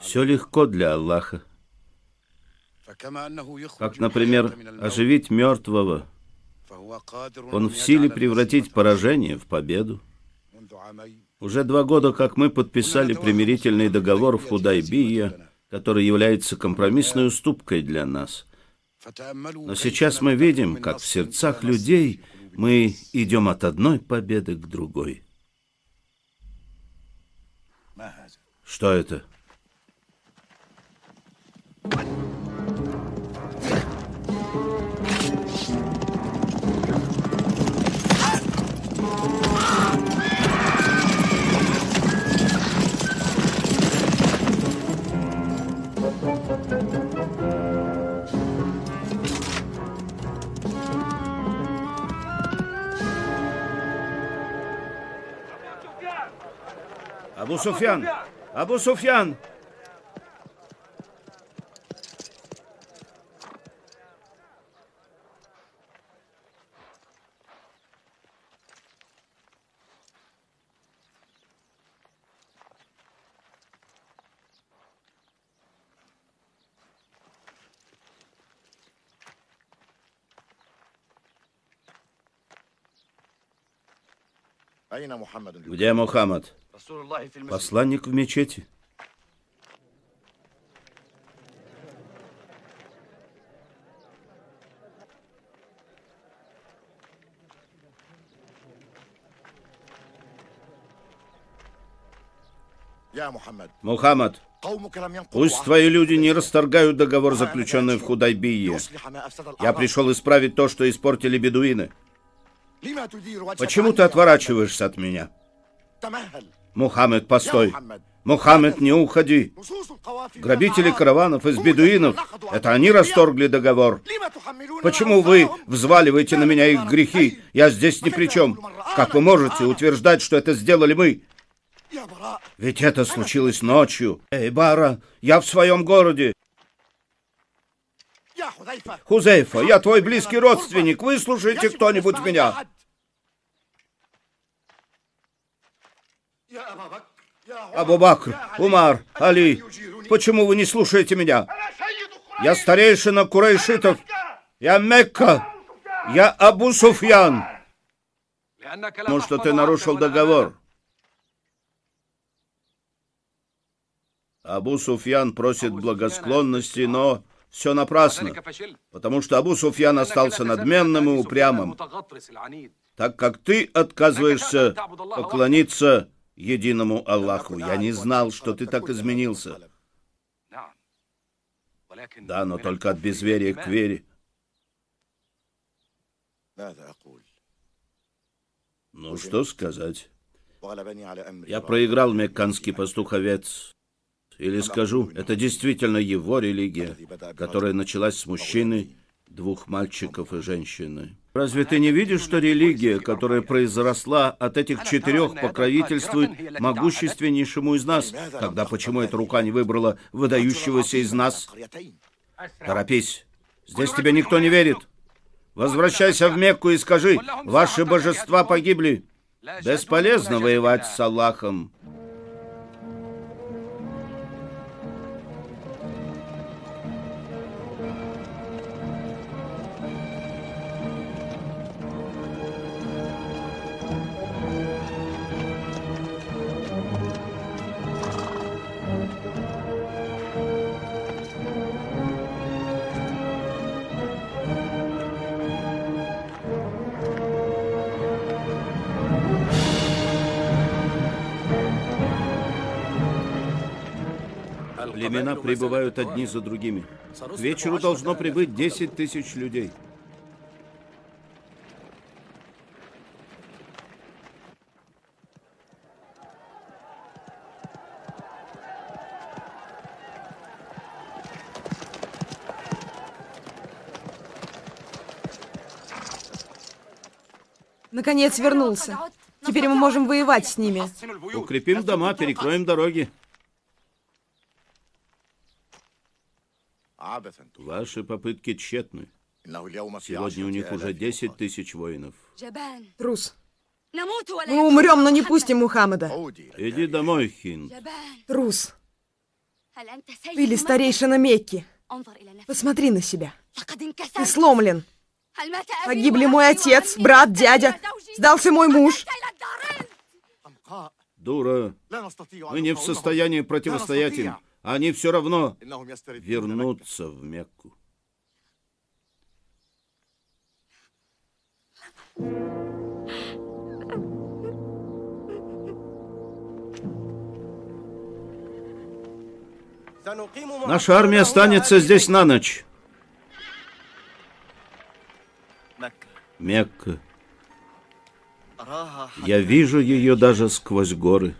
Speaker 1: Все легко для Аллаха. Как, например, оживить мертвого. Он в силе превратить поражение в победу. Уже 2 года, как мы подписали примирительный договор в Худайбие, который является компромиссной уступкой для нас. Но сейчас мы видим, как в сердцах людей мы идем от одной победы к другой. Что это? Абу Суфьян! Абу Суфьян! Где Мухаммад? Посланник в мечети. Мухаммад, пусть твои люди не расторгают договор, заключенный в Худайбие. Я пришел исправить то, что испортили бедуины. Почему ты отворачиваешься от меня? Мухаммад, постой. Мухаммад, не уходи. Грабители караванов из бедуинов, это они расторгли договор. Почему вы взваливаете на меня их грехи? Я здесь ни при чем. Как вы можете утверждать, что это сделали мы? Ведь это случилось ночью. Эй, Бара, я в своем городе. Хузейфа, я твой близкий родственник. Выслушайте кто-нибудь меня. Абу Бакр, Умар, Али, почему вы не слушаете меня? Я старейшина курайшитов. Я Мекка. Я Абу Суфьян. Потому что ты нарушил договор. Абу Суфьян просит благосклонности, но все напрасно, потому что Абу Суфьян остался надменным и упрямым, так как ты отказываешься поклониться единому Аллаху. Я не знал, что ты так изменился. Да, но только от безверия к вере. Ну, что сказать? Я проиграл мекканский пастух-овец. Или скажу, это действительно его религия, которая началась с мужчины, 2 мальчиков и женщины. Разве ты не видишь, что религия, которая произросла от этих 4, покровительствует могущественнейшему из нас? Тогда почему эта рука не выбрала выдающегося из нас? Торопись, здесь тебе никто не верит. Возвращайся в Мекку и скажи, ваши божества погибли. Бесполезно воевать с Аллахом. Племена прибывают одни за другими. К вечеру должно прибыть 10 000 людей.
Speaker 2: Наконец вернулся. Теперь мы можем воевать с ними.
Speaker 1: Укрепим дома, перекроем дороги. Ваши попытки тщетны. Сегодня у них уже 10 000 воинов.
Speaker 2: Трус. Мы умрем, но не пустим Мухаммада.
Speaker 1: Иди домой, Хинд.
Speaker 2: Трус. Ты ли старейшина Мекки? Посмотри на себя. Ты сломлен. Погибли мой отец, брат, дядя. Сдался мой муж.
Speaker 1: Дура. Мы не в состоянии противостоять им. Они все равно вернутся в Мекку. Наша армия останется здесь на ночь. Мекка. Я вижу ее даже сквозь горы.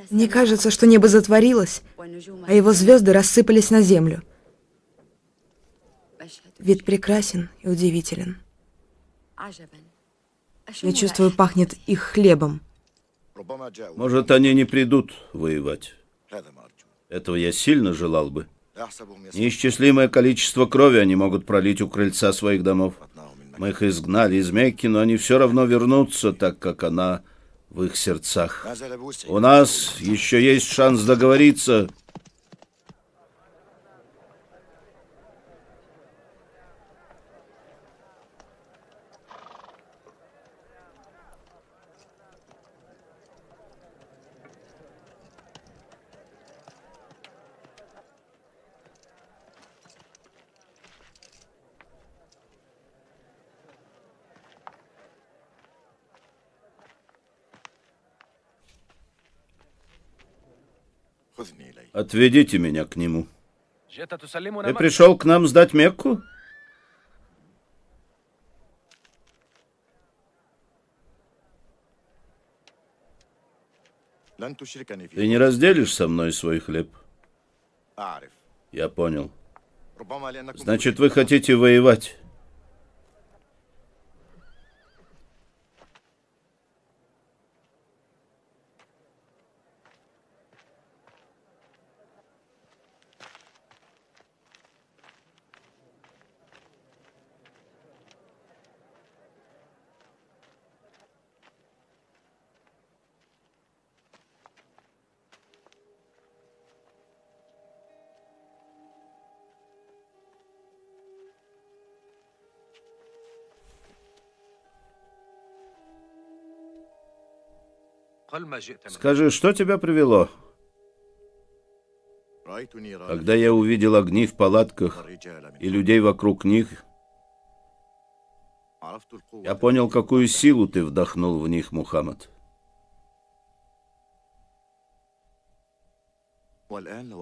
Speaker 2: Мне кажется, что небо затворилось, а его звезды рассыпались на землю. Вид прекрасен и удивителен. Я чувствую, пахнет их хлебом.
Speaker 1: Может, они не придут воевать. Этого я сильно желал бы. Неисчислимое количество крови они могут пролить у крыльца своих домов. Мы их изгнали из Мекки, но они все равно вернутся, так как она в их сердцах. У нас еще есть шанс договориться. Отведите меня к нему. Ты пришел к нам сдать Мекку? Ты не разделишь со мной свой хлеб? Я понял. Значит, вы хотите воевать? Скажи, что тебя привело? Когда я увидел огни в палатках и людей вокруг них, Я понял, какую силу ты вдохнул в них, Мухаммад.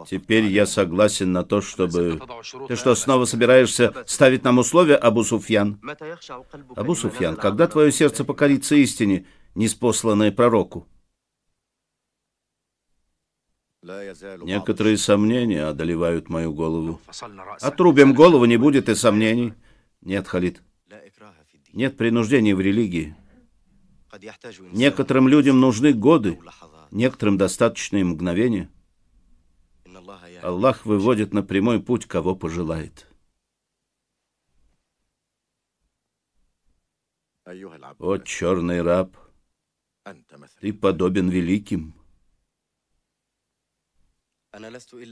Speaker 1: Теперь я согласен на то, чтобы... Ты что, снова собираешься ставить нам условия, Абу Суфьян? Абу Суфьян, когда твое сердце покорится истине, ниспосланной пророку? Некоторые сомнения одолевают мою голову. Отрубим голову, не будет и сомнений. Нет, Халид. Нет принуждения в религии. Некоторым людям нужны годы, некоторым достаточно и мгновения. Аллах выводит на прямой путь, кого пожелает. О, черный раб, ты подобен великим.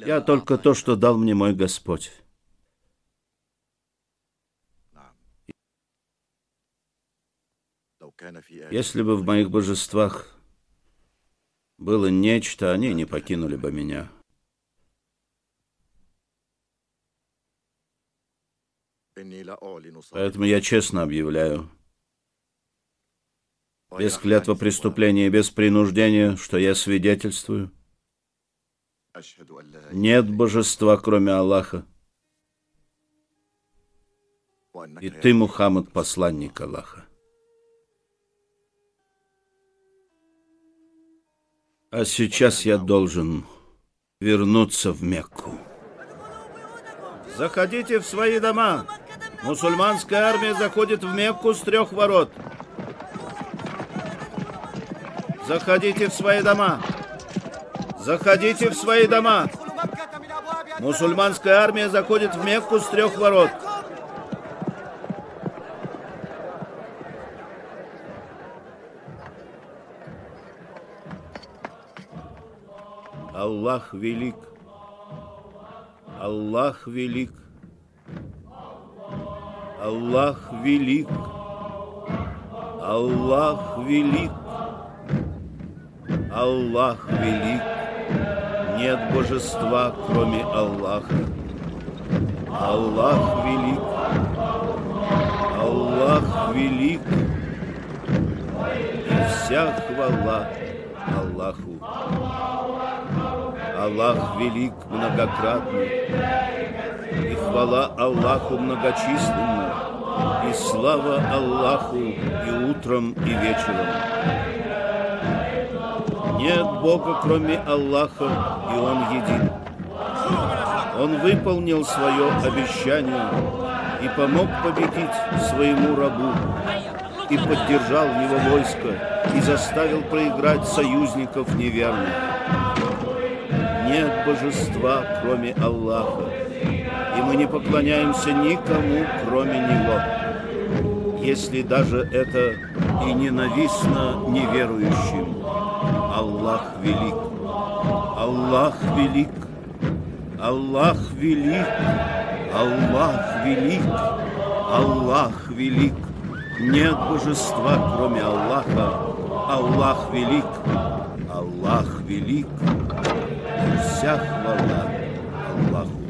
Speaker 1: Я только то, что дал мне мой Господь. Если бы в моих божествах было нечто, они не покинули бы меня. Поэтому я честно объявляю, без клятва преступления и без принуждения, что я свидетельствую, нет божества, кроме Аллаха, и ты, Мухаммад, посланник Аллаха. А сейчас я должен вернуться в Мекку. Заходите в свои дома. Мусульманская армия заходит в Мекку с 3 ворот. Заходите в свои дома. Заходите в свои дома. Мусульманская армия заходит в Мекку с 3 ворот. Аллах велик. Аллах велик. Аллах велик. Аллах велик. Аллах велик. Нет божества, кроме Аллаха. Аллах велик. Аллах велик. И вся хвала Аллаху. Аллах велик многократный, и хвала Аллаху многочисленна, и слава Аллаху и утром, и вечером. Нет Бога, кроме Аллаха, и Он един. Он выполнил свое обещание и помог победить своему рабу, и поддержал его войско, и заставил проиграть союзников неверных. Нет божества, кроме Аллаха, и мы не поклоняемся никому, кроме Него, если даже это и ненавистно неверующим. Аллах велик, Аллах велик, Аллах велик, Аллах велик, Аллах велик. Нет божества, кроме Аллаха. Аллах велик, Аллах велик. И вся хвала Аллаху.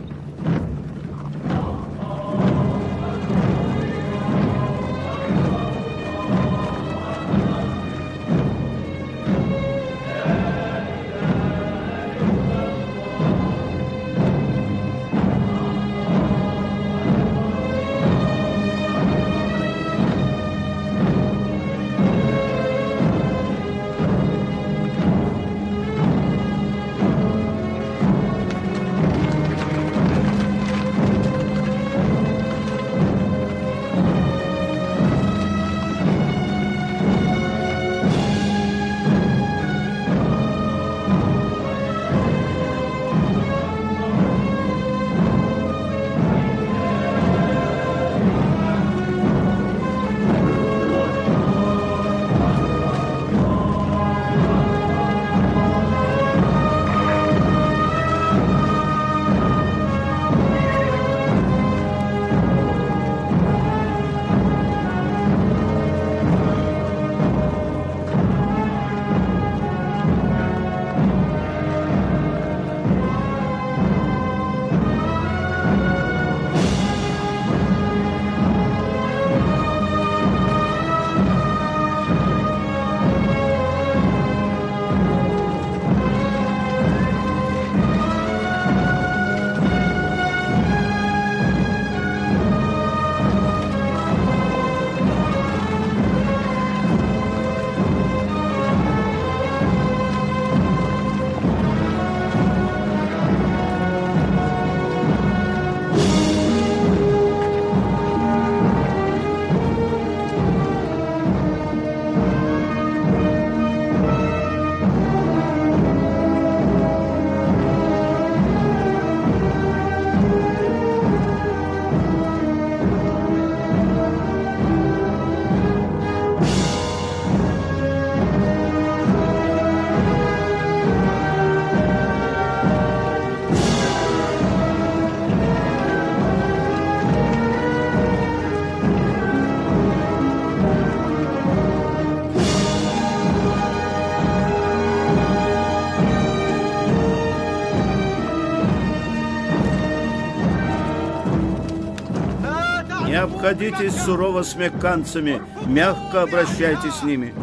Speaker 1: обходитесь сурово с мекканцами, мягко обращайтесь с ними.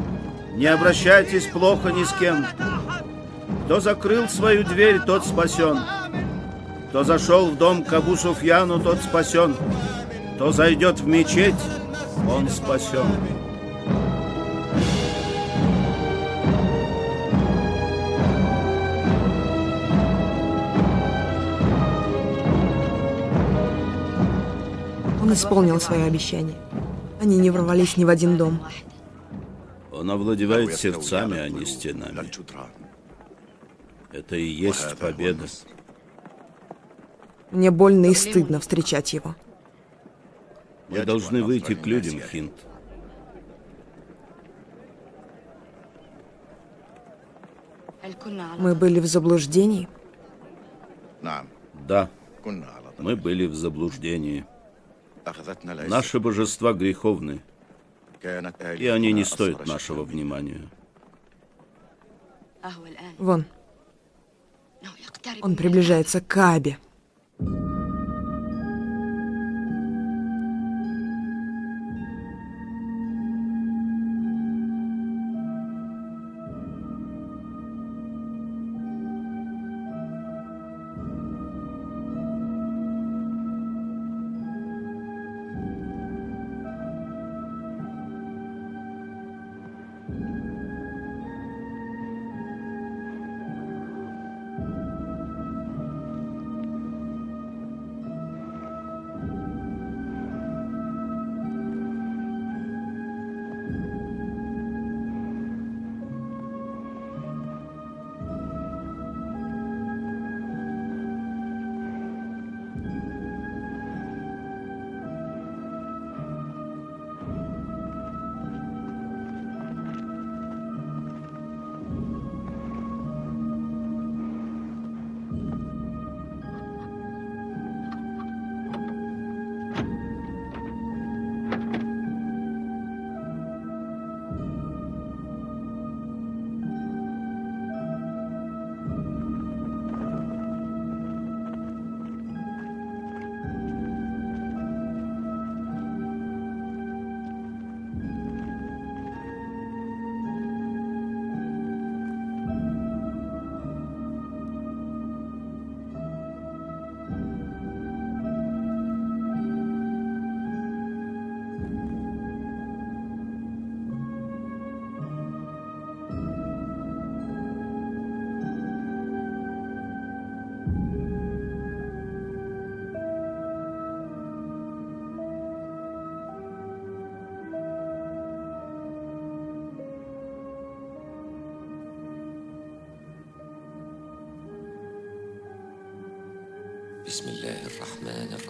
Speaker 1: Не обращайтесь плохо ни с кем. Кто закрыл свою дверь, тот спасен. Кто зашел в дом к Абу Суфьяну, тот спасен. Кто зайдет в мечеть, он спасен.
Speaker 2: Он исполнил свое обещание. Они не ворвались ни в один дом.
Speaker 1: Он овладевает сердцами, а не стенами. Это и есть победа.
Speaker 2: Мне больно и стыдно встречать его.
Speaker 1: Мы должны выйти к людям, Хинд.
Speaker 2: Мы были в заблуждении.
Speaker 1: Да, мы были в заблуждении. Наши божества греховны, и они не стоят нашего внимания.
Speaker 2: Вон. Он приближается к Каабе.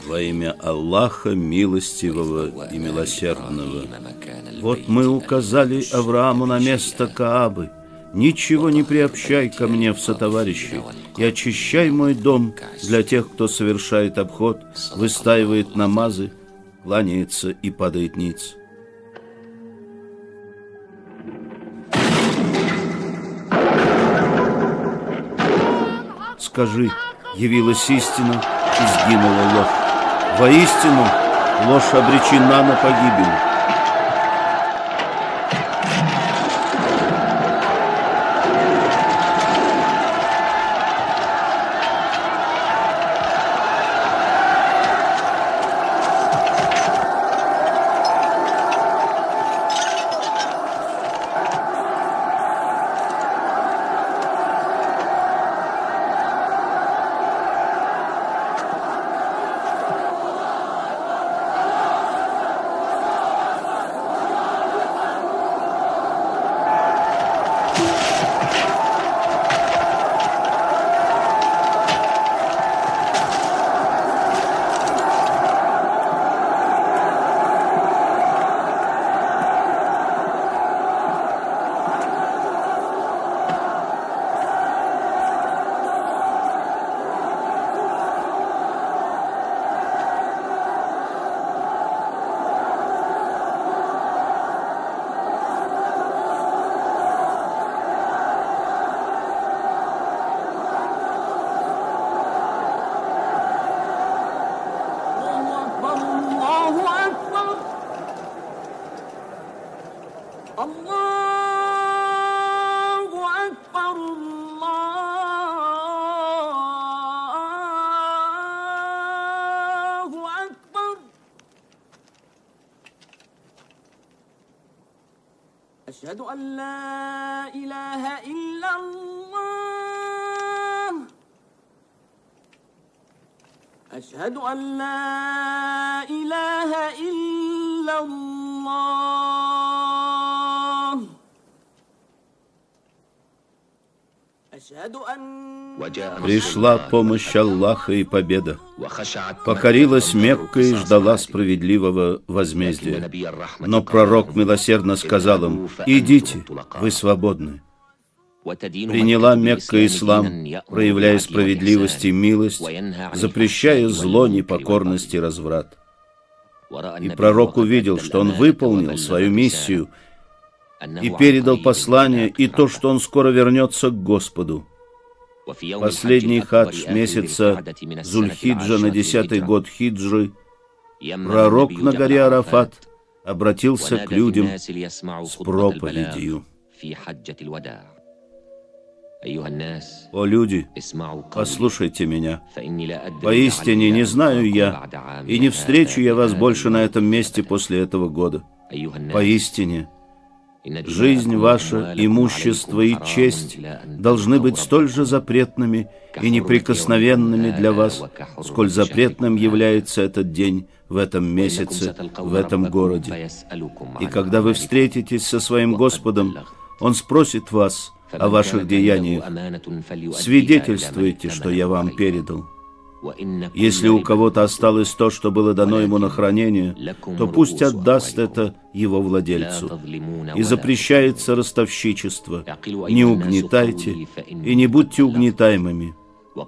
Speaker 1: Во имя Аллаха, милостивого и милосердного. Вот мы указали Аврааму на место Каабы. Ничего не приобщай ко мне в сотоварищи, и очищай мой дом для тех, кто совершает обход, выстаивает намазы, кланяется и падает ниц. Скажи, явилась истина и сгинула ложь. Воистину, ложь обречена на погибель.
Speaker 4: أكبر الله أكبر أشهد أن لا إله إلا الله أشهد أن لا إله إلا الله أشهد أن
Speaker 1: Пришла помощь Аллаха и победа. Покорилась Мекка и ждала справедливого возмездия. Но пророк милосердно сказал им: «Идите, вы свободны». Приняла Мекка ислам, проявляя справедливость и милость, запрещая зло, непокорность и разврат. И пророк увидел, что он выполнил свою миссию и передал послание, и то, что он скоро вернется к Господу. Последний хадж месяца Зуль-Хиджа на 10-й год хиджры пророк на горе Арафат обратился к людям с проповедью: «О люди, послушайте меня. Поистине не знаю я, и не встречу я вас больше на этом месте после этого года. Поистине, жизнь ваша, имущество и честь должны быть столь же запретными и неприкосновенными для вас, сколь запретным является этот день в этом месяце, в этом городе. И когда вы встретитесь со своим Господом, Он спросит вас о ваших деяниях. Свидетельствуйте, что я вам передал. Если у кого-то осталось то, что было дано ему на хранение, то пусть отдаст это его владельцу. И запрещается ростовщичество. Не угнетайте и не будьте угнетаемыми.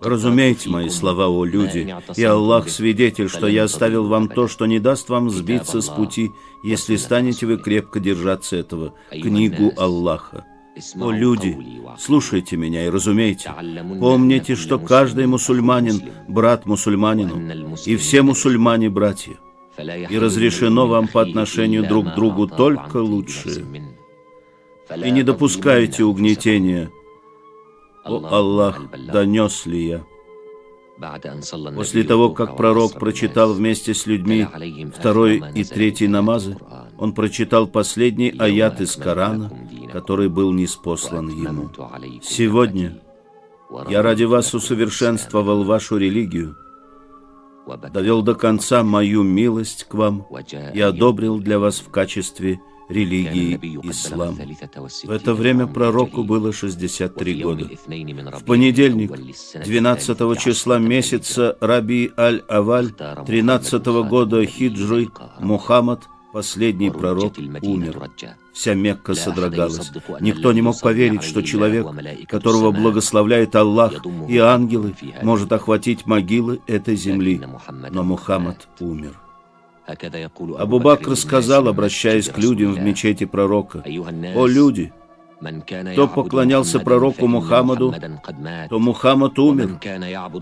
Speaker 1: Разумейте мои слова, о люди, и Аллах свидетель, что я оставил вам то, что не даст вам сбиться с пути, если станете вы крепко держаться этого, книгу Аллаха. О люди, слушайте меня и разумейте, помните, что каждый мусульманин – брат мусульманину, и все мусульмане – братья, и разрешено вам по отношению друг к другу только лучшее. И не допускайте угнетения. О Аллах, донес ли я? После того, как пророк прочитал вместе с людьми 2-й и 3-й намазы, он прочитал последний аят из Корана, который был ниспослан ему. Сегодня я ради вас усовершенствовал вашу религию, довел до конца мою милость к вам и одобрил для вас в качестве религии ислам. В это время пророку было 63 года. В понедельник, 12 числа месяца Раби Аль-Аваль 13-го года хиджры, Мухаммад, последний пророк, умер. Вся Мекка содрогалась. Никто не мог поверить, что человек, которого благословляет Аллах и ангелы, может охватить могилы этой земли. Но Мухаммад умер. Абу Бакр сказал, обращаясь к людям в мечети пророка: «О люди, кто поклонялся пророку Мухаммаду, то Мухаммад умер,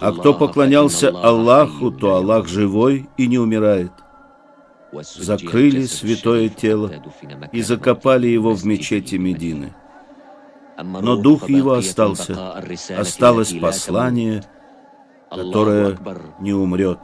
Speaker 1: а кто поклонялся Аллаху, то Аллах живой и не умирает». Закрыли святое тело и закопали его в мечети Медины. Но дух его остался, осталось послание, которое не умрет.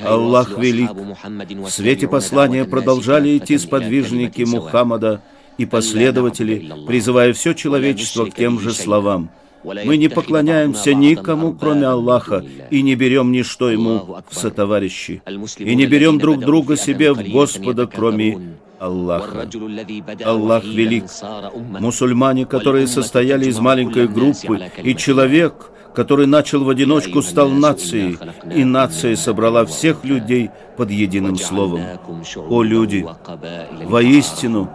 Speaker 1: Аллах велик. В свете послания продолжали идти сподвижники Мухаммада и последователи, призывая все человечество к тем же словам: «Мы не поклоняемся никому, кроме Аллаха, и не берем ничто ему в сотоварищи, и не берем друг друга себе в Господа, кроме Аллаха». Аллах велик. Мусульмане, которые состояли из маленькой группы, и человек, который начал в одиночку, стал нацией, и нация собрала всех людей под единым словом. О люди, воистину,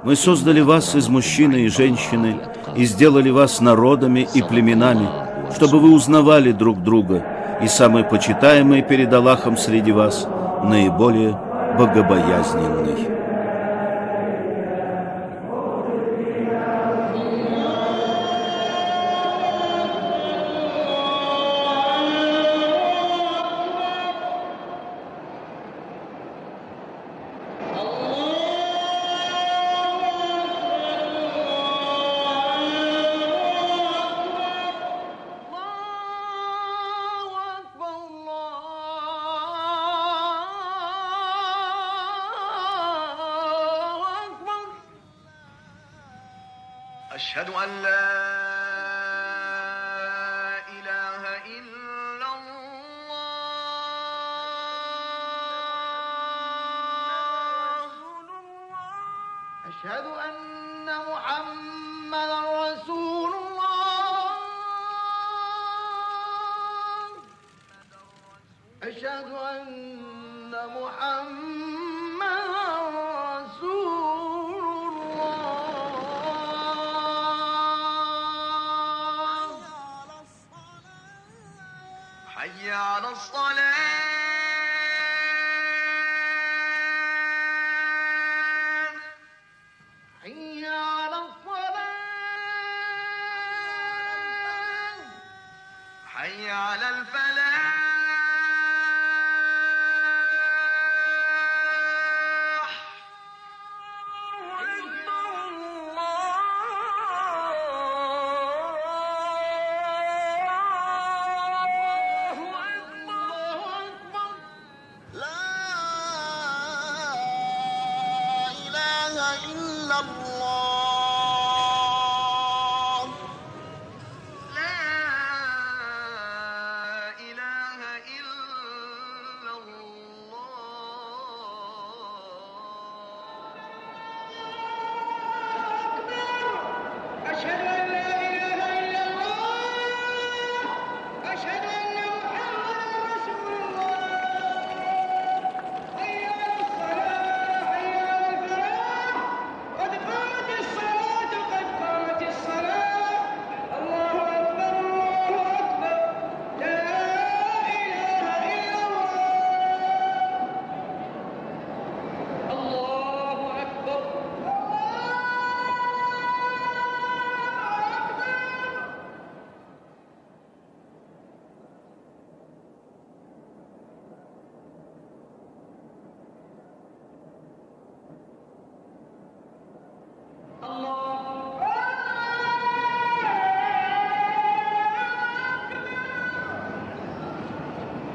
Speaker 1: мы создали вас из мужчины и женщины и сделали вас народами и племенами, чтобы вы узнавали друг друга, и самый почитаемый перед Аллахом среди вас наиболее богобоязненный.
Speaker 3: أشهد أن لا إله إلا الله. أشهد أن محمدا رسول الله. أشهد أن محمدا رسول الله. حي على الصلاة. حي على الصلاة. حي على الفلاح.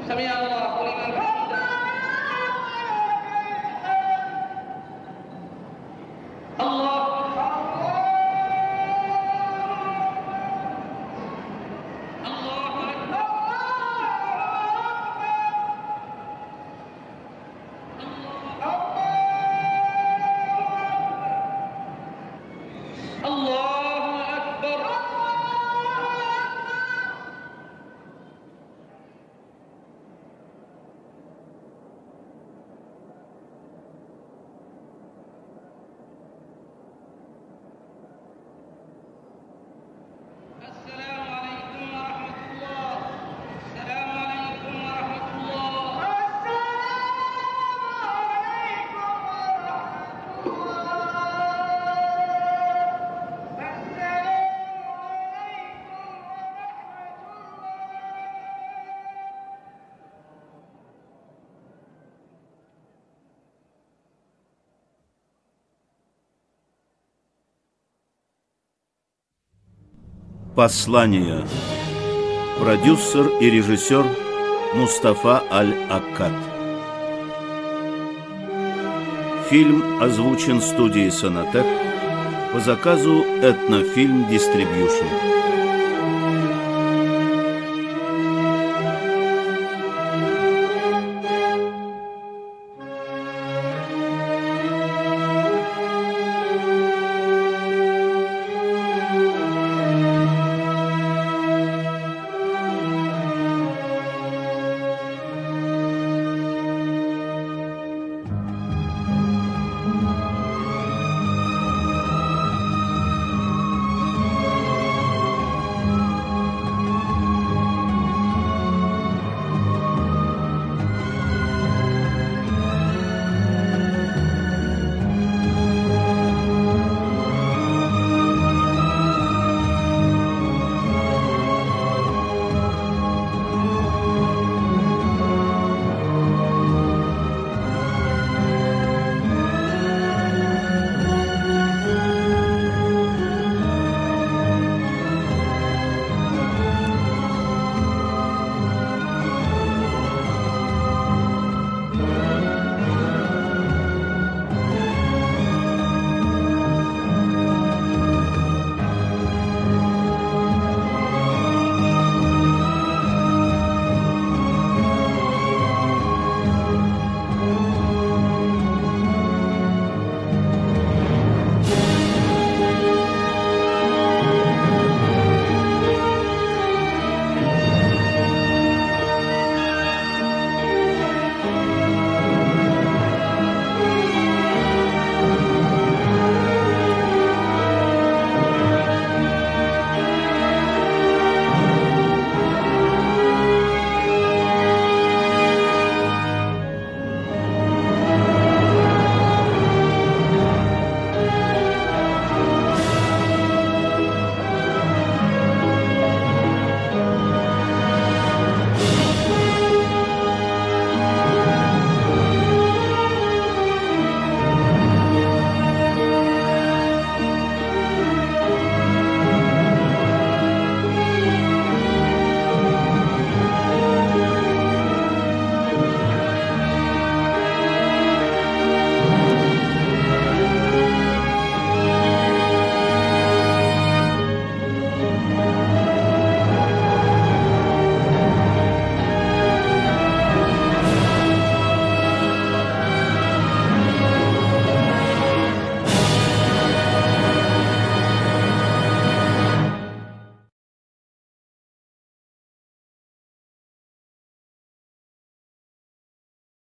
Speaker 4: سمع الله لمن حمده. الله
Speaker 1: Послание. Продюсер и режиссер Мустафа Аль-Аккад. Фильм озвучен студией Сонатек по заказу Этнофильм Дистрибьюшн.